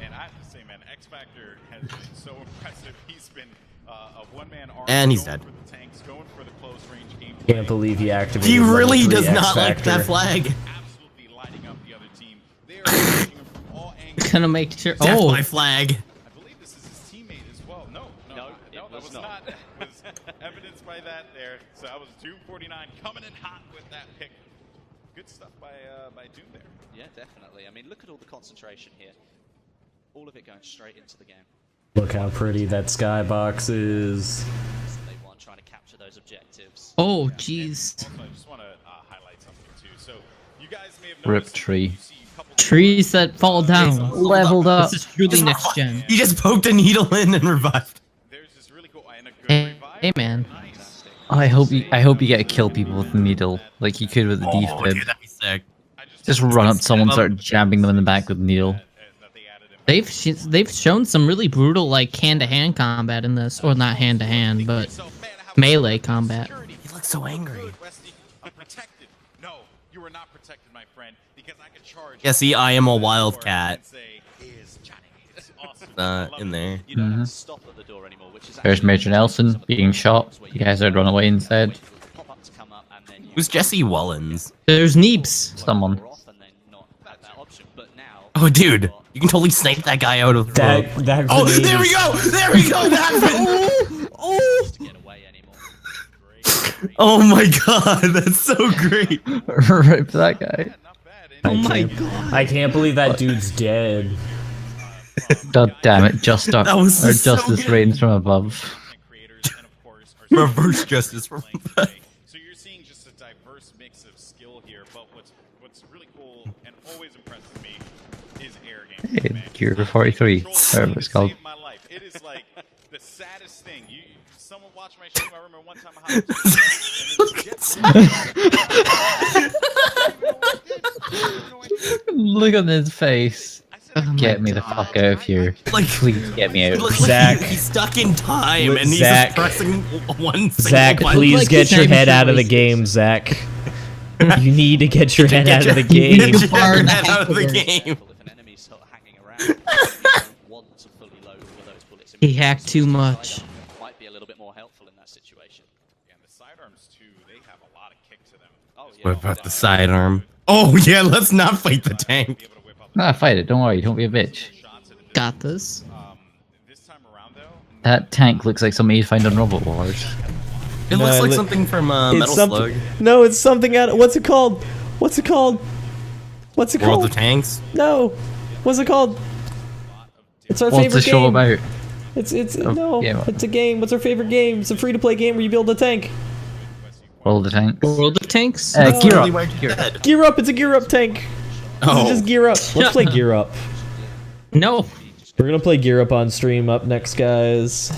And I have to say, man, X Factor has been so impressive. He's been a one-man army. And he's going dead. For the tanks, going for the close range game. Can't believe he activated. He really level 3 does not X like Factor. that flag. Absolutely lighting up the other team. They are shooting him from all angles. gonna make sure. Death Oh, by flag. I believe this is his teammate as well. No, that was not. That was evidenced by that there. So that was Doom49 coming in hot with that pick. Good stuff by Doom there. Yeah, definitely. I mean, look at all the concentration here. All of it going straight into the game. Look how pretty that skybox is. They want trying to capture those objectives. oh, jeez. Also, I just want to highlight something too. So you guys may have Rip noticed tree. Trees that fall down. Leveled up. This is truly next gen. You just poked a needle in and revived. there's this really cool and a good Hey, man. I hope you get to kill people with the needle, like you could with the Oh, defib. dude, that'd be sick. Just run up to someone, start jabbing them in the back with the needle. They've shown some really brutal like hand-to-hand combat in this, or not hand-to-hand, but melee combat. He looks so angry. Unprotected. No, you are not protected, my friend, because I can charge. Yeah, see, I am a wildcat. and say, "Here's Johnny." It's awesome. In there. You don't have to stop at the door anymore, which is There's Major Nelson being shot. You guys would run away instead. pop up to come up and then you Who's Jesse Wellens? There's Neeps. Someone. off and then not have that option. But now Oh, dude, you can totally snipe that guy out of the rope. That Oh, grenade there we is- go! There we go! That happened! to get away anymore. Oh my god, that's so great. Rip that guy. Oh my god. I can't believe that dude's dead. God damn it, justice That was so justice good. reigns from above. Reverse justice from So you're seeing just a diverse mix of skill here, but what's really cool and always impresses me is air gameplay, man. Gear 43, whatever it's called. Saved my life. It is like the saddest thing. Someone watched my stream. I remember one time I Look on his face. Get me the fuck out of here. Like, please get me out. Look, Zach. he's stuck in time and he's Zach. just pressing one single Zach, button. please Like get the your same head out of the choice. game, Zach. You need to get your head out of the Get game. your head out of the game. If an enemy's sort of hanging around, you don't want to fully load all of those bullets. He hacked too much. Might be a little bit more helpful in that situation. and the sidearms too. They have a lot of kick to them. Oh yeah. What about the sidearm? Oh yeah, let's not fight the tank. Nah, fight it. Don't worry. Don't be a bitch. Got this. This time around though, That tank looks like something you'd find on Robot Wars. It No, looks like li- something from It's Metal something. Slug. No, it's something out. What's it called? What's it called? What's it World called? of Tanks. No. What's it called? It's our What's favorite the show game. about? No. yeah. It's a game. What's our favorite game? It's a free-to-play game where you build a tank. World of Tanks. World of Tanks. Gear Up. Gear Up. Gear Up. It's a Gear Up tank. Oh. Just Gear Up. Let's play Gear Up. No. We're gonna play Gear Up on stream up next, guys.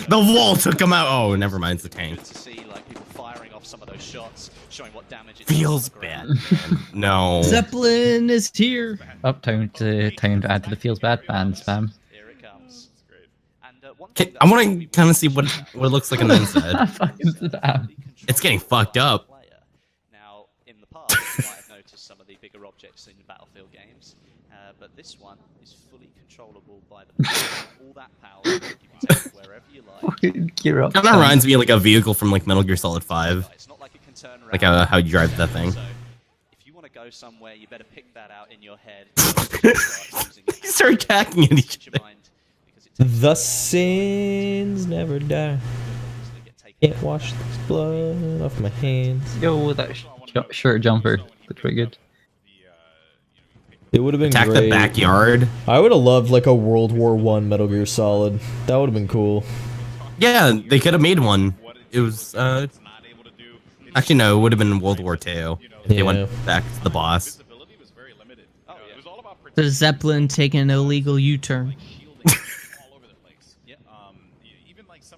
The wall took him out. Oh, never mind. It's the tank. To see like people firing off some of those shots, showing what damage it Feels does on the bad. ground. Man. No. Zeppelin is here. Up time to add to the Feels Bad band spam. Here it comes. And one Okay, thing that I want to kind of see what it looks like on the inside. Fucking spam. It's getting fucked up. Now, in the past, you might have noticed some of the bigger objects in Battlefield games, but this one is fully controllable by the player. All that power, you can take it wherever you like. Gear Up. Kind of reminds me of like a vehicle from like Metal Gear Solid 5. It's not like it can turn around. Like how you drive that thing. So, if you want to go somewhere, you better pick that out in your head. You start attacking at each other. The sins never die. Can't wash this blood off my hands. Yo, that shirt jumper. Looks pretty good. It would have been Attack great. the backyard. I would have loved like a World War I Metal Gear Solid. That would have been cool. Yeah, they could have made one. It was actually no, it would have been World War II. They went back to the boss. The Zeppelin taking an illegal U-turn.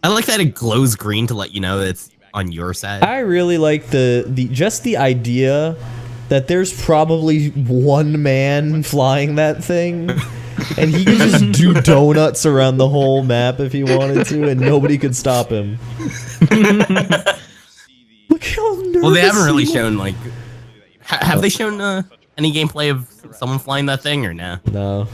I like that it glows green to let you know that it's on your side. I really like just the idea that there's probably one man flying that thing, and he could just do donuts around the whole map if he wanted to, and nobody could stop him. Look how nervous. Well, they haven't really he shown like. Have they shown any gameplay of someone flying that thing or no? No.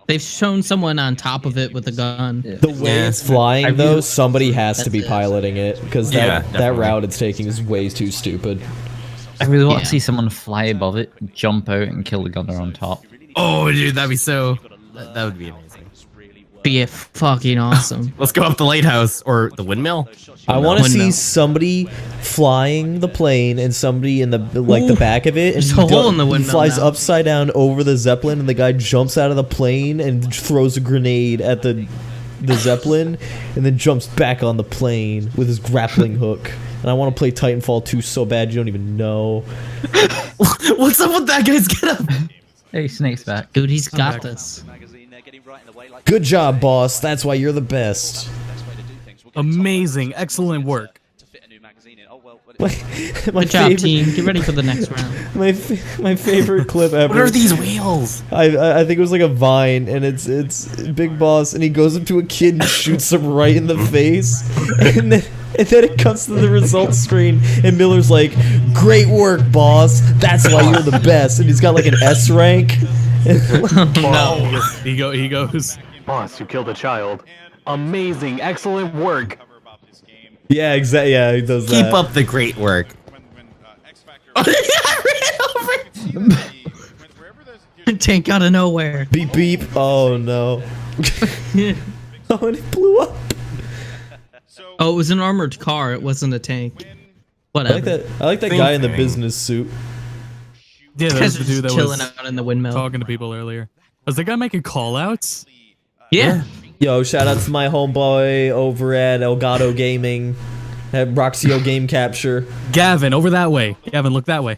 They've shown someone on top of it with a gun. The way it's flying, though, somebody has to be piloting it, because that definitely. route it's taking is way too stupid. I really want to see someone fly above it, jump out, and kill the gunner on top. Oh, dude, that'd be so. That would be amazing. Be fucking awesome. Let's go up the lighthouse or the windmill. I want to see Windmill. somebody flying the plane and somebody in the the back of it, and There's a hole in the he windmill flies now. upside down over the Zeppelin, and the guy jumps out of the plane and throws a grenade at the Zeppelin, and then jumps back on the plane with his grappling hook. And I want to play Titanfall 2 so bad you don't even know. What's up with that guy's getup? Hey, Snake's back. Dude, he's got this. Good job, boss. That's why you're the best. Amazing, excellent work. My Good job, team. Get ready for the next round. My favorite clip ever. What are these wheels? I think it was like a Vine, and it's Big Boss, and he goes up to a kid and shoots him right in the face, and then it comes to the results screen, and Miller's like, "Great work, boss. That's why you're the best." And he's got like an S rank. No. He goes. Boss, you killed a child. Amazing, excellent work. Yeah, exactly. Yeah, he does that. Keep up the great work. Tank out of nowhere. Beep beep. Oh no. Oh, and it blew up. Oh, it was an armored car. It wasn't a tank. Whatever. I like that guy in the business suit. Yeah, that was the dude that chilling was out in the windmill. talking to people earlier. Was the guy making call-outs? Yeah. Yo, shout out to my homeboy over at Elgato Gaming, at Roxio Game Capture. Gavin, over that way. Gavin, look that way.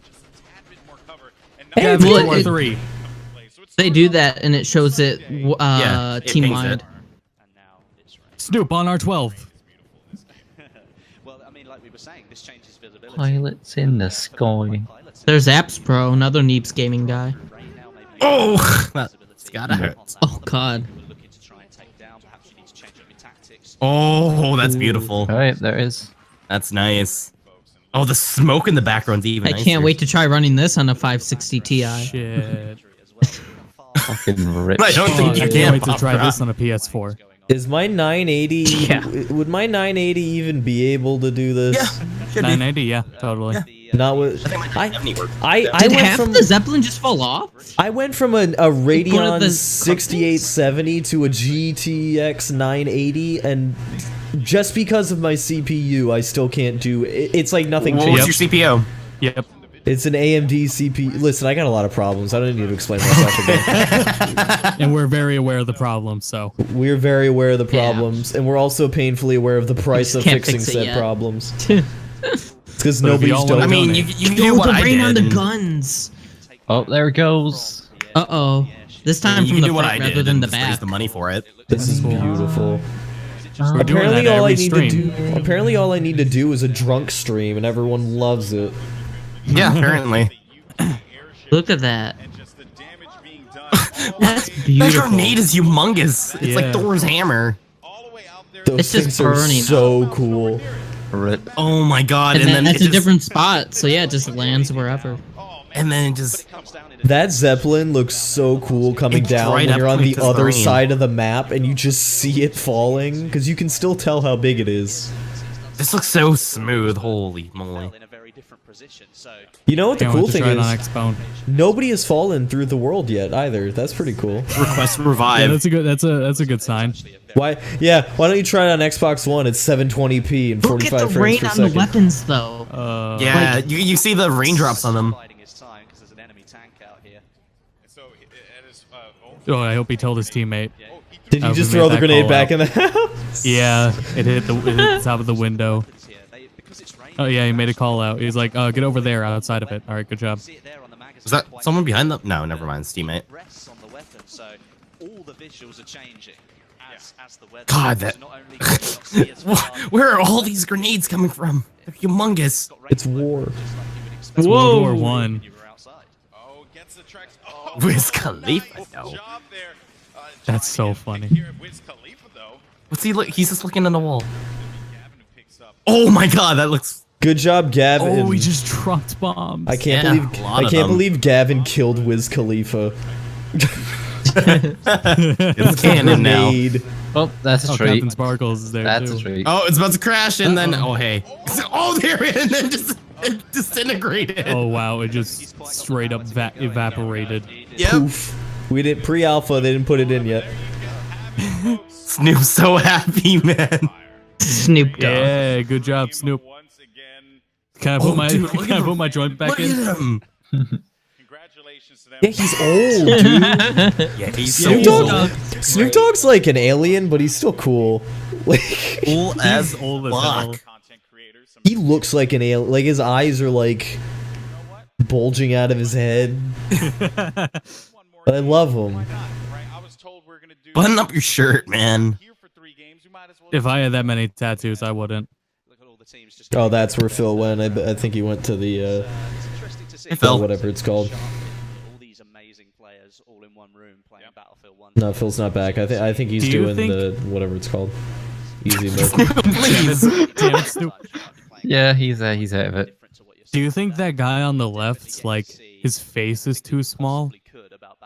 Hey, Gavin, well, you are it- 3. They do that, and it shows it Yeah, it team pings wide. Snoop on R12. Well, I mean, like we were saying, this changes visibility. Pilots in the sky. There's Apps Pro, another Neeps gaming guy. Oh, that's gotta hurt. Oh God. Oh, that's beautiful. All right, there is. That's nice. Oh, the smoke in the background's even I nicer. can't wait to try running this on a 560 Ti. Shit. Fucking rich. I don't think I you can't can wait to pop try rock. this on a PS4. Is my 980? Yeah. Would my 980 even be able to do this? Yeah, should be. 990, yeah, totally. Not with. I think my 970 works. I Did went half from the Zeppelin just fall off? I went from a Radeon the 6870 to a GTX 980, and just because of my CPU, I still can't do. It's like nothing What's changed. your CPU? Yep. It's an AMD CPU. Listen, I got a lot of problems. I don't need to explain myself again. And we're very aware of the problem, so. We're very aware of the problems, and we're also painfully aware of the price of can't fixing fix it said yet. problems. It's because But if we nobody's all done. wanna I mean, donate. you can do what the I rain did. on the and- guns. Oh, there it goes. Uh-oh. This time You from can the do what front I rather did than and the just raise back. the money for it. This is beautiful. We're doing Apparently, that all I every need stream. to do. Apparently, all I need to do is a drunk stream, and everyone loves it. Yeah, apparently. Look at that. That's That beautiful. grenade is humongous. It's Yeah. like Thor's hammer. Those It's just things are burning so cool. Rip. Oh my god! And then then that's it a different spot, so yeah, it just lands wherever. And then it just. That Zeppelin looks so cool coming It's down right when up you're on to the the other screen. side of the map and you just see it falling, because you can still tell how big it is. This looks so smooth. Holy moly! In a very different position, so You know what the Can't cool wait to thing try it on is? Xbone. Nobody has fallen through the world yet either. That's pretty cool. Request Yeah, revive. that's a good sign. Why? Yeah. Why don't you try it on Xbox One? It's 720p and Look at 45 the frames rain per on the second. weapons, though. Yeah, you see the raindrops on them. biding his time because there's an enemy tank out here. So it is. Oh, I hope he told his teammate. Did you Oh, just we made throw the that grenade call back out. in the house? Yeah, it hit the top of the window. Oh yeah, he made a call out. He's like, get over there outside of it. All right, good job. Is that someone behind them? No, never mind. It's teammate. Rests on the weapon, so all the visuals are changing as the weather. God, that. Not only can you not see as far, Where are all these grenades coming from? They're humongous. It's war. It's World War One. Oh, gets the tracks. Oh, Wiz Khalifa, nice though. job there. That's so funny. Here at Wiz Khalifa, though. What's he look? He's just looking at the wall. Oh my god, that looks. Good job, Gavin. Oh, he just dropped bombs. I can't Yeah, believe a lot I of can't them. believe Gavin killed Wiz Khalifa. It's canon now. Grenade. Oh, that's a Oh, treat. Captain Sparkles is there That's too. a treat. Oh, it's about to crash, and then oh hey. Oh, there it is, and then just it disintegrated. Oh wow, it just straight up evaporated. Yep. Poof. We didn't pre-alpha. They didn't put it in yet. Snoop's so happy, man. Snoop Dogg. Yeah, good job, Snoop. Can I put my joint back in? Look at him. Yeah, he's old, dude. Yeah, he's Snoop so Dogg. old. Snoop Dogg's like an alien, but he's still cool. Like Cool as old as fuck. hell. he looks like an alien. Like his eyes are like bulging out of his head. But I love him. Button up your shirt, man. If I had that many tattoos, I wouldn't. Oh, that's where Phil went. I think he went to the Phil. whatever it's called. All these amazing players all in one room playing Battlefield 1. No, Phil's not back. I think he's doing the whatever it's called. Easy mode. Please. Damn it, Snoop. Yeah, he's out of it. Do you think that guy on the left, like, his face is too small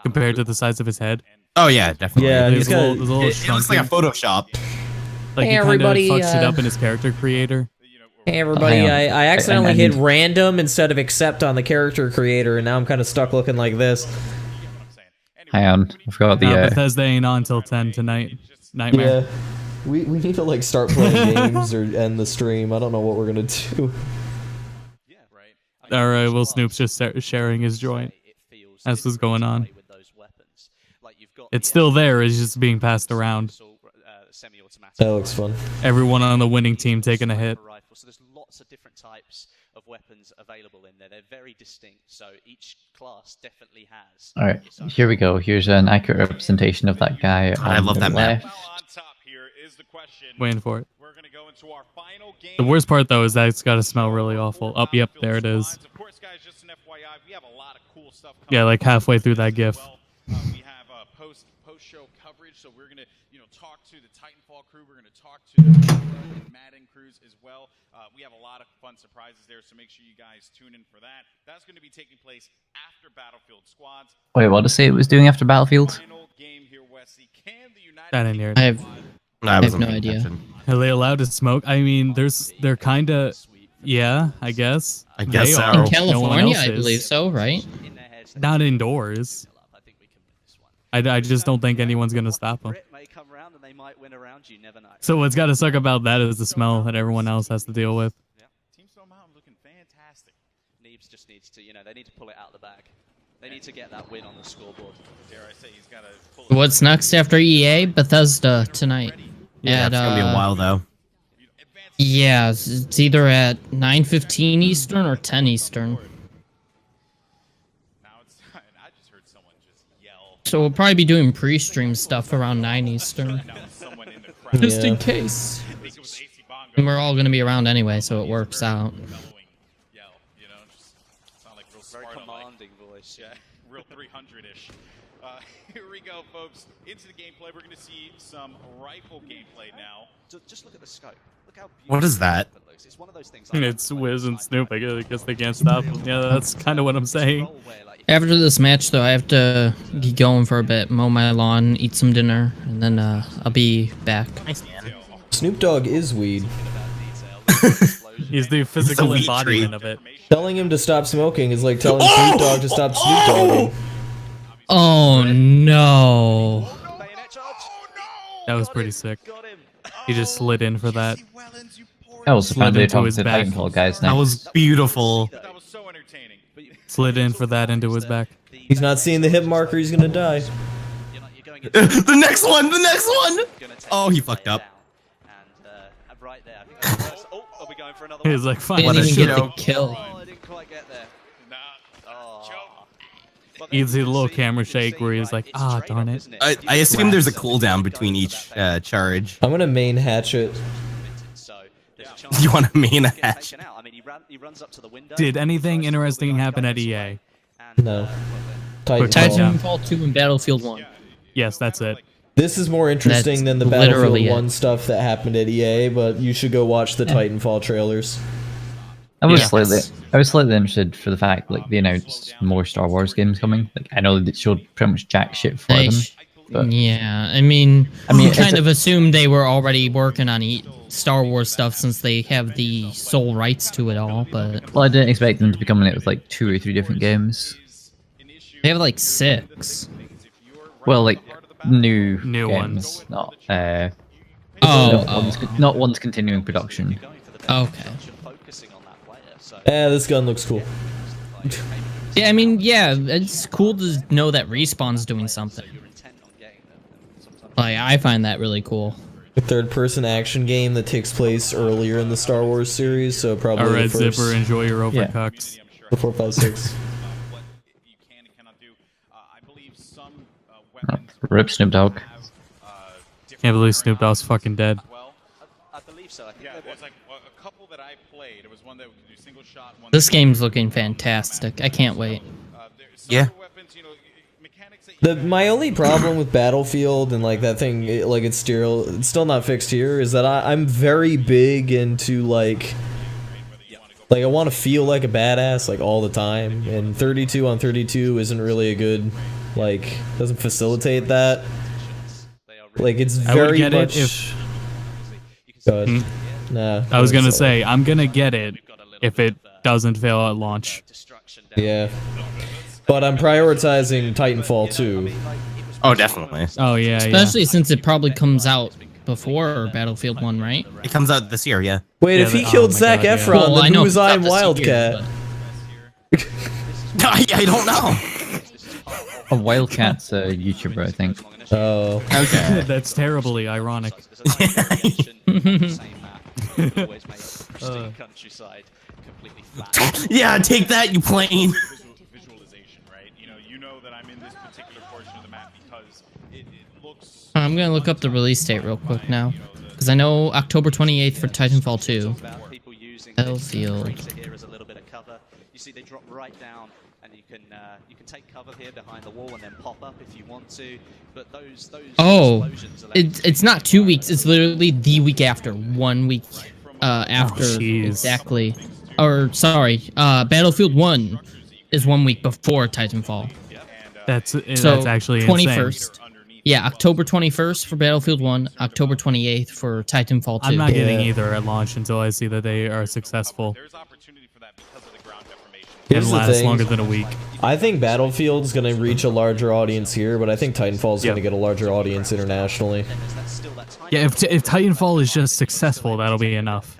compared to the size of his head? Oh yeah, definitely. Yeah, Like, he's it's a little- got. it's a little It looks like a shrunken. Photoshop. Like Hey, he kind of everybody, fucks it up in his character creator. Hey everybody, hang on. I accidentally I hit need- random instead of accept on the character creator, and now I'm kind of stuck looking like this. Hang on, I forgot the. Bethesda ain't on till 10 tonight. Nightmare. Yeah, we need to like start playing games or end the stream. I don't know what we're gonna do. All right, well, Snoop's just sharing his joint. That's what's going on. It's still there. It's just being passed around. That looks fun. Everyone on the winning team taking a hit. So there's lots of different types of weapons available in there. They're very distinct, so each class definitely has. All right, here we go. Here's an accurate representation of that guy. I on love the that map. left. Waiting for it. The worst part, though, is that it's got to smell really awful. Up, yep, there it is. Yeah, like halfway through that GIF. We have post-show coverage, so we're gonna, talk to the Titanfall crew. We're gonna talk to the Madden crews as well. We have a lot of fun surprises there, so make sure you guys tune in for that. That's going to be taking place after Battlefield Squads. Wait, what did it say it was doing after Battlefield? I didn't hear it. I have no idea. Are they allowed to smoke? I mean, they're kind of, yeah, I guess. I guess They so. are. In No one California, else I is. believe so, right? Not indoors. I just don't think anyone's gonna stop them. May come round and they might win around you. Never know. So what's got to suck about that is the smell that everyone else has to deal with. Team Stone Mountain looking fantastic. Neebs just needs to, they need to pull it out of the bag. They need to get that win on the scoreboard. Dare I say he's got to pull it. What's next after EA? Bethesda tonight. Yeah, At, it's gonna be a while though. Yeah, it's either at 9:15 Eastern or 10 Eastern. So we'll probably be doing pre-stream stuff around 9 Eastern. Just in case. And we're all going to be around anyway, so it works out. Very commanding voice. Yeah, real 300-ish. Here we go, folks. Into the gameplay. We're going to see some rifle gameplay now. Just look at the scope. Look how What is that? beautiful it looks. It's one of those things. It's Wiz and Snoop. I guess they can't stop them. Yeah, that's kind of what I'm saying. After this match, though, I have to get going for a bit, mow my lawn, eat some dinner, and then I'll be back. Nice, man. Snoop Dogg is weed. He's the physical weed embodiment tree. of it. Telling him to stop smoking is like telling Snoop Dogg to stop Snoop Dogging. Oh no! That was pretty sick. He just slid in for that. That was Slid apparently into talking his to the back. Titanfall guys That now. was beautiful. That was so entertaining. Slid in for that into his back. He's not seeing the hit marker. He's gonna die. The next one. The next one. Oh, he fucked up. And right there. I think that's the first. Oh, are we going for another He one? was like, fine. Didn't What a even get the joke. kill. Oh, I didn't quite get there. You see the little camera shake where he's like, ah, darn it. I assume there's a cooldown between each charge. I'm gonna main hatchet. You want to main a hatch? I mean, he runs up to the window. Did anything interesting happen at EA? No. Quick Titanfall. Titanfall 2 and Battlefield 1. Yes, that's it. This is more interesting That's than the literally Battlefield 1 it. stuff that happened at EA, but you should go watch the Titanfall trailers. I was Yeah. slightly interested for the fact like they announced more Star Wars games coming. Like I know they showed pretty much jack shit for They them. sh- But yeah, I mean, you you kind it's of assumed they were already working on Star Wars stuff since they have the sole rights to it all, but well, I didn't expect them to be coming out with like 2 or 3 different games. they have like 6. Well, like new ones. games, not one's continuing production. Okay. Yeah, this gun looks cool. Yeah, I mean, yeah, it's cool to know that Respawn's doing something. Like, I find that really cool. A third-person action game that takes place earlier in the Star Wars series, so probably All right, the first... Zipper, enjoy your overcucks. 4, 5, 6. Rip Snoop Dogg. Can't believe Snoop Dogg's fucking dead. I believe so. I think there's like a couple that I played. It was one that could do single shot. This game's looking fantastic. I can't wait. Yeah. My only problem with Battlefield and like that thing, it's still not fixed here, is that I'm very big into like I want to feel like a badass like all the time, and 32 on 32 isn't really a good doesn't facilitate that. Like it's very much. Nah. I was gonna say I'm gonna get it if it doesn't fail at launch. Yeah. But I'm prioritizing Titanfall 2. Oh, definitely. Oh, yeah, Especially since it probably comes out before Battlefield 1, right? It comes out this year, yeah. Wait, if he killed Zac Efron, then who was I in Wildcat? I don't know. A Wildcat's a YouTuber, I think. Oh. Okay. That's terribly ironic. Yeah, take that, you plane. I'm gonna look up the release date real quick now, because I know October 28th for Titanfall 2. Battlefield. You see, they drop right down, and you can take cover here behind the wall and then pop up if you want to. But those explosions are it's not 2 weeks. It's literally the week after, 1 week after exactly. Or sorry, Battlefield 1 is 1 week before Titanfall. That's actually 21st. insane. Yeah, October 21st for Battlefield 1, October 28th for Titanfall 2. I'm not getting either at launch until I see that they are successful. Here's and the last thing. longer than a week. I think Battlefield's gonna reach a larger audience here, but I think Titanfall's gonna get a larger audience internationally. Yeah, if Titanfall is just successful, that'll be enough.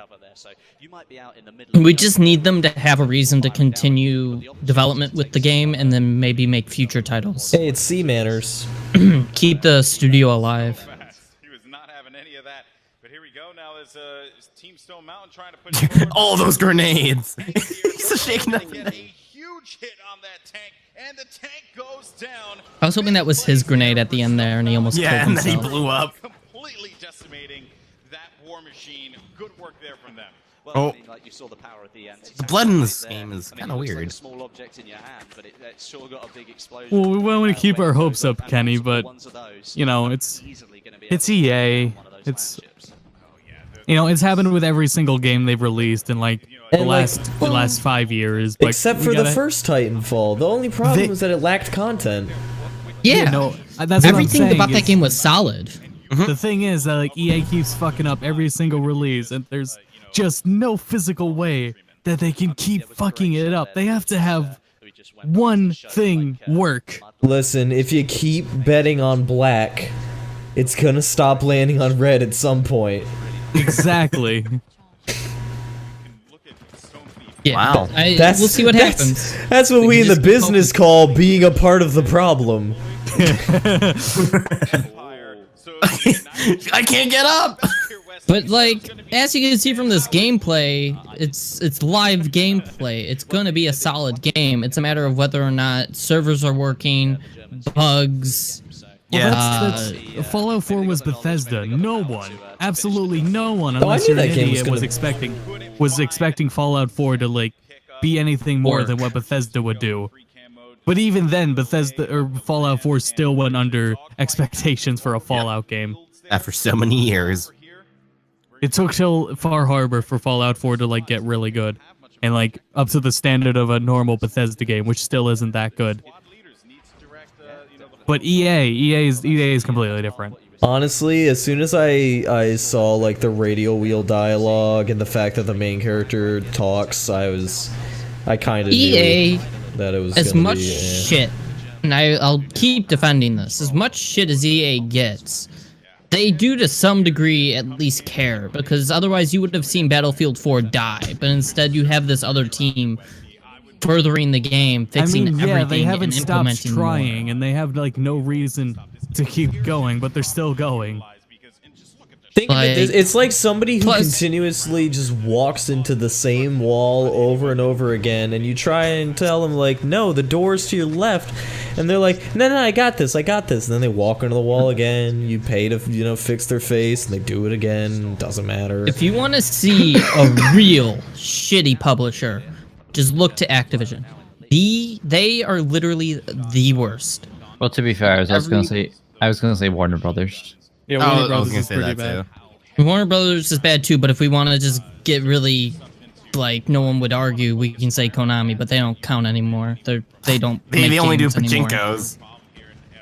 We just need them to have a reason to continue development with the game and then maybe make future titles. Hey, it's Sea Manners. Keep the studio alive. He was not having any of that. But here we go. Now there's Team Stone Mountain trying to put all those grenades. He's shaking that. A huge hit on that tank, and the tank goes down. I was hoping that was his grenade at the end there, and he almost killed and then himself. he blew up. Completely decimating that war machine. Good work there from them. Oh. Like you saw the power of the The blood in this game is kind of Like weird. a small object in your hand, but it's sure got a big explosion. Well, we want to keep our hopes up, Kenny, but you know, it's EA. It's it's happened with every single game they've released in like the last 5 years. But Except for the first Titanfall. The only problem is that it lacked content. Yeah, no, that's everything what I'm saying, about that game was solid. The thing is that like EA keeps fucking up every single release, and there's just no physical way that they can keep fucking it up. They have to have one thing work. Listen, if you keep betting on black, it's gonna stop landing on red at some point. Exactly. Yeah, wow. We'll see what happens. That's what we in the business call being a part of the problem. I can't get up. But like, as you can see from this gameplay, it's live gameplay. It's gonna be a solid game. It's a matter of whether or not servers are working, bugs. Well, that's Fallout 4 was Bethesda. No one, absolutely no one, unless knew you're an that game idiot, was was expecting Fallout 4 to like be anything more than what Bethesda would do. But even then, Bethesda or Fallout 4 still went under expectations for a Fallout game. After so many years. It took till Far Harbor for Fallout 4 to like get really good, and like up to the standard of a normal Bethesda game, which still isn't that good. But EA is completely different. Honestly, as soon as I saw like the radio wheel dialogue and the fact that the main character talks, I kind of EA knew that it was as gonna much be, shit and I'll keep defending this. As much shit as EA gets, they do to some degree at least care, because otherwise you would have seen Battlefield 4 die, but instead you have this other team furthering the game, fixing everything, they haven't and stopped implementing trying, more. and they have like no reason to keep going, but they're still going. Think of it, it's like somebody who continuously just walks into the same wall over and over again, and you try and tell them like, no, the door's to your left, and they're like, no, I got this, and then they walk into the wall again. You pay to, fix their face, and they do it again. Doesn't matter. If you want to see a real shitty publisher, just look to Activision. They are literally the worst. Well, to be fair, I was gonna say Warner Brothers. Yeah, Warner Brothers is pretty bad. Warner Brothers is bad too, but if we want to just get really, like, no one would argue, we can say Konami, but they don't count anymore. They don't. They only do anymore. pachinkos.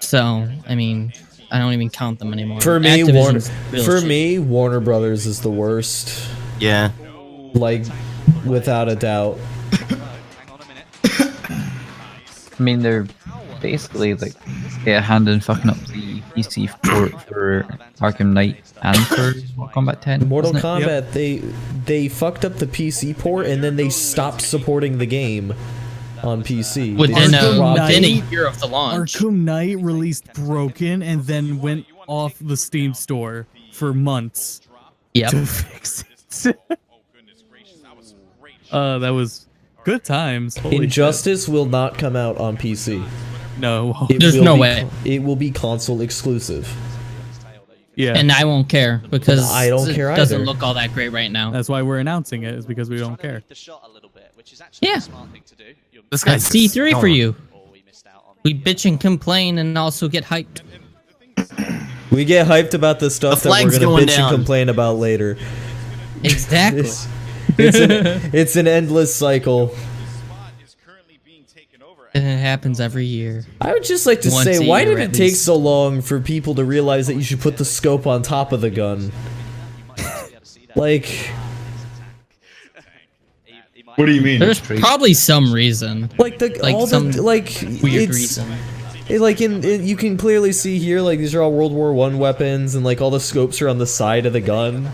So I mean, I don't even count them anymore. For me, Activision's Warner Brothers is the worst. Yeah. Like, without a doubt. I mean, they're basically like a hand in fucking up the PC port for Arkham Knight and for Mortal Kombat 10. Mortal wasn't it? Kombat, they fucked up the PC port, and then they stopped supporting the game on PC. within a year of the launch. Arkham Knight released broken and then went off the Steam store for months. Yep. To fix it. That was good times. Holy Injustice will not come out on PC. No. There's no way. It will be console exclusive. Yeah. And I won't care because I don't care it doesn't either. look all that great right now. That's why we're announcing it, is because we don't care. Yeah. This That's guy's C3 for you. We bitch and complain and also get hyped. We get hyped about the stuff that we're flag's gonna going bitch down. and complain about later. Exactly. It's an endless cycle. And it happens every year. I would just like to Once say, a why year did at it take least. so long for people to realize that you should put the scope on top of the gun? Like, What do you mean? There's probably some reason. like some weird it's, reason. Like you can clearly see here, like these are all World War I weapons, and like all the scopes are on the side of the gun.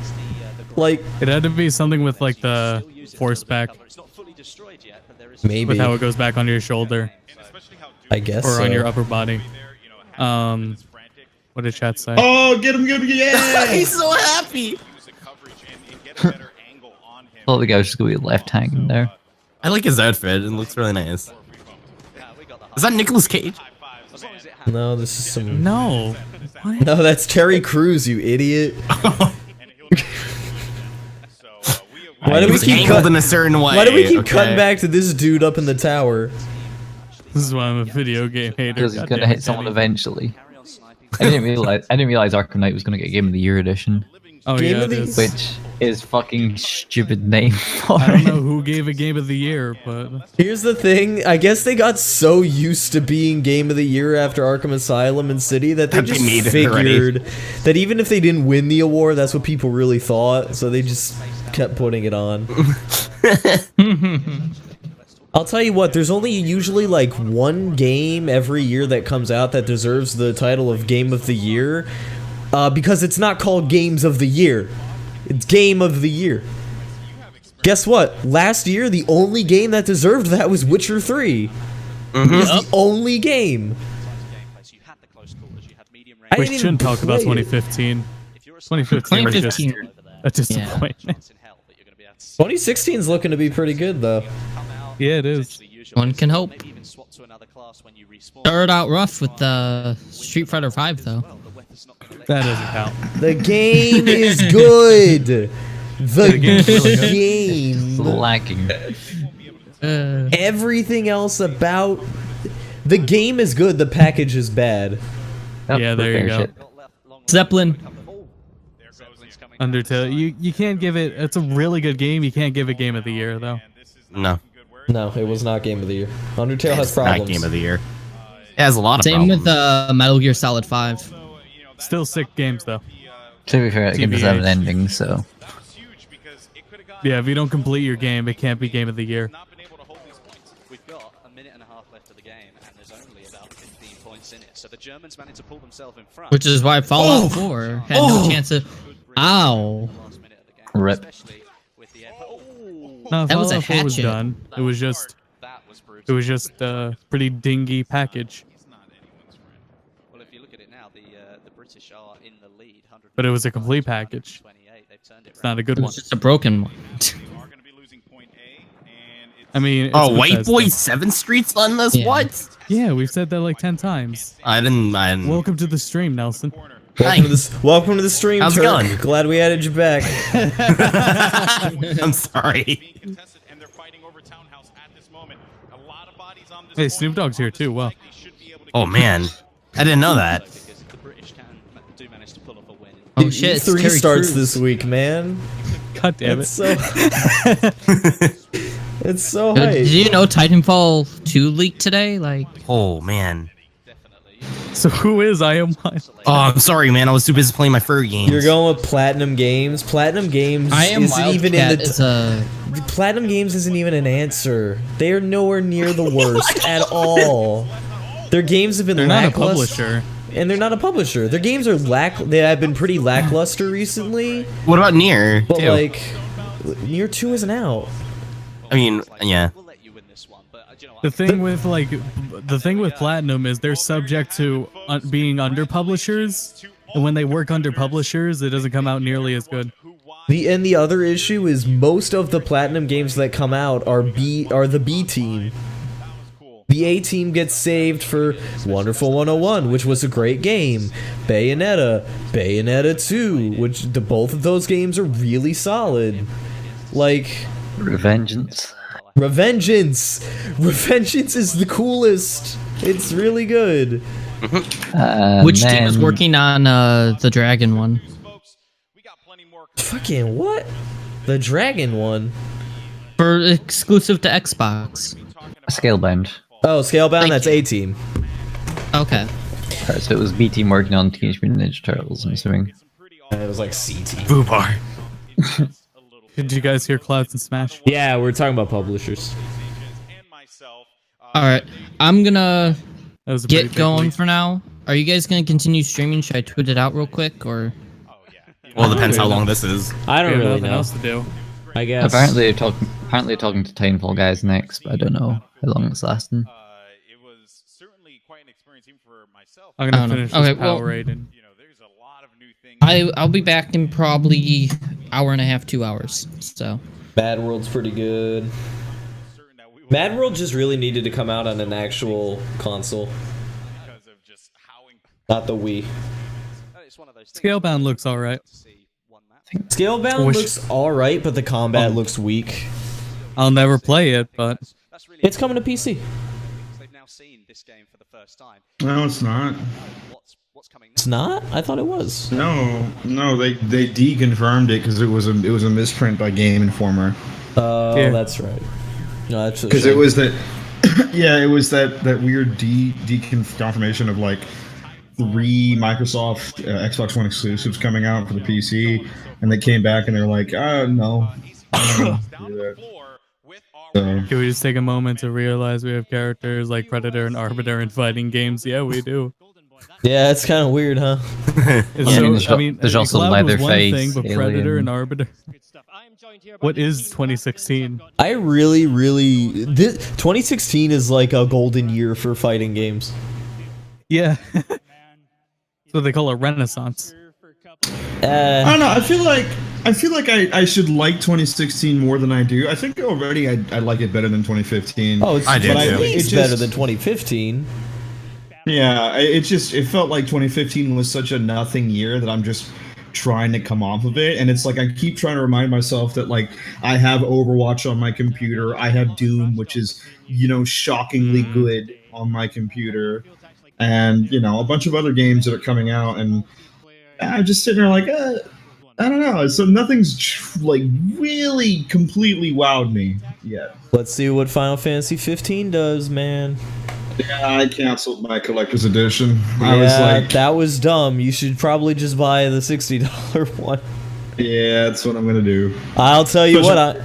Like, It had to be something with like the force back, maybe with how it goes back onto your shoulder I guess or on so. your upper body. What did chat say? Oh, get him, yeah! He's so happy. thought the guy was just gonna be left hanging there. I like his outfit. It looks really nice. Is that Nicolas Cage? No, this is some. No. No, that's Terry Crews, you idiot. Why do He we was keep angled in a certain way. Why do we keep okay. cutting back to this dude up in the tower? This is why I'm a video game hater. Because he's God gonna damn hit it, someone Danny. eventually. I didn't realize Arkham Knight was gonna get Game of the Year edition. Oh Game yeah, of it the- is. Which is fucking stupid name for I don't it. know who gave a Game of the Year, but Here's the thing, I guess they got so used to being Game of the Year after Arkham Asylum and City that they That they just made it already. figured that even if they didn't win the award, that's what people really thought, so they just kept putting it on. I'll tell you what, there's only usually like one game every year that comes out that deserves the title of Game of the Year, because it's not called Games of the Year. It's Game of the Year. Guess what? Last year, the only game that deserved that was Witcher 3. It was the only game. I we didn't shouldn't even talk about play it. 2015. 2015 was just 2015. a disappointment. 2016's looking to be pretty good, though. Yeah, it is. One can hope. Started out rough with Street Fighter V, though. That doesn't count. The game is good. The game's really good. game. Lacking. Everything else about the game is good. The package is bad. Yeah, there you go. Shit. Zeppelin. Undertale. You can't give it. It's a really good game. You can't give it Game of the Year though. No. No, it was not Game of the Year. Undertale has It's not problems. Game of the Year. It has a lot of Same problems. with Metal Gear Solid 5. Still sick games though. To be fair, it doesn't have an TBH. ending, so. Yeah, if you don't complete your game, it can't be Game of the Year. We've got a minute and a half left of the game, and there's only about 15 Germans managed to pull themselves in front. Which is why Fallout 4 had no chance of. Ow. Rip. No, That was a Fallout 4 was hatchet. done. It was just a pretty dingy package. Well, if you look at it now, the British are in the lead. But it was a complete package. It's not a good one. It's just a broken one. I mean, it's Oh, White Bethesda. Boy 7th Street's on this? Yeah. What? Yeah, we've said that like 10 times. I didn't. Welcome to the stream, Nelson. Welcome to the stream, How's it Turk. going? Glad we added you back. I'm sorry. Hey, Snoop Dogg's here too. Wow. Oh man, I didn't know that. Oh shit, it's E3 Terry starts Crews. this week, man. God damn it. It's so, it's so Did hype. you know Titanfall 2 leaked today? Like, Oh man. So who is I Am One? Oh, I'm sorry, man. I was too busy playing my furry games. You're going with Platinum Games. Platinum Games I Am isn't even in Wildcat the is a. Platinum Games isn't even an answer. They are nowhere near the worst at all. Their games have been They're not a lackluster. publisher. And they're not a publisher. Their games are they have been pretty lackluster recently. What about Nier? But too? like, Nier 2 isn't out. I mean, yeah. The thing with Platinum is they're subject to being under publishers, and when they work under publishers, it doesn't come out nearly as good. The other issue is most of the Platinum games that come out are the B team. The A team gets saved for Wonderful 101, which was a great game. Bayonetta, Bayonetta 2, which both of those games are really solid. Like Revengeance. Revengeance is the coolest. It's really good. Which team is working on the Dragon one? Fucking what? The Dragon one? For exclusive to Xbox. Scalebound. Oh, Scalebound, that's A team. Okay. Alright, so it was B team working on Teenage Mutant Ninja Turtles, I'm assuming. It was like C team. Boobar. Did you guys hear Clouds and Smash? Yeah, we're talking about publishers. Alright, I'm gonna That was a pretty get big going leak. for now. Are you guys gonna continue streaming? Should I tweet it out real quick, or? Well, it depends how long this is. I don't We have really nothing know. else to do. I guess. Apparently they're talking to Titanfall guys next, but I don't know how long it's lasting. I'm I gonna don't know. finish Okay, this well- Powerade and I'll be back in probably hour and a half, 2 hours. So. Mad World's pretty good. Mad World just really needed to come out on an actual console. Not the Wii. Scalebound looks alright. Scalebound Wish- looks alright, but the combat looks weak. I'll never play it, but It's coming to PC. They've now seen this game for the first time. No, it's not. What's coming It's not? I thought it was. No, they deconfirmed it because it was a misprint by Game Informer. Oh, Yeah. that's right. No, that's a Because it shame. was that, yeah, it was that weird deconfirmation of like 3 Microsoft Xbox One exclusives coming out for the PC, and they came back and they're like, no. I don't wanna do that." So, can we just take a moment to realize we have characters like Predator and Arbiter in fighting games? Yeah, we do. Yeah, it's kind of weird, huh? It's Yeah, so, there's also Cloud was one Leatherface, thing, but Predator Alien. and Arbiter. What is 2016? I really, 2016 is like a golden year for fighting games. Yeah. So they call it Renaissance. I don't know. I feel like I should like 2016 more than I do. I think already I like it better than 2015. Oh, it's, I do but too. it's just- better than 2015. Yeah, it felt like 2015 was such a nothing year that I'm just trying to come off of it, and it's like I keep trying to remind myself that like I have Overwatch on my computer, I have Doom, which is shockingly good on my computer, and a bunch of other games that are coming out, and I'm just sitting there like I don't know, so nothing's like really completely wowed me yet. Let's see what Final Fantasy 15 does, man. Yeah, I canceled my collector's edition. I was like, that was dumb. You should probably just buy the $60 one. yeah, that's what I'm gonna do. I'll tell you what.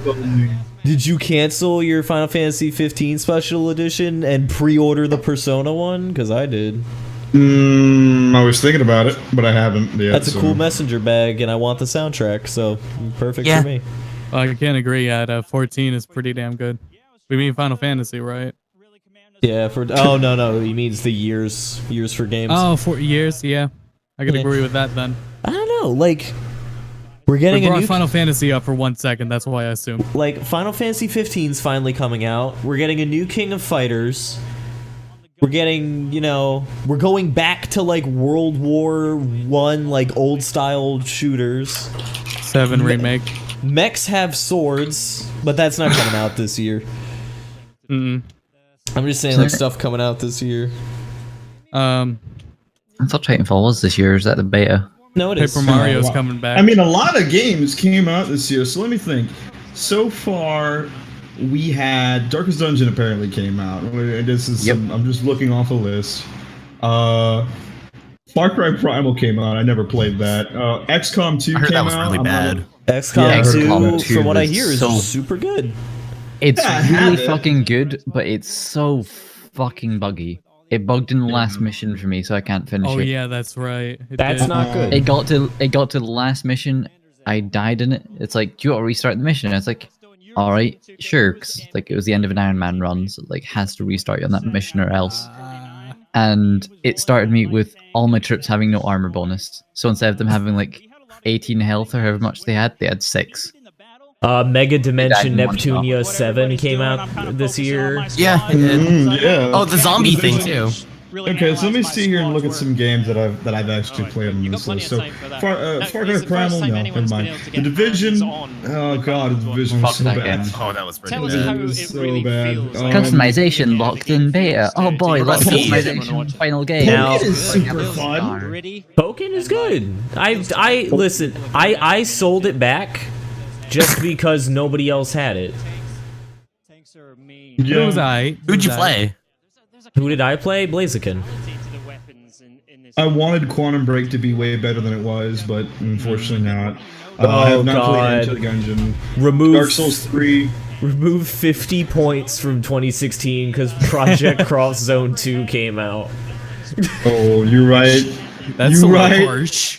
Did you cancel your Final Fantasy 15 special edition and pre-order the Persona one? Because I did. I was thinking about it, but I haven't yet. That's a cool messenger bag, and I want the soundtrack, so perfect for me. I can't agree yet. 14 is pretty damn good. We mean Final Fantasy, right? Yeah, oh no, he means the years for games. Oh, 4 years, yeah. I could agree with that then. I don't know, like we're getting we brought a new Final Fantasy up for 1 second, that's why I assumed. Like Final Fantasy 15 is finally coming out. We're getting a new King of Fighters. We're getting, we're going back to like World War I, like old style shooters. 7 remake. Mechs have swords, but that's not coming out this year. I'm just saying, like stuff coming out this year. I thought Titanfall was this year. Is that the beta? No, it is. Paper Mario's coming back. I mean, a lot of games came out this year, so let me think. So far, we had Darkest Dungeon apparently came out. This is I'm just looking off a list. Far Cry Primal came out. I never played that. XCOM 2 I heard came that was out. really bad. XCOM 2, from what I hear, is super good. It's really fucking good, but it's so fucking buggy. It bugged in the last mission for me, so I can't finish it. Oh yeah, that's right. That's not good. It got to the last mission. I died in it. It's like, you got to restart the mission. And it's like, all right, sure, because like it was the end of an Iron Man run, so it like has to restart you on that mission or else. And it started me with all my troops having no armor bonus. So instead of them having like 18 health or however much they had 6. Mega Dimension Neptunia 7 came out this year. Yeah, it did. Yeah. Oh, the zombie thing too. Okay, so let me see here and look at some games that I've actually played on this list. So, Far Cry Primal, no, never mind. The Division, oh god, The Division was so bad. Oh, that was pretty bad. bad. It was so bad. Customization locked in beta. Oh boy, let's customization final game. Now, it is super fun. Pokken is good. I listen. I sold it back just because nobody else had it. It was I. Who'd you play? Who did I play? Blaziken. I wanted Quantum Break to be way better than it was, but unfortunately not. I have not played Enter the Gungeon. Remove Dark Souls 3. Remove 50 points from 2016 because Project Cross Zone 2 came out. Oh, you're right. That's you're right. Harsh.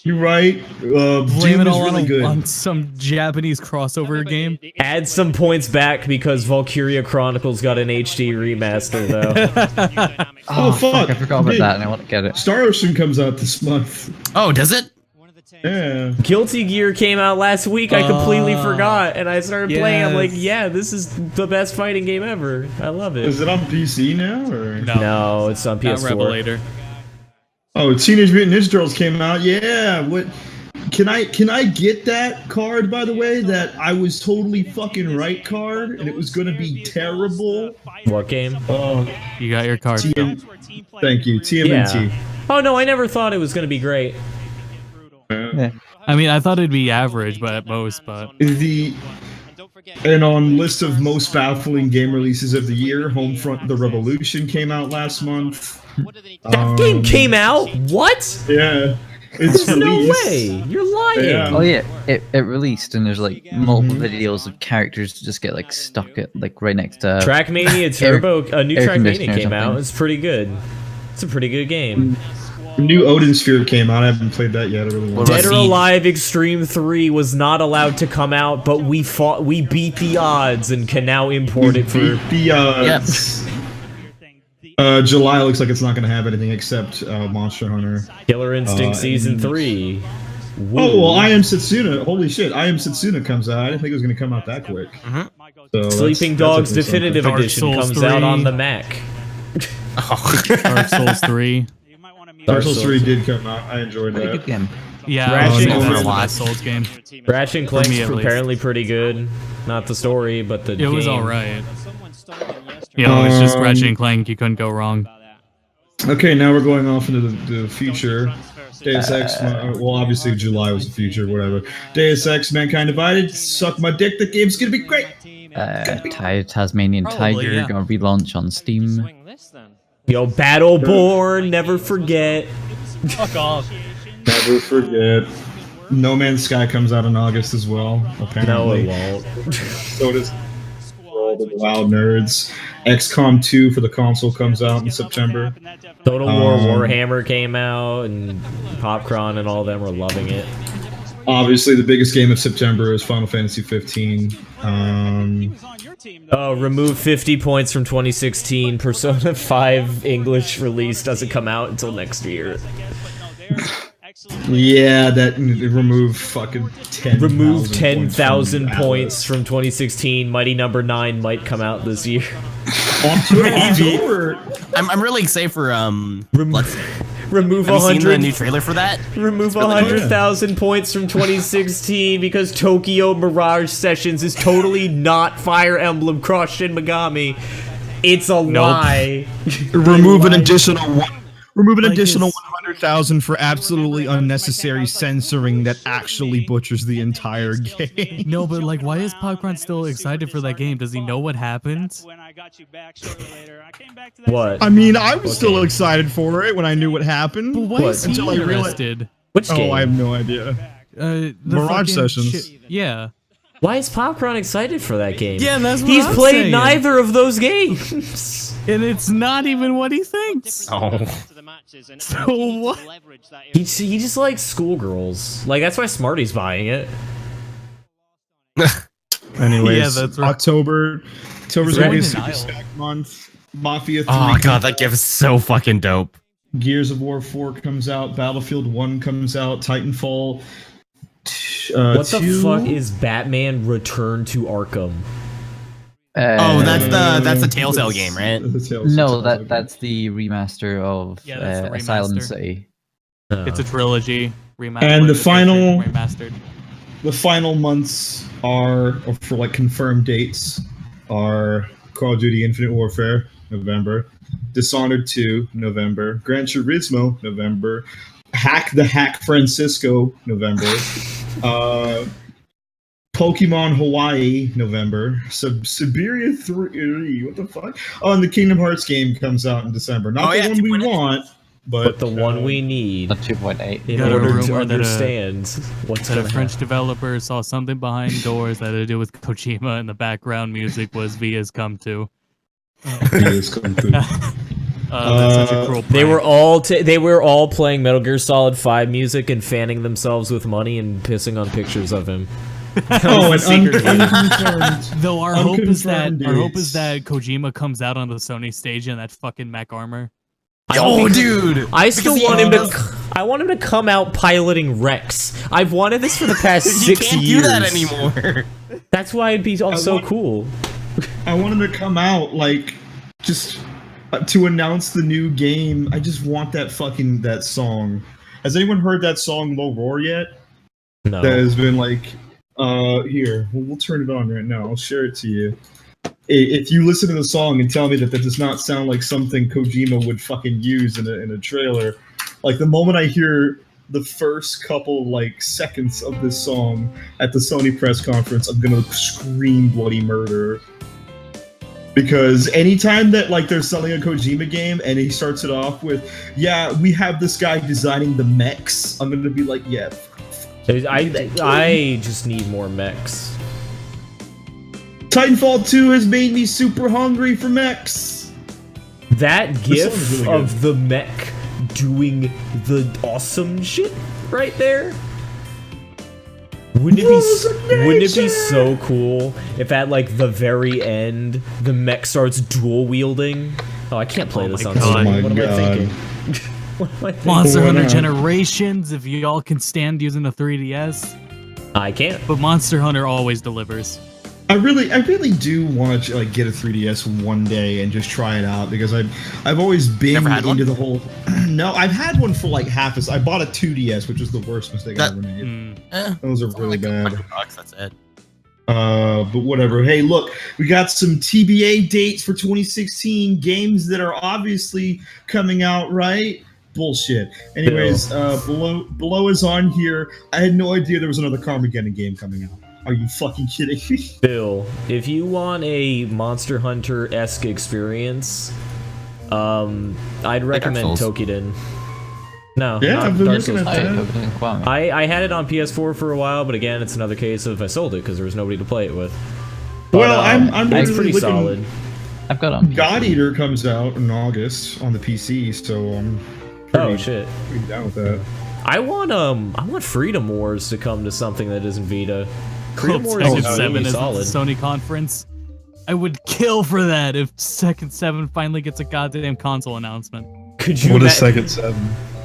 You're right. Blame it all really on some Japanese crossover game. Add some points back because Valkyria Chronicles got an HD remaster, though. Oh, fuck, I forgot about that and I want to get it. Star Ocean comes out this month. Oh, does it? Yeah. Guilty Gear came out last week. I completely forgot, and I started playing. I'm like, yeah, this is the best fighting game ever. I love it. Is it on PC now, or no? It's on PS4. Revelator. Oh, Teenage Mutant Ninja Turtles came out. Yeah. What? Can I get that card, by the way? That I was totally fucking right card, and it was gonna be terrible. What game? You got your card. Thank you, TMNT. Yeah. Oh no, I never thought it was gonna be great. Yeah. I mean, I thought it'd be average, but at most, but And on list of most baffling game releases of the year, Homefront: The Revolution came out last month. That game came out? What? Yeah. It's There's no released. way. You're lying. Yeah. Oh yeah, it released and there's like multiple videos of characters just get like stuck at like right next to Trackmania Turbo, a new air Trackmania conditioner or came out. something. It's pretty good. It's a pretty good game. The new Odin Sphere came out. I haven't played that yet. I really want Dead or Alive Extreme 3 was not allowed to come out, but we beat the odds and can now import it for the odds. July looks like it's not going to have anything except Monster Hunter. Killer Instinct Season 3. Woo. Oh, well, I Am Setsuna. Holy shit, I Am Setsuna comes out. I didn't think it was going to come out that quick. So Sleeping that's Dogs definitely Definitive something. Edition comes out on the Mac. Dark Souls 3. Dark Souls 3 did come out. I enjoyed that. Good game. Yeah, Ratchet it's and the last Souls game. Ratchet and For me, Clank's at least. apparently pretty good. Not the story, but the game. It was alright. You know, it's just Ratchet and Clank. You couldn't go wrong. Okay, now we're going off into the future. Deus Ex, well, obviously July was the future, whatever. Deus Ex, Mankind Divided, suck my dick, the game's gonna be great! Tasmanian Tiger gonna relaunch on Steam. Yo, Battleborn, never forget. Fuck off. Never forget. No Man's Sky comes out in August as well, apparently. No, it won't. So does all the WoW nerds. XCOM 2 for the console comes out in September. Total War Warhammer came out, and Popcron and all of them were loving it. Obviously, the biggest game of September is Final Fantasy 15. Remove 50 points from 2016. Persona 5 English release doesn't come out until next year. Yeah, that remove fucking 10,000 Remove 10,000 points from 2016. Mighty Number 9 might come out this year. I'm really excited for Remove Have you seen 100. the new trailer for that? Remove It's really good. 100,000 points from 2016 because Tokyo Mirage Sessions is totally not Fire Emblem Cross Shin Megami. It's a lie. Remove an additional 100,000 for absolutely unnecessary censoring that actually butchers the entire game. No, but like, why is Popcorn still excited for that game? Does he know what happened? What? I mean, I was still excited for it when I knew what happened. But why is he until I realized. interested? Which game? Oh, I have no idea. The Mirage fucking Sessions. Yeah. Why is Popcorn excited for that game? Yeah, that's what He's I'm played saying. neither of those games. And it's not even what he thinks. Oh. So what? He just likes schoolgirls. Like, that's why Smarty's buying it. Anyways, Yeah, that's right. October's Is gonna be a it super denial? stacked month. Mafia 3. Oh god, that game is so fucking dope. Gears of War 4 comes out. Battlefield 1 comes out. Titanfall. What the 2? fuck is Batman Return to Arkham? Oh, that's the Telltale game, right? No, that's the remaster of Yeah, that's the Asylum remaster. City. It's a trilogy. Remastered. And the final- Remastered. The final months are, or for like confirmed dates, are Call of Duty Infinite Warfare, November. Dishonored 2, November. Gran Turismo, November. Hack the Hack Francisco, November. Pokemon Hawaii, November. Siberia 3, what the fuck? Oh, and the Kingdom Hearts game comes out in December. Not the one we want, But the one we need A 2.8. in Got a order to rumor that, understand what's That going a to French happen. developer saw something behind doors that had to do with Kojima, and the background music was Via's Come To. Via's Come To. That's such a cruel They prank. were all playing Metal Gear Solid 5 music and fanning themselves with money and pissing on pictures of him. Oh, and secret game. unconfirmed. Though our hope is that Unconfirmed that Kojima comes out on the Sony stage in that fucking mech armor. Oh, dude! I still Because want he him does- to. I want him to come out piloting Rex. I've wanted this for the past You 6 can't years. do that anymore. That's why it'd be all so cool. I want him to come out, like, just to announce the new game. I just want that song. Has anyone heard that song Low Roar yet? No. That has been like, here, we'll turn it on right now. I'll share it to you. If you listen to the song and tell me that does not sound like something Kojima would fucking use in a trailer, like the moment I hear the first couple like seconds of this song at the Sony press conference, I'm gonna scream bloody murder. Because anytime that like they're selling a Kojima game and he starts it off with, yeah, we have this guy designing the mechs, I'm gonna be like, yeah. I just need more mechs. Titanfall 2 has made me super hungry for mechs. That This gif song is really good. of the mech doing the awesome shit right there. Wouldn't it be so cool if at like the very end the mech starts dual wielding? Oh, I can't play this on God. Steam. Oh my What am I God. thinking? What am I thinking? Monster Hunter on? Generations, if y'all can stand using the 3DS. I can't. But Monster Hunter always delivers. I really do want to like get a 3DS one day and just try it out because I've always been Never had into one? the whole. No, I've had one for like half a. I bought a 2DS, which was the worst mistake I ever made. Those are really bad. $100, that's it. But whatever. Hey, look, we got some TBA dates for 2016 games that are obviously coming out, right? Bullshit. Anyways, below is on here. I had no idea there was another Carmageddon game coming out. Are you fucking kidding me? Bill, if you want a Monster Hunter-esque experience, I'd recommend Souls. Tokiden. No, Yeah, not I've been Dark looking Souls. at that. I had it on PS4 for a while, but again, it's another case of I sold it because there was nobody to play it with. Well, I'm it's really pretty looking- solid. I've got it on. God Eater comes out in August on the PC, so I'm shit. pretty down with that. I want Freedom Wars to come to something that isn't Vita. Freedom Wars Tekken is 7 really is at the solid. Sony conference. I would kill for that if Tekken 7 finally gets a goddamn console announcement. Could you? What is Tekken 7?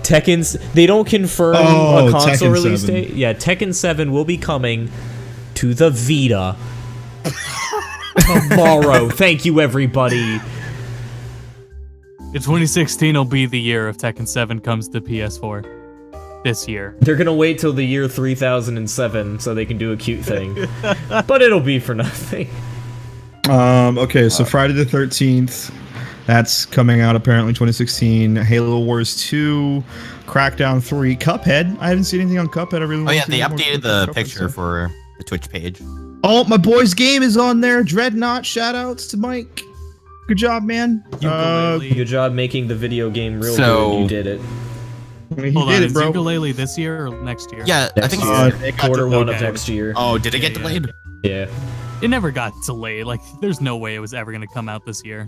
Tekken's. They don't confirm Oh, a console Tekken release 7. date. Yeah, Tekken 7 will be coming to the Vita tomorrow. Thank you, everybody. In 2016 will be the year if Tekken 7 comes to PS4. This year. They're gonna wait till the year 3007 so they can do a cute thing, but it'll be for nothing. Okay, so Friday the 13th, that's coming out apparently 2016. Halo Wars 2, Crackdown 3, Cuphead. I haven't seen anything on Cuphead. I really Oh want yeah, to they see more updated Cuphead the picture stuff. for the Twitch page. Oh, my boy's game is on there. Dreadnought. Shoutouts to Mike. Good job, man. Good job making the video game real So- good. You did it. He Hold did on, it, is bro. Ukulele this year or next year? Yeah, I think it's quarter one of next year. Oh, did it get delayed? Yeah. It never got delayed. Like, there's no way it was ever gonna come out this year.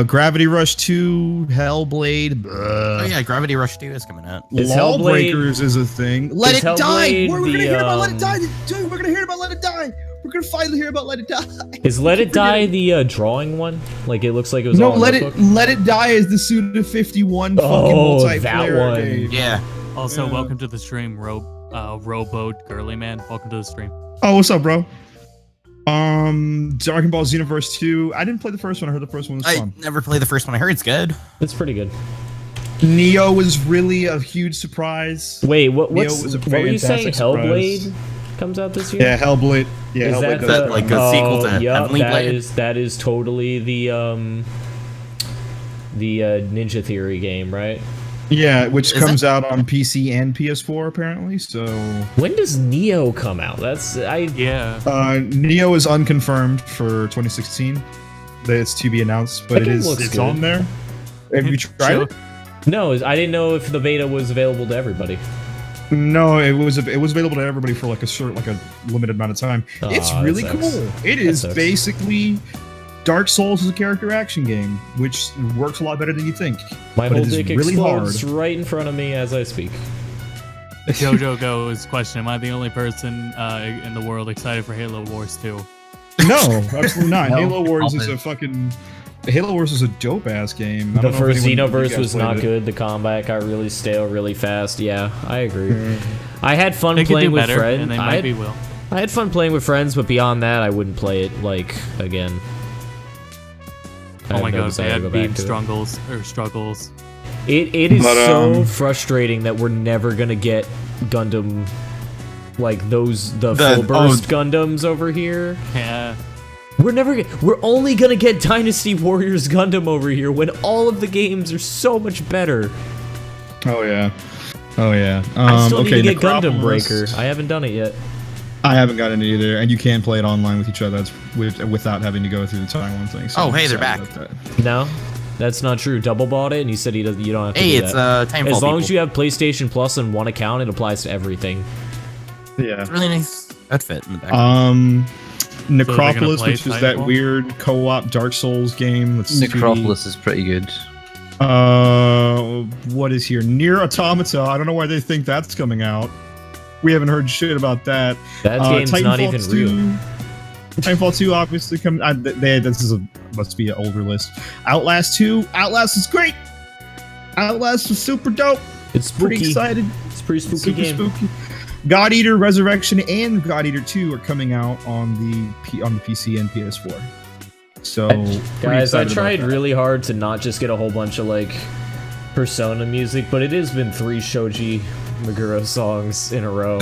Gravity Rush 2, Hellblade. Oh yeah, Gravity Rush 2 is coming out. Is Hellblade- Lawbreakers is a thing. Let is It Die. Hellblade We're gonna the, hear about Let It Die. Dude, we're gonna hear about Let It Die. We're gonna finally hear about Let It Die. Is Let It Die the drawing one? Like it looks like it was No, all in Let the It book? Let It Die is the Suda 51 fucking Oh, multiplayer that one. game. Yeah. Also, welcome to the stream, Robo Girly Man. Welcome to the stream. Oh, what's up, bro? Dragon Ball Xenoverse 2. I didn't play the first one. I heard the first one was I fun. never played the first one. I heard it's good. It's pretty good. Neo was really a huge surprise. Wait, Neo what was a were you saying? fantastic surprise. Hellblade comes out this year? Yeah, Hellblade. Yeah, Is Hellblade that does the, like a sequel to yeah, Heavenly Blade? that is totally the Ninja Theory game, right? Yeah, which Is comes out on PC and PS4 apparently. So When does Neo come out? Yeah. Neo is unconfirmed for 2016. It's to be announced, but That game looks it's good. on there. Have you tried it? No, I didn't know if the beta was available to everybody. No, it was available to everybody for like a limited amount of time. Aw, It's that really sucks. cool. It That is sucks. basically Dark Souls is a character action game, which works a lot better than you think. My but whole it is dick really explodes hard. right in front of me as I speak. Jojo Go's question: am I the only person in the world excited for Halo Wars 2? No, absolutely not. No, Halo Wars is I'll a fucking. Halo Wars is a dope ass game. I The don't know if first anyone- you Xenoverse guys was played not it. good. The combat got really stale really fast. Yeah, I agree. I had fun They could playing do with better, friends. and they might be will. I had fun playing with friends, but beyond that, I wouldn't play it like again. I Oh my have no god, desire they to had go back beam to it. struggles. It is But, so frustrating that we're never gonna get Gundam like the full burst Gundams over here. Yeah. We're only gonna get Dynasty Warriors Gundam over here when all of the games are so much better. Oh yeah. Oh yeah. I still okay, need to get Gundam Necropolis. Breaker. I haven't done it yet. I haven't gotten it either, and you can play it online with each other without having to go through the Taiwan thing. So Oh, I'm hey, they're excited back. about that. No, that's not true. Double bought it, and he said you don't have to Hey, do it's that. Timefall As long as people. you have PlayStation Plus and one account, it applies to everything. Yeah. It's a really nice outfit in the back. Necropolis, play which is that Titanfall? weird co-op Dark Souls game. That's 2D. Necropolis is pretty good. What is here? Nier Automata. I don't know why they think that's coming out. We haven't heard shit about that. That game's not even real. Titanfall 2 obviously comes. Must be an older list. Outlast 2. Outlast is great. Outlast is super dope. It's Pretty spooky. excited. It's a pretty spooky Super game. spooky. God Eater Resurrection and God Eater 2 are coming out on the PC and PS4. So pretty Guys, I excited about tried that. really hard to not just get a whole bunch of like Persona music, but it has been 3 Shoji Meguro songs in a row.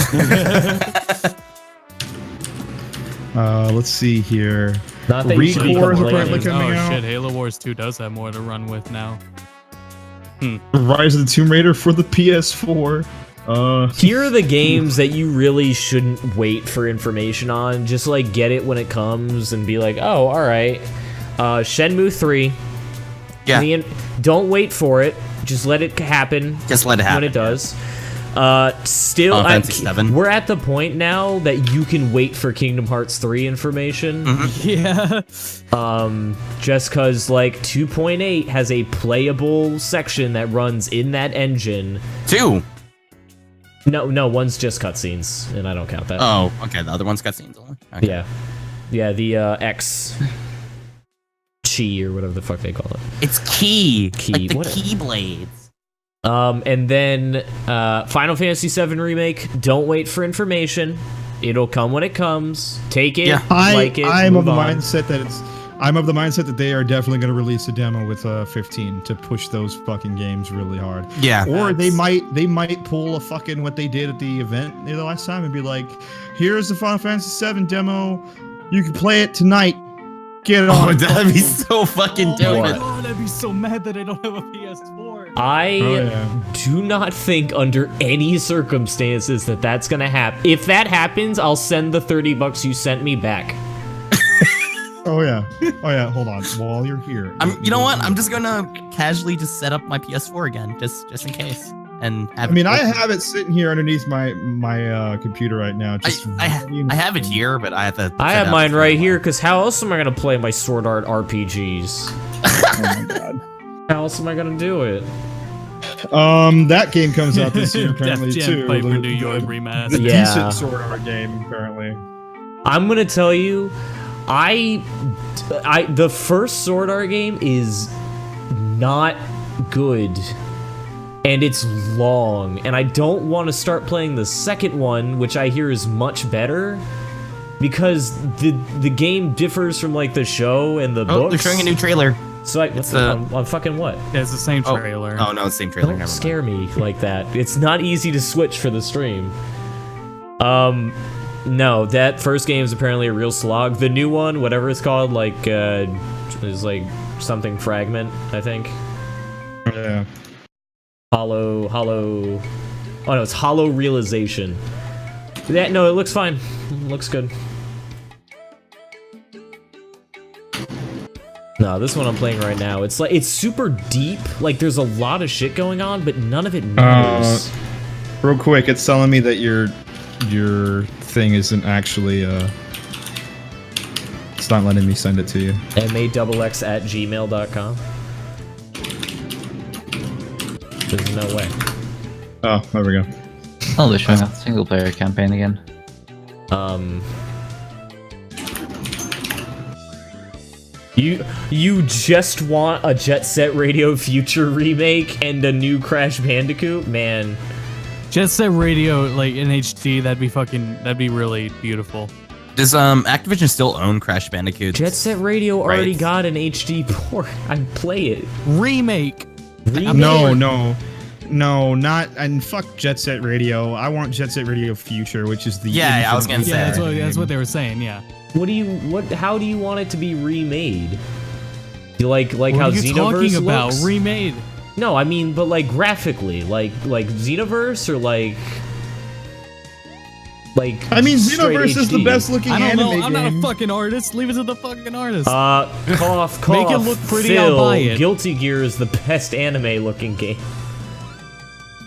Let's see here. Not that you should be Recore is complaining. apparently coming Oh out. shit, Halo Wars 2 does have more to run with now. Rise of the Tomb Raider for the PS4. Here are the games that you really shouldn't wait for information on. Just like get it when it comes and be like, oh, all right. Shenmue 3. Yeah. Don't wait for it. Just let it happen. Just let it happen. When it does. Still, Fantasy 7. we're at the point now that you can wait for Kingdom Hearts 3 information. Yeah. Just cause like 2.8 has a playable section that runs in that engine. 2. No, one's just cutscenes, and I don't count that. Oh, okay. The other one's cutscenes only. Okay. Yeah, the X Chi or whatever the fuck they call it. It's key. Like the what- Keyblades. And then Final Fantasy VII Remake, don't wait for information. It'll come when it comes. Take it, like it, I'm of move the on. mindset that I'm of the mindset that they are definitely going to release a demo with 15 to push those fucking games really hard. Yeah. Or they might pull a fucking what they did at the event the last time and be like, here's the Final Fantasy VII demo. You can play it tonight. Get it on. Oh, that'd be so fucking dope. Oh my god, I'd be so mad that I don't have a PS4. I do not think under any circumstances that that's gonna happen. If that happens, I'll send the $30 you sent me back. Oh yeah. Hold on. While you're here, You know what? I'm just gonna casually just set up my PS4 again, just in case. And have I have it sitting here underneath my computer right now. Just I have it here, but I have to. I have mine right here, because how else am I gonna play my Sword Art RPGs? Oh my god. How else am I gonna do it? That game comes out this year apparently Def Jam too. Piper The- New York remaster. The Yeah. decent Sword Art game apparently. I'm gonna tell you, the first Sword Art game is not good. And it's long, and I don't want to start playing the second one, which I hear is much better, because the game differs from like the show and the books. They're showing a new trailer. So on fucking what? Yeah, it's the same trailer. Oh no, it's the same trailer. Don't scare me like that. It's not easy to switch for the stream. No, that first game is apparently a real slog. The new one, whatever it's called, like is like something Fragment, I think. Yeah. Hollow. Oh no, it's Hollow Realization. No, it looks fine. It looks good. No, this one I'm playing right now. It's super deep. Like there's a lot of shit going on, but none of it matters. Real quick, it's telling me that your thing isn't actually it's not letting me send it to you. MAXX@gmail.com. There's no way. Oh, there we go. Oh, they're showing off the single player campaign again. You just want a Jet Set Radio Future remake and a new Crash Bandicoot? Man. Jet Set Radio, like in HD, that'd be really beautiful. Does Activision still own Crash Bandicoot? Jet Set Radio already got an HD port. I'd play it. Remake. No, not and fuck Jet Set Radio. I want Jet Set Radio Future, which is the I was gonna say that's what they were saying. Yeah. How do you want it to be remade? You like what how are you Xenoverse talking about? looks? Remade. No, I mean, but like graphically, like Xenoverse or like. I mean, straight Xenoverse is the HD. best looking I don't anime know. I'm game. not a fucking artist. Leave it to the fucking artist. Cough. Make it look pretty, Phil, I'll buy it. Guilty Gear is the best anime looking game.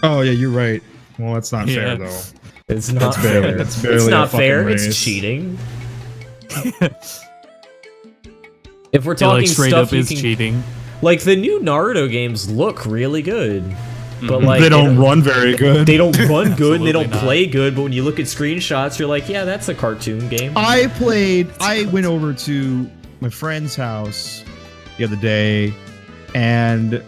Oh yeah, you're right. Well, that's not fair Yeah. though. It's not That's fair. barely- that's barely It's a not fucking fair. race. It's cheating. If we're Yeah, talking like straight stuff up you is can, cheating. like the new Naruto games look really good, but like They don't run very good. They don't run good. And they don't Absolutely not. play good. But when you look at screenshots, you're like, yeah, that's a cartoon game. I went over to my friend's house the other day, and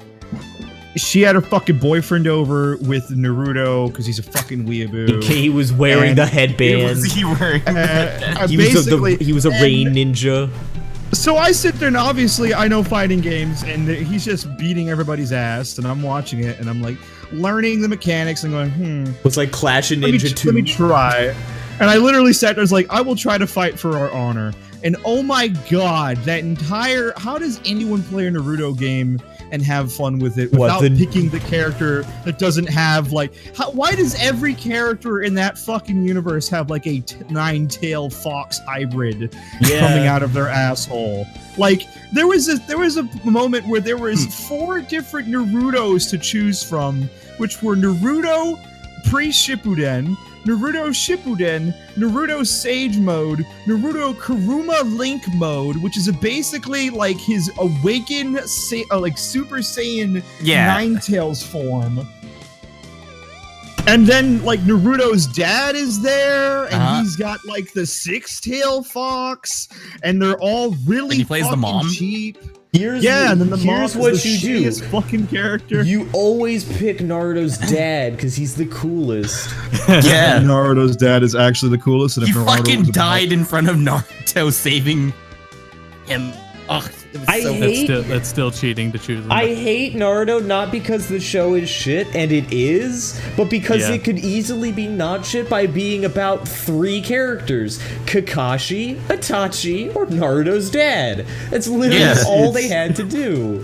she had her fucking boyfriend over with Naruto because he's a fucking weeaboo. He was wearing And the headband. He wearing He was a rain ninja. So I sit there and obviously I know fighting games and he's just beating everybody's ass and I'm watching it and I'm like learning the mechanics and going, It's like Clash of Ninja 2. Let me try. And I literally sat there and was like, I will try to fight for our honor. And oh my god, how does anyone play a Naruto game and have fun with it without picking the character that doesn't have why does every character in that fucking universe have like a nine-tailed fox hybrid coming out of their asshole? Like there was a moment where there was 4 different Narutos to choose from, which were Naruto, Pre-Shippuden, Naruto Shippuden, Naruto Sage Mode, Naruto Kuruma Link Mode, which is basically like his awakened, like Super Saiyan Ninetales form. And then, like, Naruto's dad is there, and he's got, like, the Six-Tail Fox, and they're all really he plays the mom? cheap. Here's and then the mom is what the you do. shittiest fucking character. You always pick Naruto's dad because he's the coolest. Yeah. Naruto's dad is actually the coolest. And He if Naruto fucking was about- died in front of Naruto, saving him. Ugh, it was I so hate- That's still cheating to choose him. I hate Naruto not because the show is shit, and it is, but because Yeah. it could easily be not shit by being about 3 characters: Kakashi, Itachi, or Naruto's dad. That's literally all they had to do.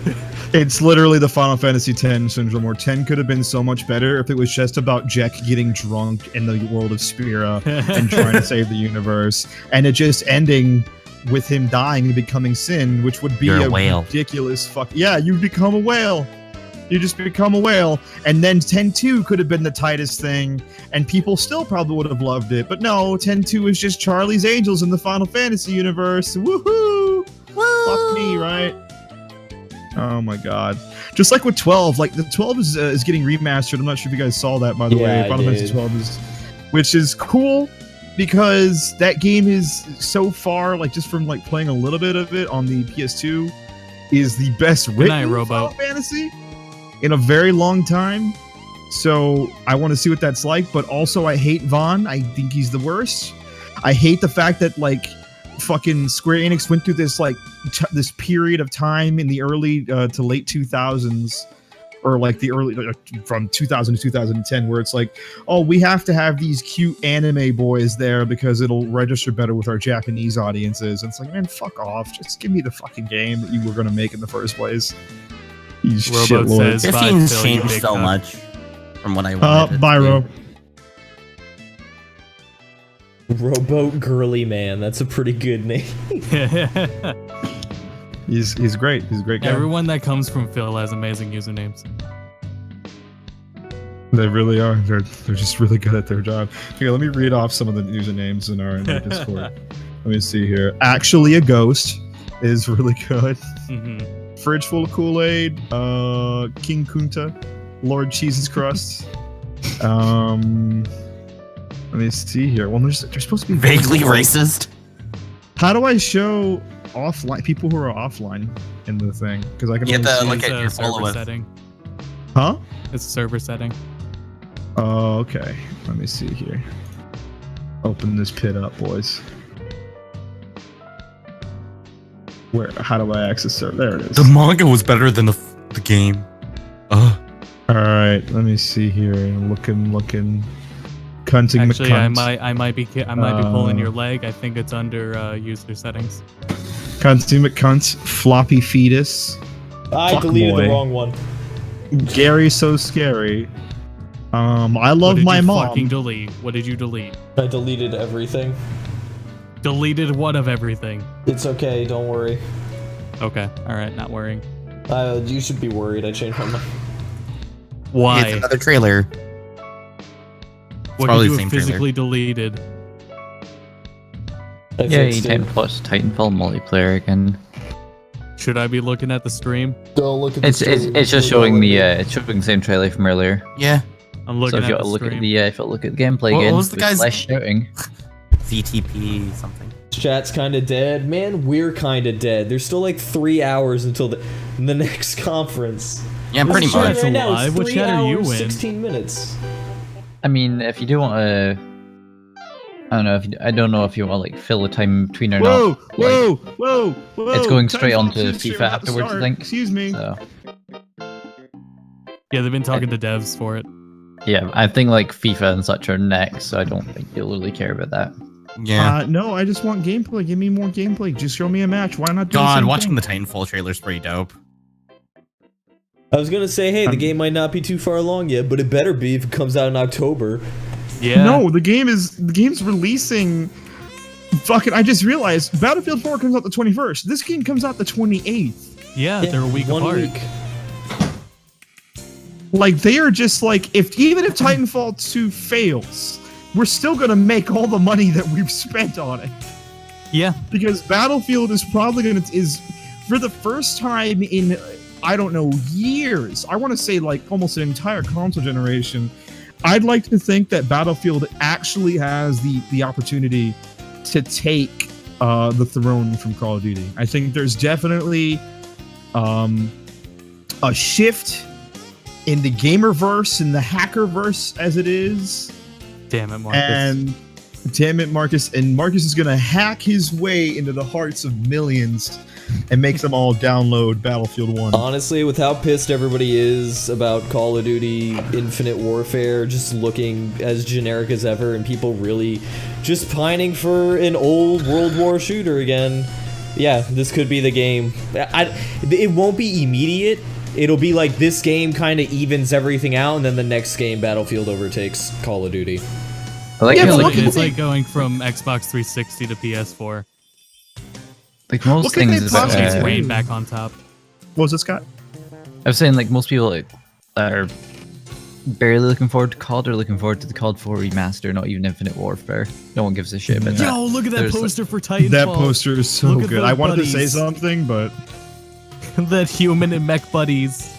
It's literally the Final Fantasy X syndrome, where 10 could have been so much better if it was just about Jack getting drunk in the world of Spira and trying to save the universe, and it just ending with him dying and becoming Sin, which would be You're a a whale. ridiculous fuck. Yeah, you become a whale. You just become a whale. And then 10-2 could have been the tightest thing, and people still probably would have loved it. But no, 10-2 is just Charlie's Angels in the Final Fantasy universe. Woohoo! Fuck me, right? Oh my god. Just like with 12, like the 12 is getting remastered. I'm not sure if you guys saw that, by the way. I Final Fantasy did. 12 is, which is cool because that game is so far, like just from like playing a little bit of it on the PS2, is the best night, written Robo. Final Fantasy in a very long time. So I want to see what that's like, but also I hate Vaughn. I think he's the worst. I hate the fact that like fucking Square Enix went through this like this period of time in the early to late 2000s, or like the early from 2000 to 2010, where it's like, oh, we have to have these cute anime boys there because it'll register better with our Japanese audiences. And it's like, man, fuck off. Just give me the fucking game that you were going to make in the first place. You Robo shitlords. says, "Bye, 15's Phil, you changed big so nut." much from what I wanted. Byro. Rowboat Girly Man. That's a pretty good name. He's great. He's a great guy. Everyone that comes from Phil has amazing usernames. They really are. They're just really good at their job. Here, let me read off some of the usernames in our Discord. Let me see here. Actually, a Ghost is really good. Mm-hmm. Fridge full of Kool-Aid. King Kunta. Lord Cheese's Crust. Let me see here. Well, they're supposed to be Vaguely racist. How do I show offline people who are offline in the thing? Because I can You only have to see look at your Server followers. setting. Huh? It's a server setting. Oh, okay. Let me see here. Open this pit up, boys. Where? How do I access server? There it is. The manga was better than the game. All right. Let me see here. Looking. Cunting Actually, McCunt. I might be pulling your leg. I think it's under user settings. Cunting McCunt. Floppy fetus. I Fuck deleted boy. the wrong one. Gary so scary. I What love did my you mom. fucking delete? What did you delete? I deleted everything. Deleted what of everything? It's okay, don't worry. Okay, all right, not worrying. You should be worried. I changed my mind. Why? It's another trailer. What probably did the you same have physically deleted? Yeah, you time to watch Titanfall multiplayer again. Should I be looking at the stream? Don't look at It's just showing the it's showing the same trailer from earlier. Yeah. I'm looking So if you at the look at stream. the if you look at the gameplay What again, was the with guy's- less shouting. ZTP something. Chat's kind of dead. Man, we're kind of dead. There's still like 3 hours until the next conference. Yeah, pretty This much. chat right now is Alive? What 3 chat are you hours, in? 16 minutes. I mean, if you do want to, I don't know if I don't know if you want to like fill the time between or Whoa, not. whoa, whoa, whoa! It's going straight Titanfall onto 2 stream FIFA about to afterwards, I start. think. Excuse me. So Yeah, they've been talking to devs for it. yeah, I think like FIFA and such are next, so I don't think you'll really care about that. Yeah. No, I just want gameplay. Give me more gameplay. Just show me a match. Why not do the God, same watching thing? the Titanfall trailer's pretty dope. I was gonna say, hey, the game might not be too far along yet, but it better be if it comes out in October. Yeah. No, the game's releasing. Fucking! I just realized Battlefield 4 comes out the 21st. This game comes out the 28th. Yeah, they're a week one apart. week. Like they are just like even if Titanfall 2 fails, we're still gonna make all the money that we've spent on it. Yeah. Because Battlefield is probably is for the first time in I don't know years. I want to say like almost an entire console generation. I'd like to think that Battlefield actually has the opportunity to take the throne from Call of Duty. I think there's definitely a shift in the gamerverse and the hackerverse as it is. Damn it, Marcus. And damn it, Marcus. And Marcus is going to hack his way into the hearts of millions and make them all download Battlefield 1. Honestly, with how pissed everybody is about Call of Duty Infinite Warfare just looking as generic as ever and people really just pining for an old World War shooter again, yeah, this could be the game. It won't be immediate. It'll be like this game kind of evens everything out, and then the next game, Battlefield, overtakes Call of Duty. It's like going from Xbox 360 to PS4. Like most things, it's rain back on top. What was this, Scott? I was saying like most people are barely looking forward to COD or looking forward to the COD 4 remaster, not even Infinite Warfare. No one gives a shit about that. Yo, look at that poster for Titanfall. That poster is so good. I wanted to say something, but that human and mech buddies.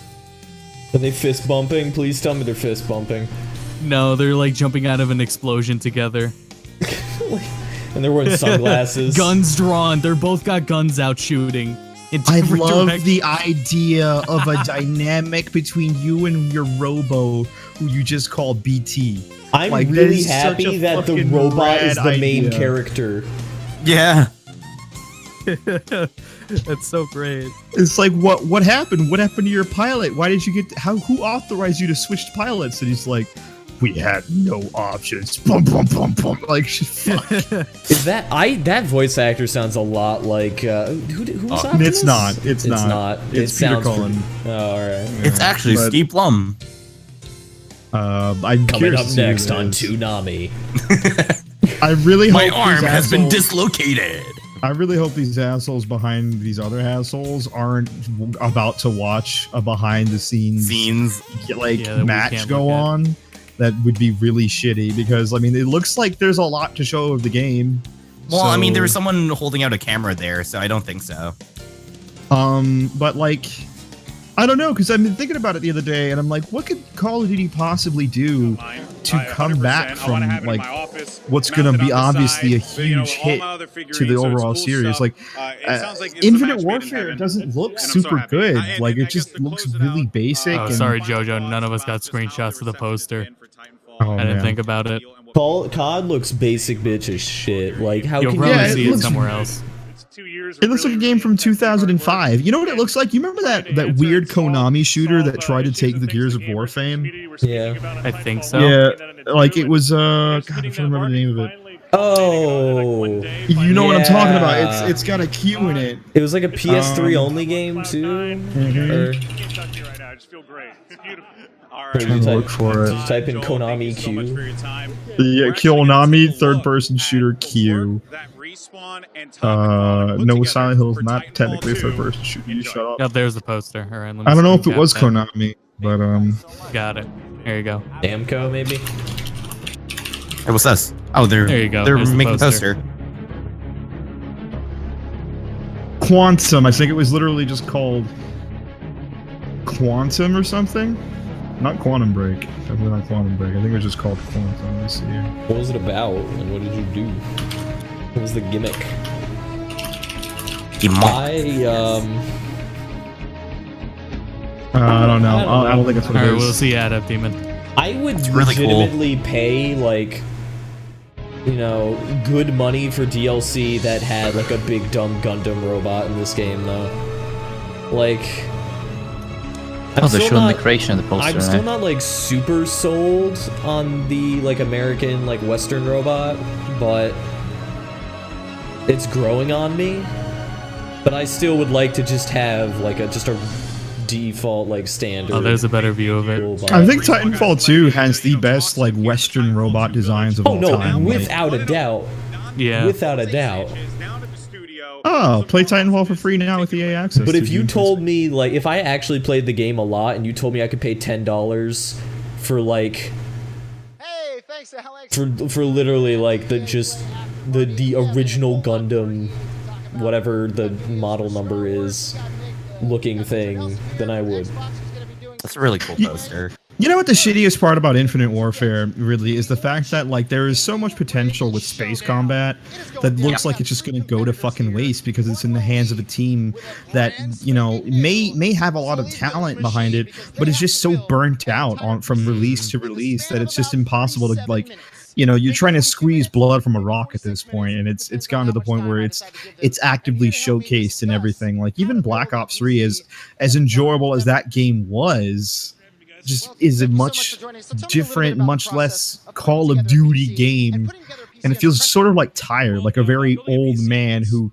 Are they fist bumping? Please tell me they're fist bumping. No, they're like jumping out of an explosion together. And they're wearing sunglasses. Guns drawn. They're both got guns out shooting. I love the idea of a dynamic between you and your robo, who you just call BT. I'm really happy that the robot is the main character. Yeah. That's so great. It's like, what happened? What happened to your pilot? Why did you get? Who authorized you to switch pilots? And he's like, we had no options. Bum bum bum bum. Like, fuck. Is that voice actor sounds a lot like who's Optimus? It's not. It's not. It's Peter Cullen. Oh, all right. It's actually Steve Blum. I'm coming up next on Toonami. I really hope my arm has been dislocated. I really hope these assholes behind these other assholes aren't about to watch a behind the scenes match go on. That would be really shitty because I mean it looks like there's a lot to show of the game. Well, I mean there was someone holding out a camera there, so I don't think so. But like I don't know, because I've been thinking about it the other day, and I'm like, what could Call of Duty possibly do to come back from like what's going to be obviously a huge hit to the overall series? Like, Infinite Warfare doesn't look super good. Like, it just looks really basic. Oh, sorry, Jojo. None of us got screenshots of the poster. I didn't think about it. COD looks basic bitch as shit. Like, how You'll can probably you see it somewhere else? It looks like a game from 2005. You know what it looks like? You remember that weird Konami shooter that tried to take the Gears of War fame? Yeah, I think so. Yeah, like it was God, I don't remember the name of it. Oh, you know what I'm talking about? It's got a Q in it. It was like a PS3 only game too. Trying to look for it. Just type in Konami Q. Yeah, Konami third-person shooter Q. No, Silent Hill is not technically a third-person shooter. You shut up. Oh, there's the poster. All right, let me I don't know if it was that. Konami, but Got it. There you go. Namco, maybe. Hey, what's this? Oh, there you go. They're making a poster. Quantum. I think it was literally just called Quantum or something. Not Quantum Break. Definitely not Quantum Break. I think it was just called Quantum. Let's see here. What was it about, and what did you do? What was the gimmick? I don't know. I don't think that's what it is. We'll see Adapt Demon. I would legitimately pay, like, you know, good money for DLC that had, like, a big dumb Gundam robot in this game, though. Like... they're showing the creation of the poster. I'm still not, like, super sold on the, like, American, like, Western robot, but it's growing on me. But I still would like to just have, like, just a default, like, standard. Oh, there's a better view of it. I think Titanfall 2 has the best, like, Western robot designs of all time. Without a doubt. Yeah. Without a doubt. Oh, play Titanfall for free now with EA Access. But if you told me, like, if I actually played the game a lot and you told me I could pay $10 for, like, for literally, like, the original Gundam, whatever the model number is, looking thing, then I would. That's a really cool poster. You know what the shittiest part about Infinite Warfare really is? The fact that, like, there is so much potential with space combat that looks like it's just gonna go to fucking waste because it's in the hands of a team that, you know, may have a lot of talent behind it, but it's just so burnt out from release to release that it's just impossible to, like, you know, you're trying to squeeze blood from a rock at this point, and it's gone to the point where it's actively showcased and everything. Like, even Black Ops 3 is as enjoyable as that game was, just is a much different, much less Call of Duty game, and it feels sort of like tired, like a very old man who's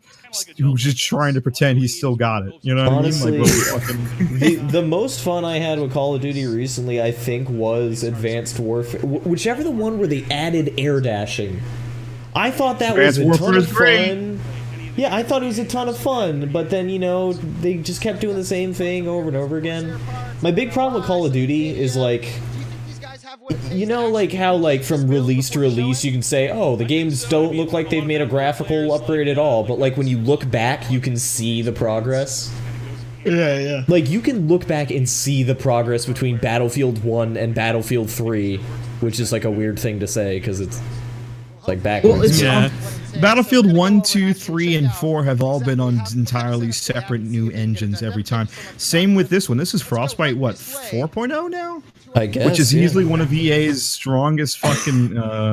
just trying to pretend he's still got it. You know what Honestly, I mean? the most fun I had with Call of Duty recently, I think, was Advanced Warfare, whichever the one where they added air dashing. I thought that was a ton of fun. Yeah, I thought it was a ton of fun, but then, you know, they just kept doing the same thing over and over again. My big problem with Call of Duty is, like, you know, like how, like, from release to release you can say, oh, the games don't look like they've made a graphical upgrade at all, but, like, when you look back, you can see the progress. Yeah. Like, you can look back and see the progress between Battlefield 1 and Battlefield 3, which is, like, a weird thing to say, because it's, like, backwards. Well, Battlefield 1, 2, 3, and 4 have all been on entirely separate new engines every time. Same with this one. This is Frostbite, what, 4.0 now? I guess, which is easily one of EA's strongest fucking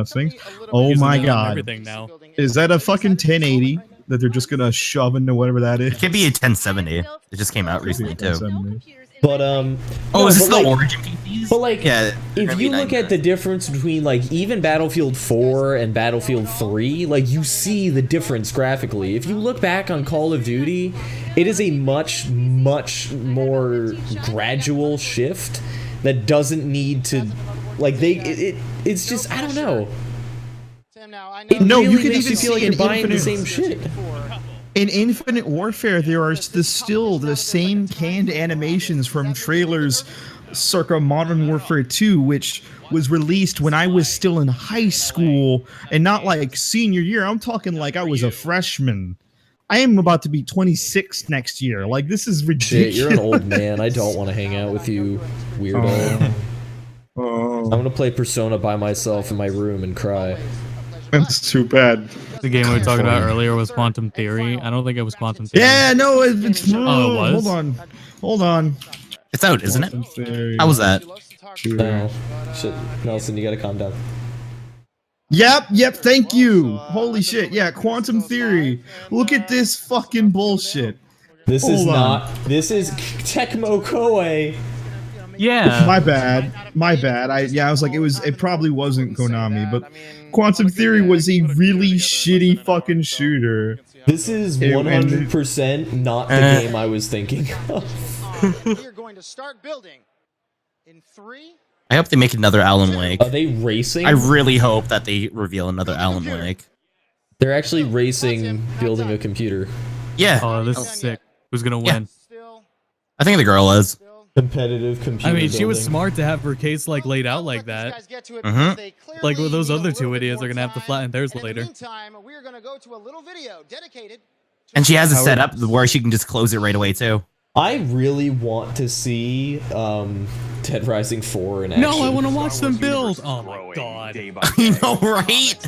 things. Oh my god. Everything now. Is that a fucking 1080 that they're just gonna shove into whatever that is? It could be a 1070. It just came out recently too. But oh, is this the Origin PCs? But, like, yeah, if you look at the difference between, like, even Battlefield 4 and Battlefield 3, like, you see the difference graphically. If you look back on Call of Duty, it is a much, much more gradual shift that doesn't need to, like, it's just, I don't know. It really you can makes even me feel like see you're in buying the Infinite- same shit. In Infinite Warfare, there are still the same canned animations from trailers circa Modern Warfare 2, which was released when I was still in high school, and not like senior year. I'm talking like I was a freshman. I am about to be 26 next year. Like, this is ridiculous. Shit, you're an old man. I don't want to hang out with you, weirdo. I'm gonna play Persona by myself in my room and cry. That's too bad. The game we were talking about earlier was Quantum Theory. I don't think it was Quantum Theory. Yeah, no, it's oh, it was? Hold on. It's out, isn't it? How was that? No. Shit, Nelson, you gotta calm down. Yep, thank you. Holy shit, yeah, Quantum Theory. Look at this fucking bullshit. This is Tecmo Koei. Yeah. My bad. I was like, it probably wasn't Konami, but Quantum Theory was a really shitty fucking shooter. This is 100% not the game I was thinking of. We're going to start building in 3. I hope they make another Alan Wake. Are they racing? I really hope that they reveal another Alan Wake. They're actually racing, building a computer. Yeah. Oh, this is sick. Who's gonna win? I think the girl is. Competitive computer. I mean, she was building. smart to have her case like laid out like that. Like, well, those other two idiots are gonna have to flatten theirs later. And she has it set up where she can just close it right away too. I really want to see Dead Rising 4 in action. No, I want to watch them build. Oh my god. I know, right?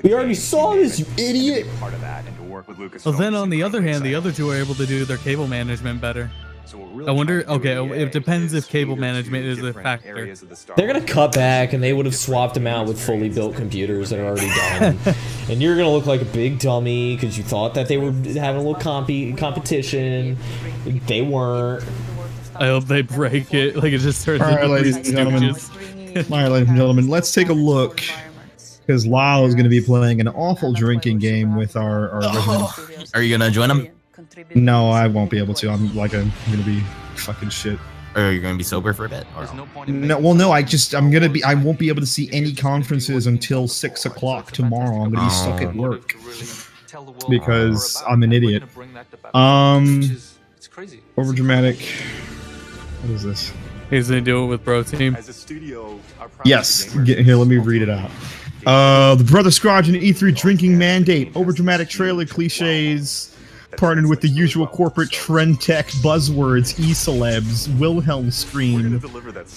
We already saw this, you idiot. Well, then on the other hand, the other two are able to do their cable management better. I wonder, okay, it depends if cable management is a factor. They're gonna cut back, and they would have swapped them out with fully built computers that are already done. And you're gonna look like a big dummy because you thought that they were having a little competition. They weren't. I hope they break it. Like, it just turns All right, into ladies and gentlemen. Stooges. All right, ladies and gentlemen, let's take a look. Because Lyle is going to be playing an awful drinking game with our resident. Are you gonna join them? No, I won't be able to. I'm going to be fucking shit. Or are you gonna be sober for a bit? Or No, well, no. I won't be able to see any conferences until 6 o'clock tomorrow. I'm gonna be stuck at work. because I'm an idiot. Overdramatic. What is this? He's gonna do it with Bro Team. Yes. Here, let me read it out. The Brother Squadron E3 drinking mandate. Overdramatic trailer cliches. Partnered with the usual corporate trend tech buzzwords, e-celebs, Wilhelm scream,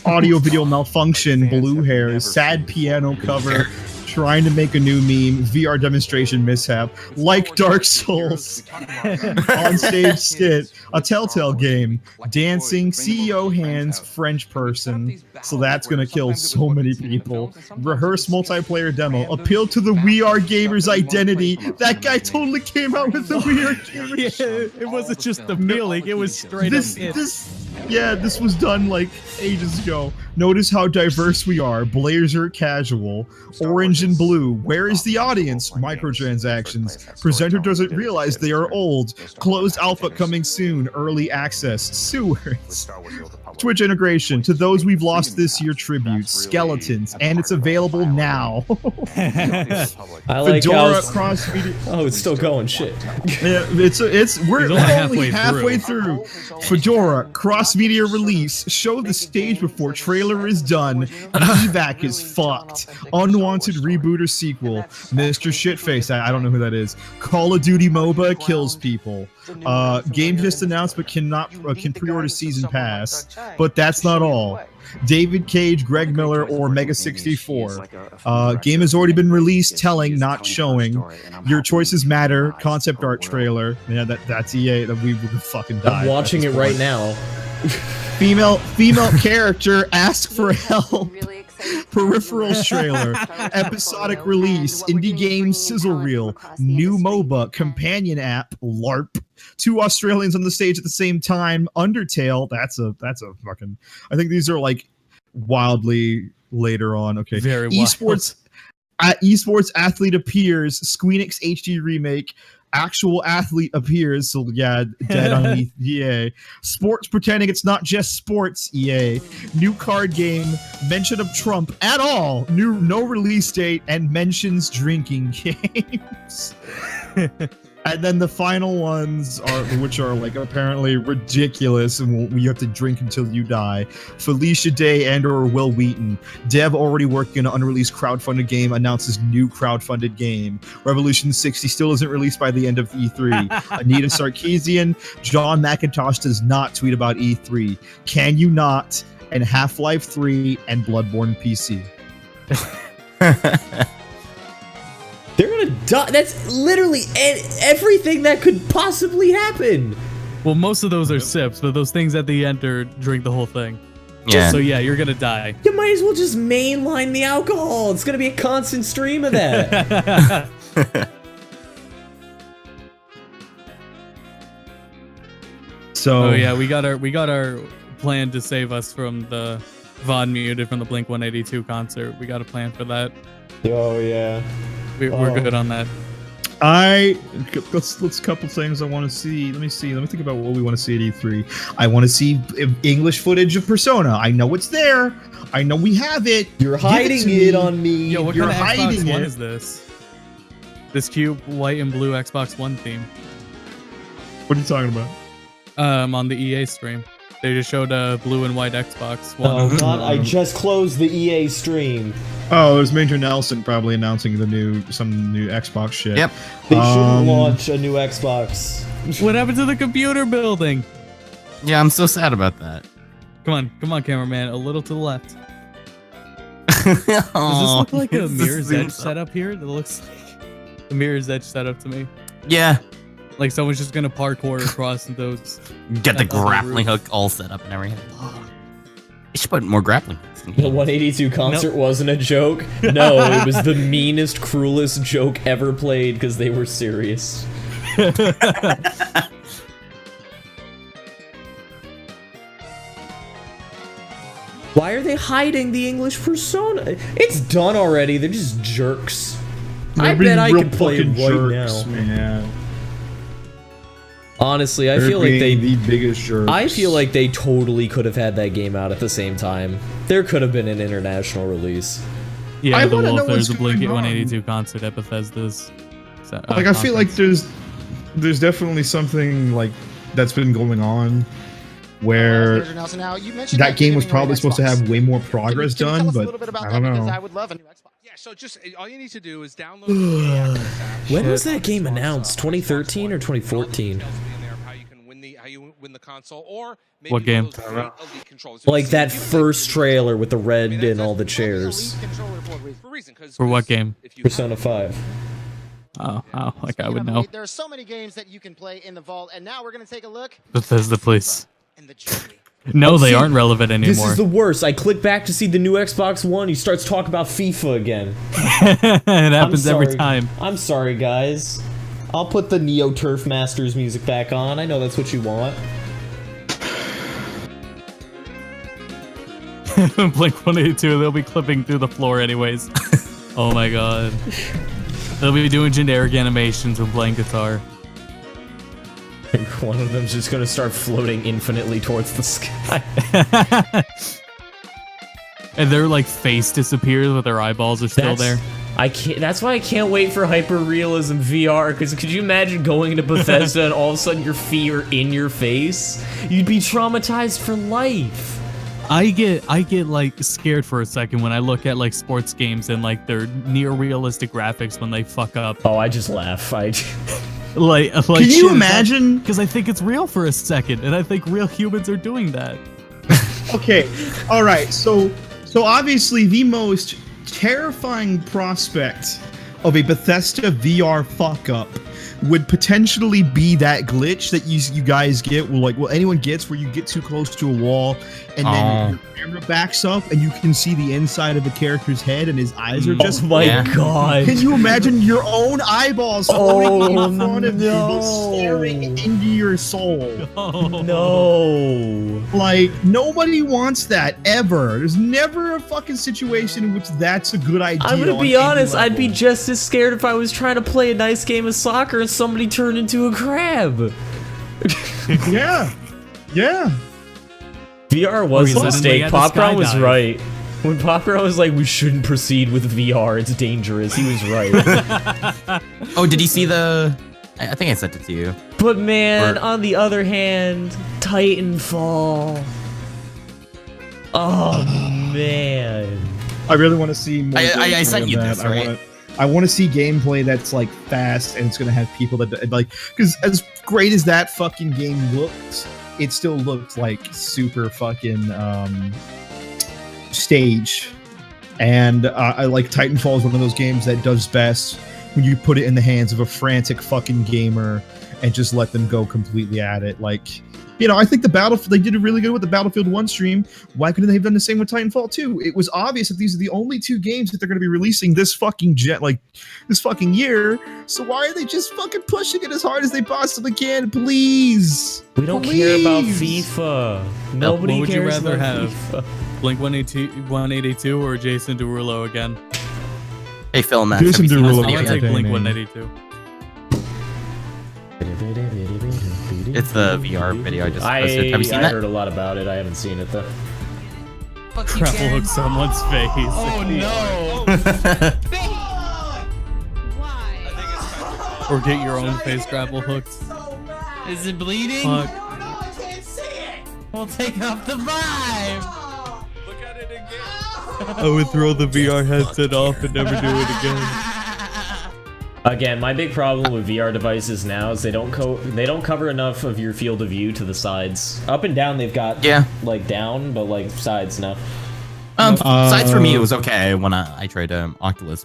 audio video malfunction, blue hairs, sad piano cover, trying to make a new meme, VR demonstration mishap, like Dark Souls, on-stage skit, a Telltale game, dancing, CEO hands, French person, so that's gonna kill so many people, rehearse multiplayer demo, appeal to the We Are Gamers identity. That guy totally came out with the We Are Gamers. Yeah, it wasn't just the feeling, it was straight up it. This was done like ages ago. Notice how diverse we are. Blazer casual, orange and blue. Where is the audience? Microtransactions. Presenter doesn't realize they are old. Closed alpha coming soon. Early access. Sewers. Twitch integration. To those we've lost this year, tribute. Skeletons. And it's available now. I like Fedora how cross media. Oh, it's still going. Shit. Yeah, we're only halfway through. Fedora cross media release. Show the stage before trailer is done. Evac is fucked. Unwanted reboot or sequel. Mr. Shitface. I don't know who that is. Call of Duty MOBA kills people. Game just announced but can pre-order season pass. But that's not all. David Cage, Greg Miller, or Mega 64. Game has already been released, telling, not showing. Your choices matter. Concept art trailer. Yeah, that's EA. That we would fucking die. I'm watching it right now. Female character ask for help. Peripherals trailer. Episodic release. Indie game sizzle reel. New MOBA. Companion app. LARP. 2 Australians on the stage at the same time. Undertale. That's a fucking. I think these are like wildly later on. Okay. Very esports. Esports athlete appears. Squeenix HD remake. Actual athlete appears. So yeah, dead on EA. Sports pretending it's not just sports. EA. New card game. Mention of Trump at all. No release date and mentions drinking games. And then the final ones are, which are like apparently ridiculous, and you have to drink until you die. Felicia Day and/or Will Wheaton. Dev already working on an unreleased crowdfunded game announces new crowdfunded game. Revolution 60 still isn't released by the end of E3. Anita Sarkeesian. John McIntosh does not tweet about E3. Can you not? And Half-Life 3 and Bloodborne PC. They're gonna die. That's literally everything that could possibly happen. Well, most of those are sips, but those things at the end are drink the whole thing. Yeah. So yeah, you're gonna die. You might as well just mainline the alcohol. It's gonna be a constant stream of that. So oh yeah, we got our plan to save us from the VOD muted from the Blink 182 concert. We got a plan for that. Oh yeah. We're good on that. Let's couple things I want to see. Let me think about what we want to see at E3. I want to see English footage of Persona. I know it's there. I know we have it. You're hiding it on me. Yo, what You're kind of hiding Xbox One it. is this? This cute white and blue Xbox One theme. What are you talking about? On the EA stream. They just showed a blue and white Xbox One. Oh god, I just closed the EA stream. Oh, it was Major Nelson probably announcing some new Xbox shit. Yep. They should launch a new Xbox. What happened to the computer building? Yeah, I'm so sad about that. Come on, cameraman. A little to the left. Does this look like a Mirror's Edge setup here? It looks like a Mirror's Edge setup to me. Yeah. Like someone's just gonna parkour across those. Get the grappling hook all set up and everything. You should put more grappling hooks in The here. 182 concert wasn't a joke. No, it was the meanest, cruelest joke ever played because they were serious. Why are they hiding the English Persona? It's done already. They're just jerks. I bet I could play it right now. Man. Honestly, I feel like they the biggest jerks. I feel like they totally could have had that game out at the same time. There could have been an international release. Yeah, I the wanna know Wolf. There's what's a Blink going on. 182 concert at Bethesda's. Like I feel like there's definitely something like that's been going on where that game was probably supposed to have way more progress done, but I don't know. Yeah, so just all you need to do is download. When was that game announced? 2013 or 2014? How you win the console, or maybe What game? Like that first trailer with the red and all the chairs. For what game? Persona 5. Oh, like I would know. There are so many games that you can play in the vault, and now we're gonna take a look. Bethesda, please. No, they aren't relevant anymore. This is the worst. I click back to see the new Xbox One. He starts talking about FIFA again. It happens every time. I'm sorry, guys. I'll put the Neo Turf Masters music back on. I know that's what you want. Blink-182, they'll be clipping through the floor anyways. Oh my god. They'll be doing generic animations when playing guitar. One of them's just gonna start floating infinitely towards the sky. And their like face disappears, but their eyeballs are still there. That's why I can't wait for hyper-realism VR, because could you imagine going into Bethesda and all of a sudden your feet are in your face? You'd be traumatized for life. I get like scared for a second when I look at like sports games and like their near realistic graphics when they fuck up. Oh, I just laugh. Like can you imagine? Because I think it's real for a second, and I think real humans are doing that. Okay, all right. So obviously the most terrifying prospect of a Bethesda VR fuck up would potentially be that glitch that you guys get, anyone gets, where you get too close to a wall and then your camera backs up and you can see the inside of the character's head and his eyes are just. Oh my god! Can you imagine your own eyeballs floating in front of you, staring into your soul? Oh no! Like nobody wants that ever. There's never a fucking situation in which that's a good idea. I'm gonna be honest. I'd be just as scared if I was trying to play a nice game of soccer and somebody turned into a crab. Yeah. VR was a mistake. Popcorn was skydive. right. When Popcorn was like, we shouldn't proceed with VR, it's dangerous, he was right. Oh, did you see the... I think I sent it to you. But man, on the other hand, Titanfall. Oh man. I really want to see more. I sent you this, right? I want to see gameplay that's like fast and it's gonna have people that like, because as great as that fucking game looks, it still looks like super fucking stage. And I like Titanfall is one of those games that does best when you put it in the hands of a frantic fucking gamer and just let them go completely at it. Like, you know, I think they did it really good with the Battlefield 1 stream. Why couldn't they have done the same with Titanfall 2? It was obvious that these are the only two games that they're going to be releasing this fucking year. So why are they just fucking pushing it as hard as they possibly can? Please. We don't care about FIFA. Nobody what would you cares rather about have? FIFA. Blink-182 or Jason Derulo again? Hey, Phil, Max. Jason have you seen this Derulo. video I'll yet? take Blink-182. It's the VR video I just posted. Have you seen I that? heard a lot about it. I haven't seen it though. Grapple hook someone's face. Oh no! Or get your own face grapple hooked. Is it bleeding? Fuck. We'll take off the vibe. I would throw the VR headset off and never do it again. Again, my big problem with VR devices now is they don't cover enough of your field of view to the sides. Up and down they've got like down, but like sides no. Sides for me it was okay when I tried Oculus.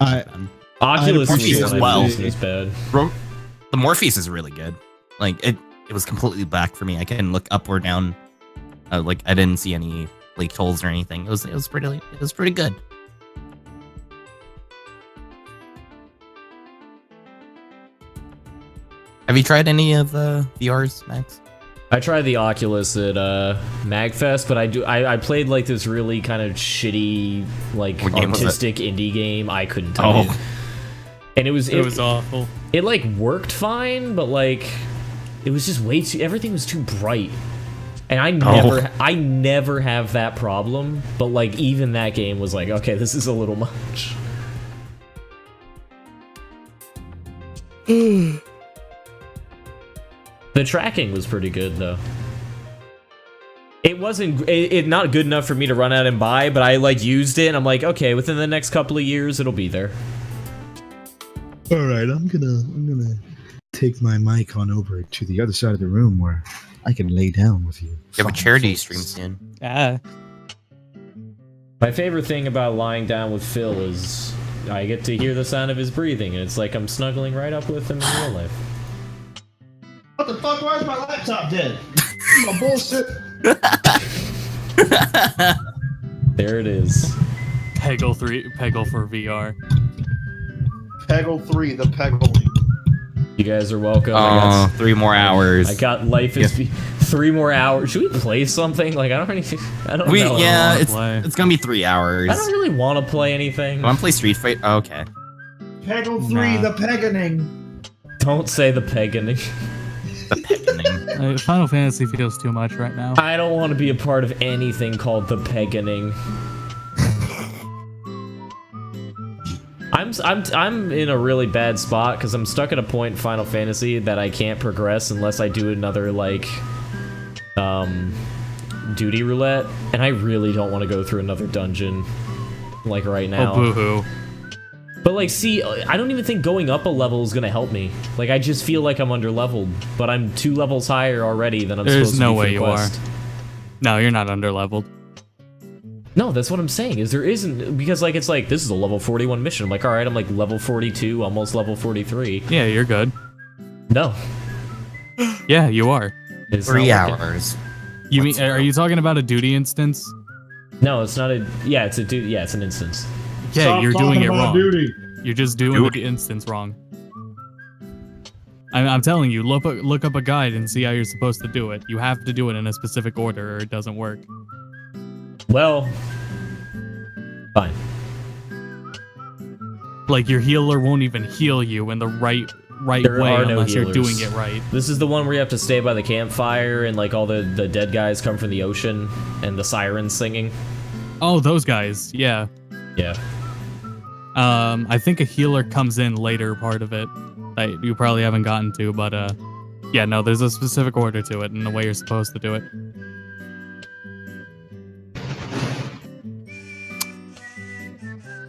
Oculus Morpheus as well. is bad. The Morpheus is really good. Like it was completely black for me. I couldn't look up or down. Like I didn't see any leaked holes or anything. It was pretty good. Have you tried any of the VRs, Max? I tried the Oculus at MagFest, but I played like this really kind of shitty, like artistic indie game. I couldn't touch it. And it was awful. It like worked fine, but like it was just way too, everything was too bright. And I never have that problem, but like even that game was like, okay, this is a little much. The tracking was pretty good though. It wasn't not good enough for me to run out and buy, but I like used it and I'm like, okay, within the next couple of years it'll be there. All right, I'm gonna take my mic on over to the other side of the room where I can lay down with you. You have a charity stream soon. My favorite thing about lying down with Phil is I get to hear the sound of his breathing, and it's like I'm snuggling right up with him in real life. What the fuck? Why is my laptop dead? My bullshit. There it is. Peggle for VR. Peggle 3, the Peggle. You guys are welcome. Oh, 3 more hours. I got Life is 3 more hours. Should we play something? Like I don't know. Yeah, it's gonna be 3 hours. I don't really want to play anything. Want to play Street Fighter? Oh, okay. Peggle 3, the Peganing. Don't say the Peganing. The Peganing. Final Fantasy feels too much right now. I don't want to be a part of anything called the Peganing. I'm in a really bad spot because I'm stuck at a point in Final Fantasy that I can't progress unless I do another like duty roulette, and I really don't want to go through another dungeon like right now. Oh, boo-hoo. But like, see, I don't even think going up a level is gonna help me. Like, I just feel like I'm under-leveled, but I'm 2 levels higher already than I'm supposed to be. There's no way for the you quest. are. No, you're not under-leveled. No, that's what I'm saying, is there isn't, because like, it's like, this is a level 41 mission. I'm like, alright, I'm like level 42, almost level 43. Yeah, you're good. No. Yeah, you are. It's 3 not working. hours. You mean, are you talking about a duty instance? No, it's not a, yeah, it's a duty, yeah, it's an instance. Yeah, Stop you're doing it talking about wrong. duty. You're just doing the instance wrong. I'm telling you, look up a guide and see how you're supposed to do it. You have to do it in a specific order or it doesn't work. Well, fine. Like, your healer won't even heal you in the right There way are no unless you're healers. doing it right. This is the one where you have to stay by the campfire and like all the dead guys come from the ocean and the sirens singing. Oh, those guys, yeah. Yeah. I think a healer comes in later part of it that you probably haven't gotten to, but yeah, no, there's a specific order to it and the way you're supposed to do it.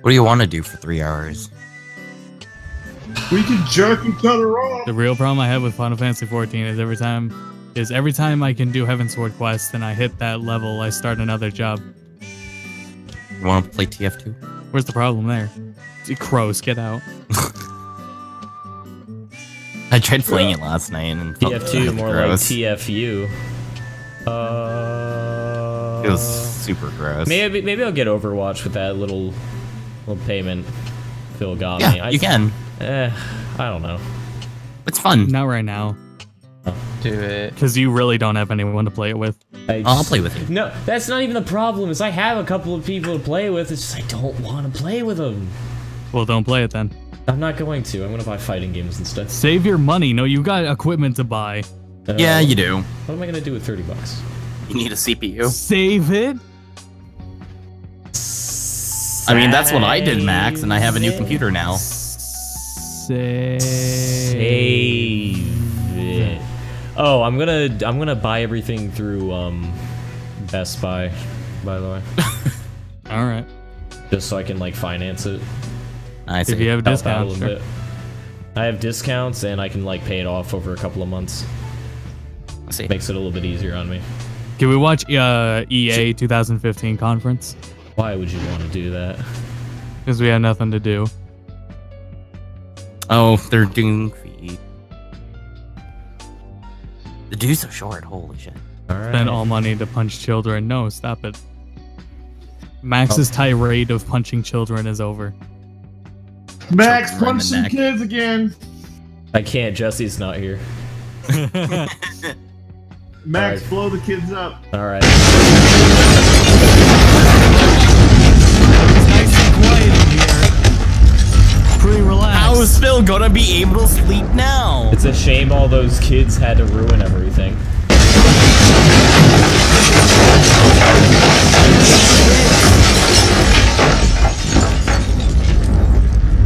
What do you want to do for 3 hours? We can jerk each other off. The real problem I have with Final Fantasy 14 is every time I can do Heavensward quest and I hit that level, I start another job. You want to play TF2? Where's the problem there? Crows, get out. I tried playing it last night and felt TF2 more gross. like TFU. It was super gross. Maybe I'll get Overwatch with that little payment Phil got me. Yeah, you can. I don't know. It's fun. Not right now. Do it. Because you really don't have anyone to play it with. I'll play with you. No, that's not even the problem. Is I have a couple of people to play with. It's just I don't want to play with them. Well, don't play it then. I'm not going to. I'm going to buy fighting games instead. Save your money. No, you got equipment to buy. Yeah, you do. What am I going to do with $30? You need a CPU. Save it. I mean, that's what I did, Max, and I have a new computer now. Save it. Oh, I'm gonna buy everything through Best Buy, by the way. All right. Just so I can like finance it. I see. If you have Help out discounts, a little bit. I have discounts and I can like pay it off over a couple of months. I see. Makes it a little bit easier on me. Can we watch EA 2015 conference? Why would you want to do that? Because we had nothing to do. Oh, they're doing feet. The dude's so short. Holy shit. Spend all money to punch children. No, stop it. Max's tirade of punching children is over. Max, punch some kids again. I can't. Jesse's not here. Max, blow the kids up. All right. Pretty relaxed. How is Phil gonna be able to sleep now? It's a shame all those kids had to ruin everything.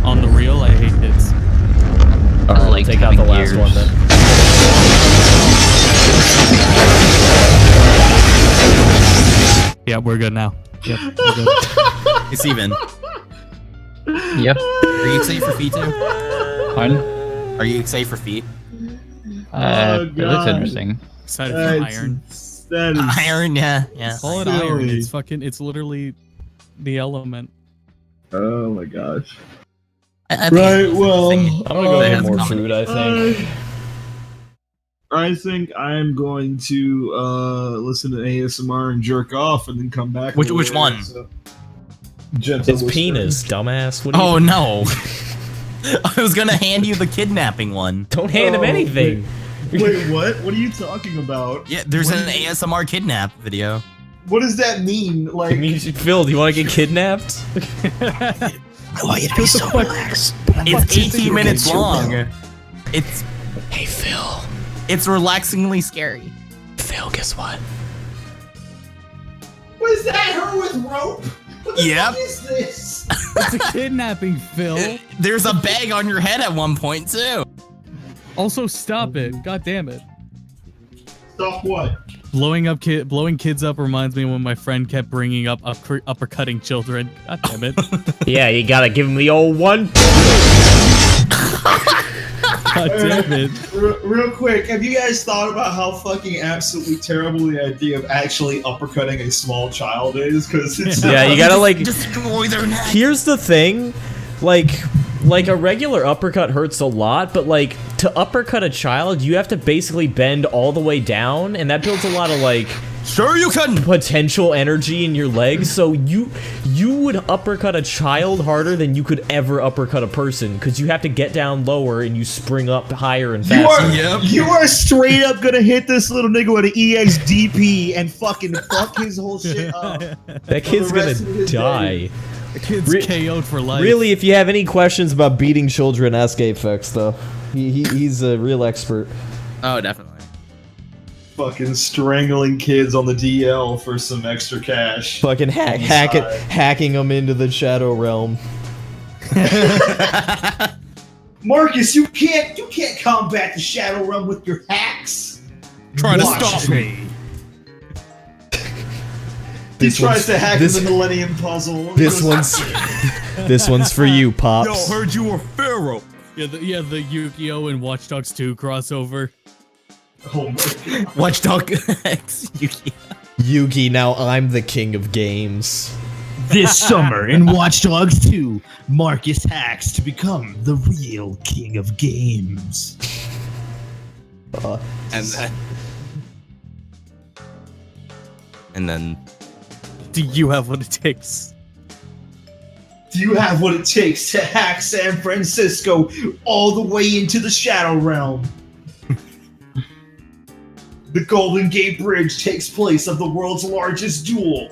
On the real, I hate kids. like take out the having last gears. one then. Yeah, we're good now. Yep, we're good. It's even. Yep. Are you excited for feet too? Pardon? Are you excited for feet? It looks interesting. Excited for iron. That is Iron, yeah. Call it iron. It's fucking. It's literally the element. Oh my gosh. Right, well, I'm gonna go get more coming. food, I think. I think I'm going to listen to ASMR and jerk off and then come back. Which later, one? so- Gentle It's whispering. penis, dumbass. What do you Oh no. I was gonna hand you the kidnapping one. Don't hand him Oh, anything. Wait, what? What are you talking about? Yeah, there's What an do you- ASMR kidnap video. What does that mean? Like, Phil, do you want to get kidnapped? I want you to be so relaxed. It's 18 minutes long. It's Hey, Phil. it's relaxingly scary. Phil, guess what? was that her with rope? What the Yep. fuck is this? It's a kidnapping, Phil. There's a bag on your head at one point too. Also, stop it. God damn it. Stop what? Blowing kids up reminds me when my friend kept bringing up uppercutting children. God damn it. Yeah, you gotta give him the old one. God damn it. Real quick, have you guys thought about how fucking absolutely terrible the idea of actually uppercutting a small child is? Because it's Yeah, you gotta like. Destroy their neck. Here's the thing, like a regular uppercut hurts a lot, but like to uppercut a child, you have to basically bend all the way down, and that builds a lot of like Sure you can. potential energy in your legs. So you would uppercut a child harder than you could ever uppercut a person, because you have to get down lower and you spring up higher and faster. You are straight up gonna hit this little nigga with an EXDP and fucking fuck his whole shit up. That kid's the rest of gonna his die. The kid's KO'd for life. Really, if you have any questions about beating children, ask Apex though. He's a real expert. Oh, definitely. Fucking strangling kids on the DL for some extra cash. Fucking hacking them into the Shadow Realm. Marcus, you can't combat the Shadow Realm with your hacks. Trying to Watch stop me. He tries to hack the Millennium Puzzle. This one's for you, Pops. Yo, heard you were Pharaoh. Yeah, the Yu-Gi-Oh! And Watch Dogs 2 crossover. Oh my God. Watchdog X Yugi. Yugi, now I'm the king of games. This summer in Watch Dogs 2, Marcus hacks to become the real king of games. And then Do you have what it takes? Do you have what it takes to hack San Francisco all the way into the Shadow Realm? The Golden Gate Bridge takes place of the world's largest duel.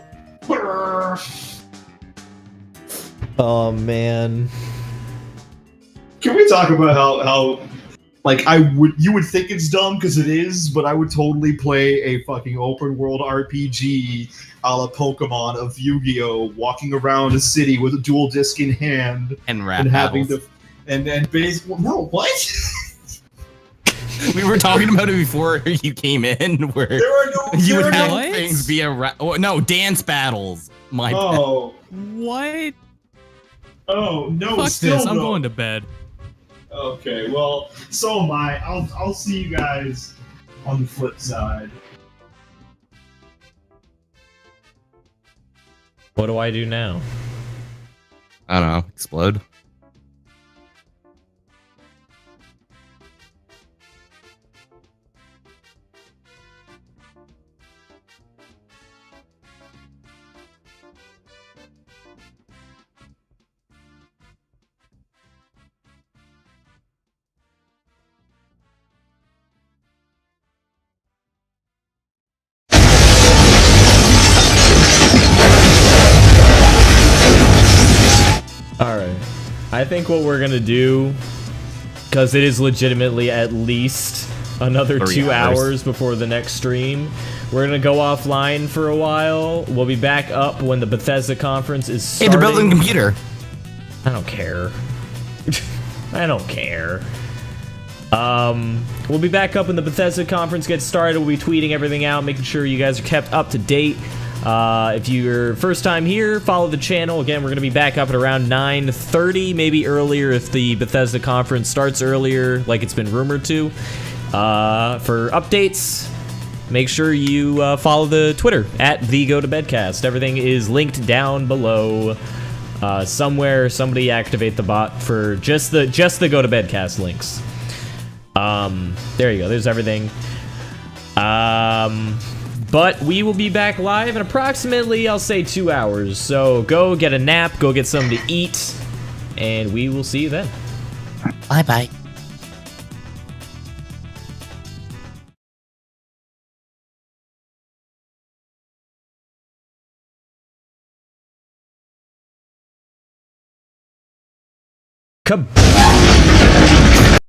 Oh man. Can we talk about how like you would think it's dumb because it is, but I would totally play a fucking open world RPG a la Pokemon of Yu-Gi-Oh! Walking around a city with a dual disc in hand and rap and having battles. to and basically no what. We were talking about it before you came in, where you would have things be a no dance battles. My Oh. What? Oh no! Fuck still this! I'm no. going to bed. Okay, well, so am I. I'll see you guys on the flip side. What do I do now? I don't know. Explode. Alright. I think what we're gonna do, because it is legitimately at least another 3 2 hours. hours before the next stream, we're gonna go offline for a while. We'll be back up when the Bethesda conference is Hey, starting. they're building a computer. I don't care. I don't care. We'll be back up when the Bethesda conference gets started. We'll be tweeting everything out, making sure you guys are kept up to date. If you're first time here, follow the channel. Again, we're going to be back up at around 9:30, maybe earlier if the Bethesda conference starts earlier, like it's been rumored to. For updates, make sure you follow the Twitter at @TheGoToBedcast. Everything is linked down below. Somewhere, somebody activate the bot for just the Go to Bedcast links. There you go. There's everything. But we will be back live in approximately, I'll say, 2 hours. So go get a nap, go get something to eat, and we will see you then. Bye-bye. Kabam!